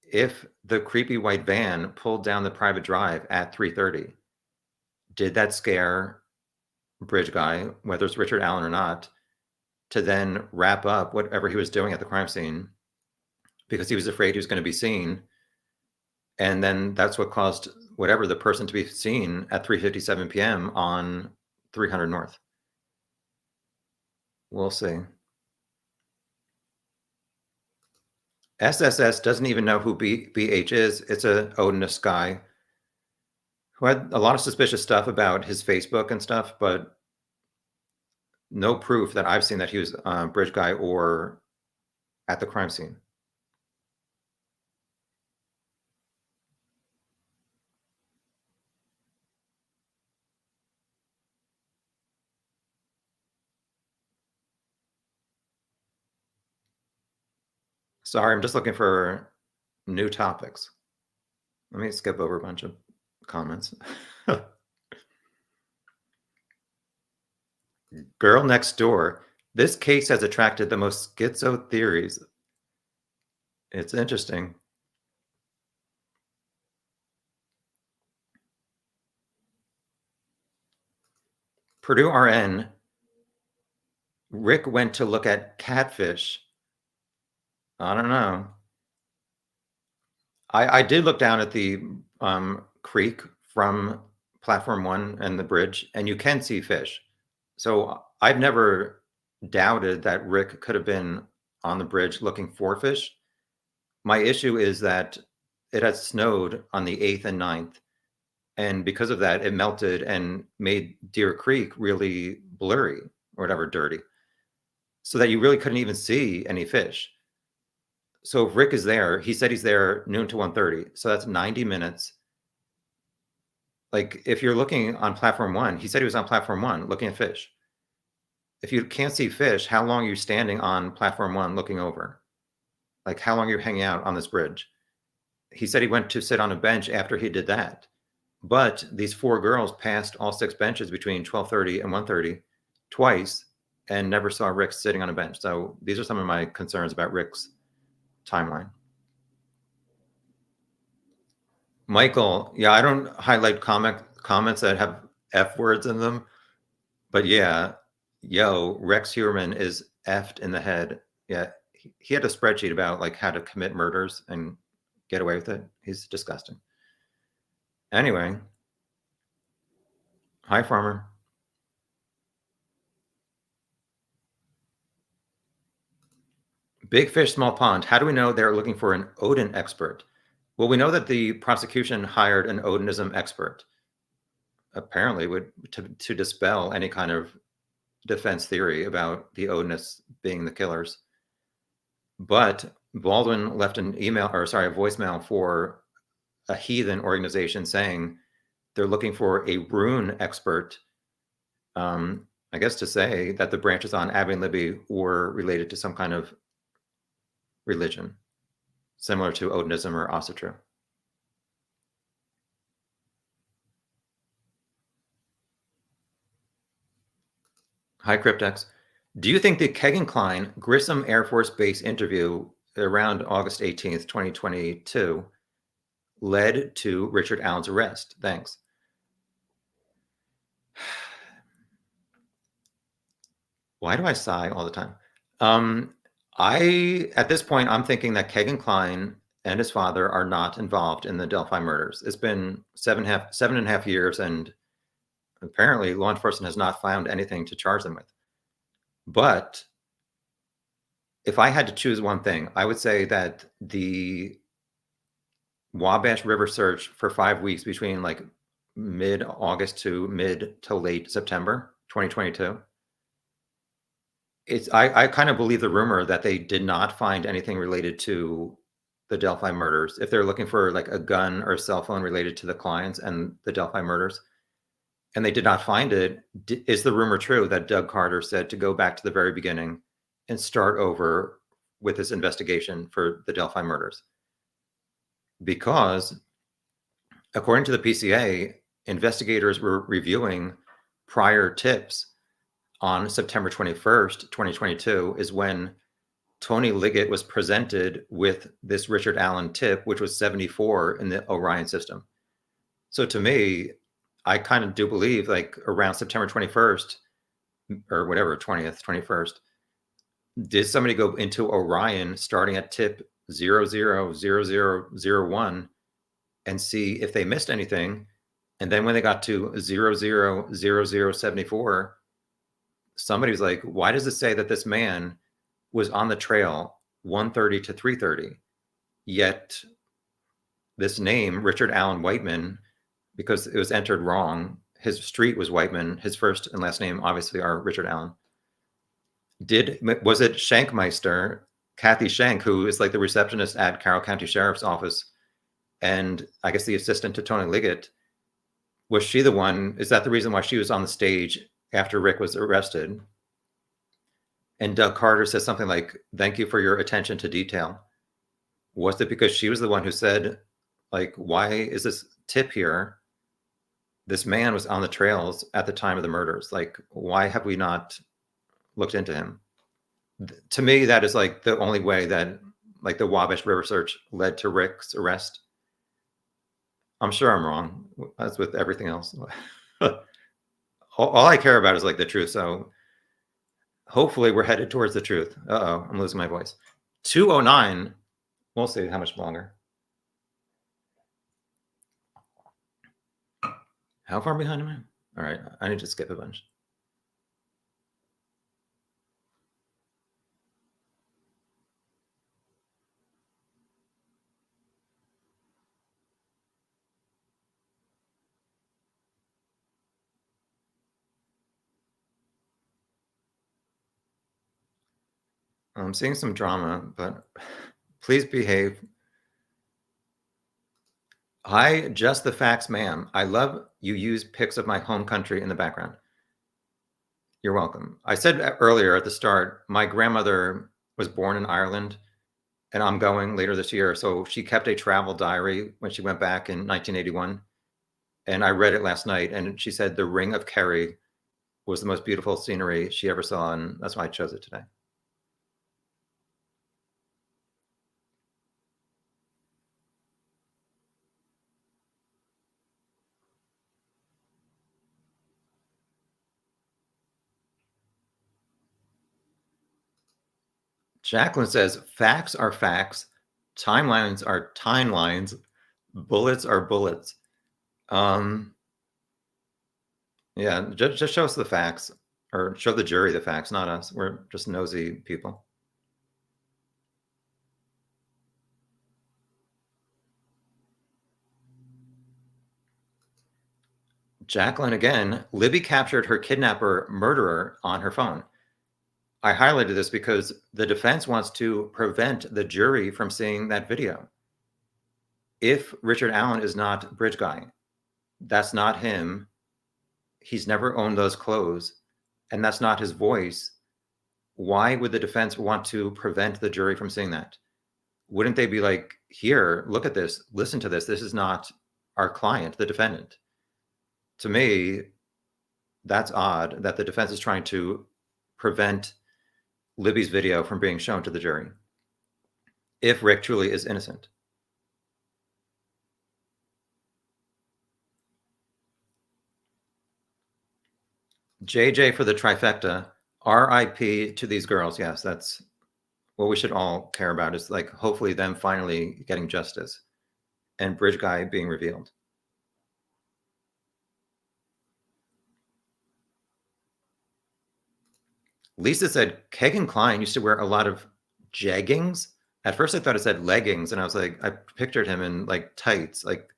if the creepy white van pulled down the private drive at 3:30, did that scare Bridge Guy, whether it's Richard Allen or not, to then wrap up whatever he was doing at the crime scene because he was afraid he was going to be seen? And then that's what caused whatever the person to be seen at 3:57 p.m. on 300 North. We'll see. SSS doesn't even know who BH is. It's a Odinist guy who had a lot of suspicious stuff about his Facebook and stuff, but no proof that I've seen that he was a Bridge Guy or at the crime scene. Sorry, I'm just looking for new topics. Let me skip over a bunch of comments. Girl next door. This case has attracted the most schizo theories. It's interesting. Purdue RN. Rick went to look at catfish. I don't know. I did look down at the creek from platform 1 and the bridge, and you can see fish. So I've never doubted that Rick could have been on the bridge looking for fish. My issue is that it had snowed on the 8th and 9th, and because of that, it melted and made Deer Creek really blurry or whatever, dirty, so that you really couldn't even see any fish. So if Rick is there, he said he's there noon to 1:30, so that's 90 minutes. Like if you're looking on platform 1, he said he was on platform 1 looking at fish. If you can't see fish, how long are you standing on platform 1 looking over? Like how long are you hanging out on this bridge? He said he went to sit on a bench after he did that. But these 4 girls passed all 6 benches between 12:30 and 1:30 twice and never saw Rick sitting on a bench. So these are some of my concerns about Rick's timeline. Michael, yeah, I don't highlight comments that have F words in them, but yeah, yo, Rex Heuermann is effed in the head. Yeah, he had a spreadsheet about like how to commit murders and get away with it. He's disgusting. Anyway, hi, Farmer. Big fish, small pond. How do we know they're looking for an Odin expert? Well, we know that the prosecution hired an Odinism expert. apparently would to dispel any kind of defense theory about the Odinists being the killers. But Baldwin left a voicemail for a heathen organization saying they're looking for a rune expert, I guess to say that the branches on Abby and Libby were related to some kind of religion, similar to Odinism or Asatru. Hi, Cryptex. Do you think the Kegan-Klein Grissom Air Force Base interview around August 18th, 2022 led to Richard Allen's arrest? Thanks. Why do I sigh all the time? At this point, I'm thinking that Kegan-Klein and his father are not involved in the Delphi murders. It's been 7.5 years, and apparently law enforcement has not found anything to charge them with. But if I had to choose one thing, I would say that the Wabash River search for 5 weeks between like mid-August to mid to late September 2022, I kind of believe the rumor that they did not find anything related to the Delphi murders. If they're looking for like a gun or a cell phone related to the clients and the Delphi murders, and they did not find it, is the rumor true that Doug Carter said to go back to the very beginning and start over with this investigation for the Delphi murders? Because according to the PCA, investigators were reviewing prior tips on September 21st, 2022, is when Tony Liggett was presented with this Richard Allen tip, which was 74 in the Orion system. So to me, I kind of do believe like around September 21st or whatever, 20th, 21st, did somebody go into Orion starting at tip 000001 and see if they missed anything? And then when they got to 000074, somebody was like, why does it say that this man was on the trail 1:30 to 3:30? Yet this name, Richard Allen Whiteman, because it was entered wrong, his street was Whiteman, his first and last name obviously are Richard Allen. Was it Shankmeister, Kathy Shank, who is like the receptionist at Carroll County Sheriff's Office, and I guess the assistant to Tony Liggett? Was she the one? Is that the reason why she was on the stage after Rick was arrested? And Doug Carter says something like, "Thank you for your attention to detail." Was it because she was the one who said, like, why is this tip here? This man was on the trails at the time of the murders. Like, why have we not looked into him? To me, that is like the only way that like the Wabash River search led to Rick's arrest. I'm sure I'm wrong, as with everything else. all I care about is like the truth. So hopefully we're headed towards the truth. Uh-oh, I'm losing my voice. 209. We'll see how much longer. How far behind am I? All right, I need to skip a bunch. I'm seeing some drama, but please behave. Hi, just the facts, ma'am. I love you use pics of my home country in the background. You're welcome. I said earlier at the start, my grandmother was born in Ireland, and I'm going later this year. So she kept a travel diary when she went back in 1981. And I read it last night, and she said the Ring of Kerry was the most beautiful scenery she ever saw, and that's why I chose it today. Jacqueline says, facts are facts, timelines are timelines, bullets are bullets. Yeah, just show us the facts, or show the jury the facts, not us. We're just nosy people. Jacqueline again, Libby captured her kidnapper murderer on her phone. I highlighted this because the defense wants to prevent the jury from seeing that video. If Richard Allen is not Bridge Guy, that's not him. He's never owned those clothes, and that's not his voice. Why would the defense want to prevent the jury from seeing that? Wouldn't they be like, here, look at this, listen to this. This is not our client, the defendant. To me, that's odd that the defense is trying to prevent Libby's video from being shown to the jury if Rick truly is innocent. JJ for the trifecta, RIP to these girls. Yes, that's what we should all care about, is like hopefully them finally getting justice and Bridge Guy being revealed. Lisa said Kegan Kline used to wear a lot of jeggings. At first I thought it said leggings, and I was like, I pictured him in like tights, like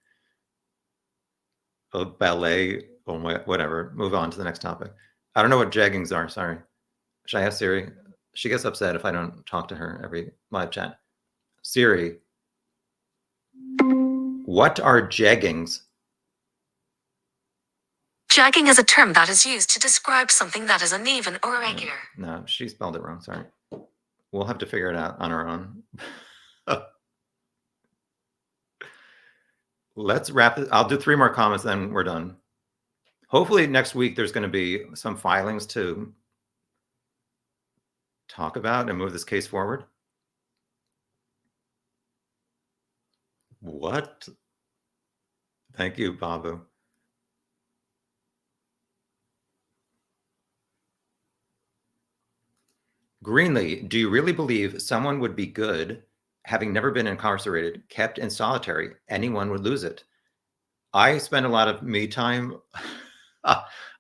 a ballet or whatever. Move on to the next topic. I don't know what jeggings are. Sorry. Should I ask Siri? She gets upset if I don't talk to her every live chat. Siri, what are jeggings?
Jagging is a term that is used to describe something that is uneven or irregular.
No, she spelled it wrong. Sorry. We'll have to figure it out on our own. Let's wrap it. I'll do 3 more comments, then we're done. Hopefully next week there's going to be some filings to talk about and move this case forward. What? Thank you, Babu. Greenlee, do you really believe someone would be good having never been incarcerated, kept in solitary? Anyone would lose it. I spend a lot of me time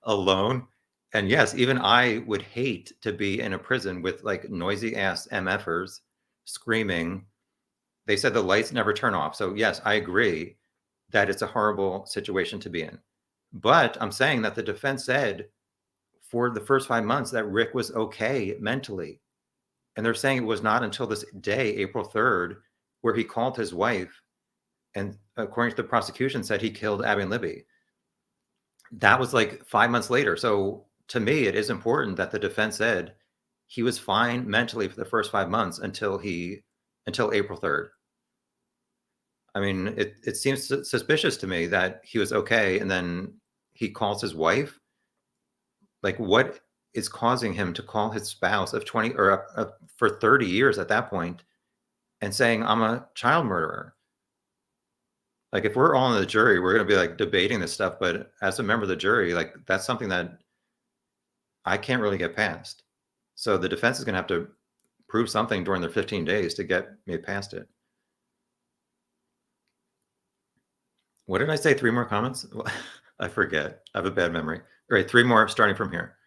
alone. And yes, even I would hate to be in a prison with like noisy ass MFers screaming. They said the lights never turn off. So yes, I agree that it's a horrible situation to be in. But I'm saying that the defense said for the first 5 months that Rick was okay mentally. And they're saying it was not until this day, April 3rd, where he called his wife and according to the prosecution said he killed Abby and Libby. That was like 5 months later. So to me, it is important that the defense said he was fine mentally for the first 5 months until April 3rd. I mean, it seems suspicious to me that he was okay and then he calls his wife. Like, what is causing him to call his spouse of 20 or for 30 years at that point and saying, I'm a child murderer? Like, if we're all in the jury, we're going to be like debating this stuff. But as a member of the jury, like, that's something that I can't really get past. So the defense is going to have to prove something during their 15 days to get me past it. What did I say? 3 more comments? I forget. I have a bad memory. All right, 3 more starting from here.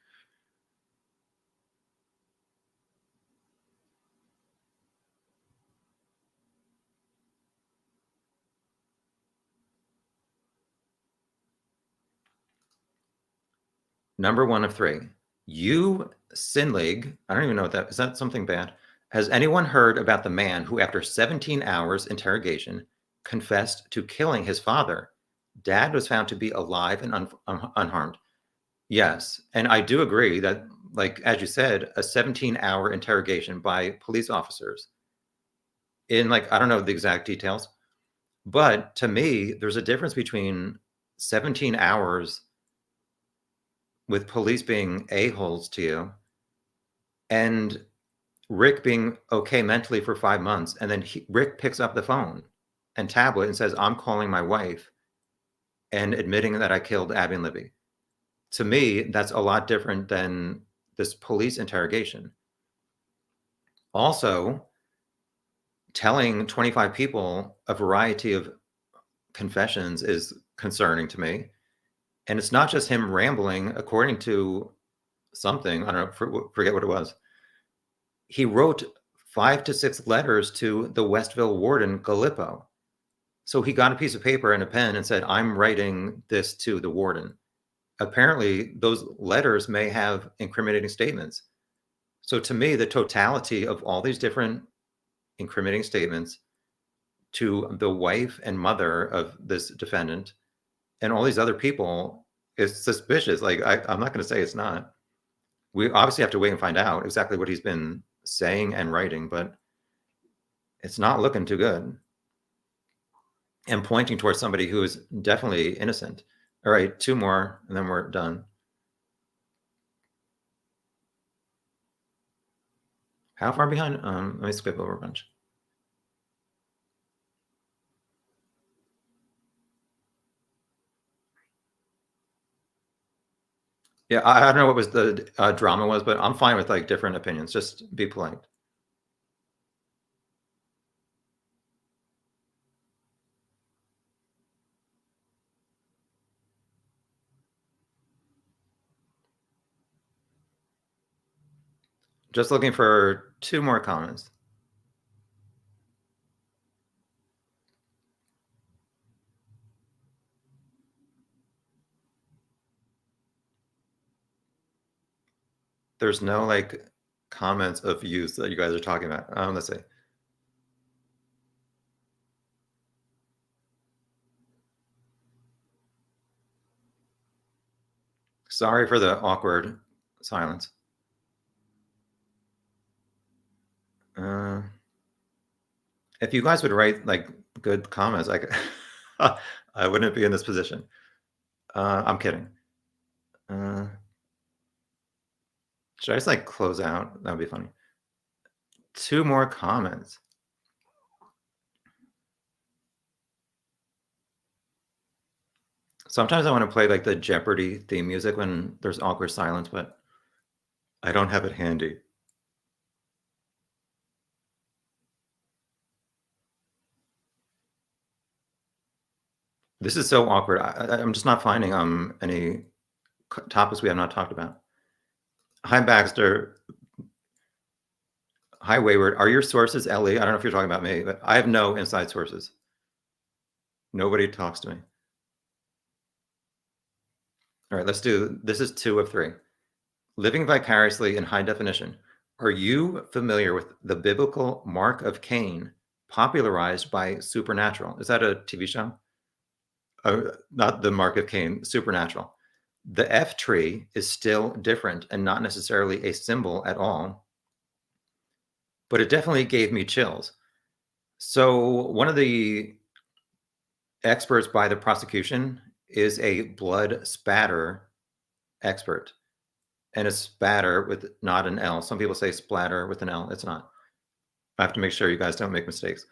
Number 1 of 3. You, Sinlig, I don't even know what that is. That something bad? Has anyone heard about the man who, after 17 hours interrogation, confessed to killing his father? Dad was found to be alive and unharmed. Yes, and I do agree that, like, as you said, a 17-hour interrogation by police officers in, like, I don't know the exact details, but to me, there's a difference between 17 hours with police being a-holes to you and Rick being okay mentally for 5 months. And then Rick picks up the phone and tablet and says, I'm calling my wife and admitting that I killed Abby and Libby. To me, that's a lot different than this police interrogation. Also, telling 25 people a variety of confessions is concerning to me. And it's not just him rambling, according to something, I don't know, forget what it was. He wrote 5 to 6 letters to the Westville warden, Gallipo. So he got a piece of paper and a pen and said, I'm writing this to the warden. apparently those letters may have incriminating statements. So to me, the totality of all these different incriminating statements to the wife and mother of this defendant and all these other people is suspicious. Like, I'm not going to say it's not. We obviously have to wait and find out exactly what he's been saying and writing, but it's not looking too good and pointing towards somebody who is definitely innocent. All right, 2 more and then we're done. How far behind? Let me skip over a bunch. Yeah, I don't know what was the drama was, but I'm fine with like different opinions. Just be polite. Just looking for 2 more comments. There's no like comments of use that you guys are talking about. Let's see. Sorry for the awkward silence. If you guys would write like good comments, I wouldn't be in this position. I'm kidding. Should I just like close out? That would be funny. 2 more comments. Sometimes I want to play like the Jeopardy theme music when there's awkward silence, but I don't have it handy. This is so awkward. I'm just not finding any topics we have not talked about. Hi, Baxter. Hi, Wayward. Are your sources Ellie? I don't know if you're talking about me, but I have no inside sources. Nobody talks to me. All right, let's do this. Is 2 of 3. Living vicariously in high definition. Are you familiar with the biblical mark of Cain popularized by Supernatural? Is that a TV show? Not the mark of Cain, Supernatural. The F tree is still different and not necessarily a symbol at all, but it definitely gave me chills. So one of the experts by the prosecution is a blood spatter expert, and a spatter with not an L. Some people say splatter with an L. It's not. I have to make sure you guys don't make mistakes.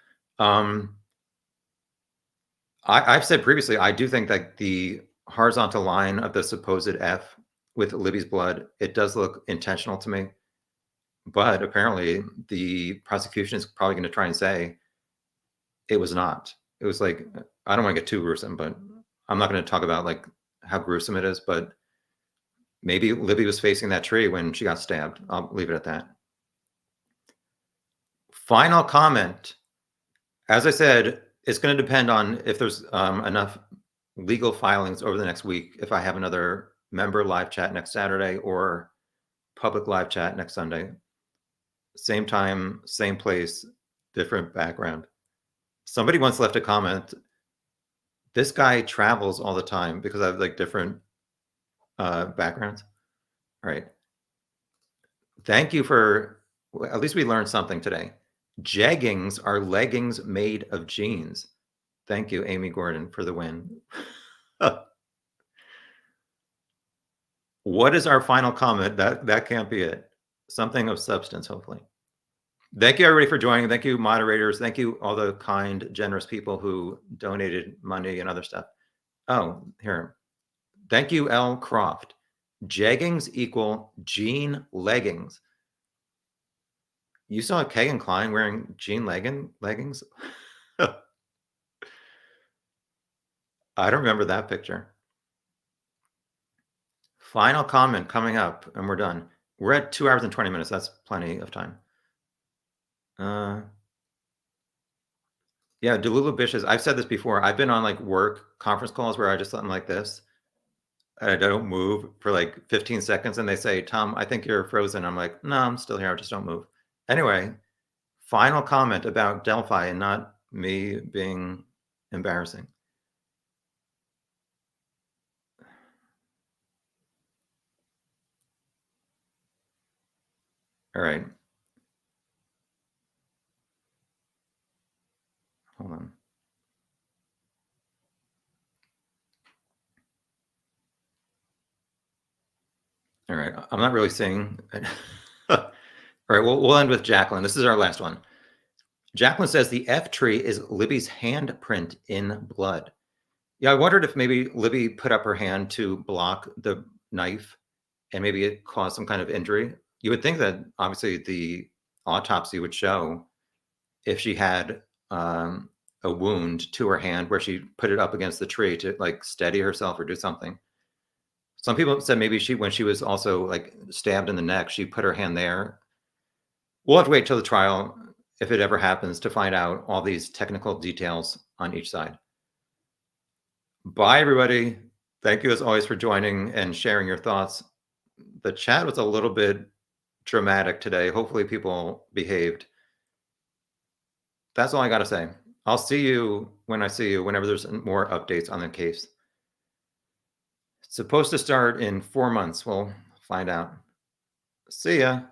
I've said previously, I do think that the horizontal line of the supposed F with Libby's blood, it does look intentional to me. But apparently the prosecution is probably going to try and say it was not. It was like, I don't want to get too gruesome, but I'm not going to talk about like how gruesome it is, but maybe Libby was facing that tree when she got stabbed. I'll leave it at that. Final comment. As I said, it's going to depend on if there's enough legal filings over the next week, if I have another member live chat next Saturday or public live chat next Sunday. Same time, same place, different background. Somebody once left a comment. This guy travels all the time because I have like different backgrounds. All right. Thank you for, at least we learned something today. Jeggings are leggings made of jeans. Thank you, Amy Gordon, for the win. What is our final comment? That can't be it. Something of substance, hopefully. Thank you, everybody, for joining. Thank you, moderators. Thank you, all the kind, generous people who donated money and other stuff. Oh, here. Thank you, L. Croft. Jeggings equal jean leggings. You saw Kagan Klein wearing jean leggings? I don't remember that picture. Final comment coming up, and we're done. We're at 2 hours and 20 minutes. That's plenty of time. Yeah, Delulu Bishes. I've said this before. I've been on like work conference calls where I just something like this. I don't move for like 15 seconds and they say, Tom, I think you're frozen. I'm like, no, I'm still here. Just don't move. Anyway, final comment about Delphi and not me being embarrassing. All right. Hold on. All right. I'm not really seeing. All right. We'll end with Jacqueline. This is our last one. Jacqueline says the F tree is Libby's handprint in blood. Yeah, I wondered if maybe Libby put up her hand to block the knife and maybe it caused some kind of injury. You would think that obviously the autopsy would show if she had a wound to her hand where she put it up against the tree to like steady herself or do something. Some people said maybe when she was also like stabbed in the neck, she put her hand there. We'll have to wait till the trial, if it ever happens, to find out all these technical details on each side. Bye, everybody. Thank you as always for joining and sharing your thoughts. The chat was a little bit dramatic today. Hopefully, people behaved. That's all I got to say. I'll see you when I see you, whenever there's more updates on the case. It's supposed to start in 4 months. We'll find out. See ya.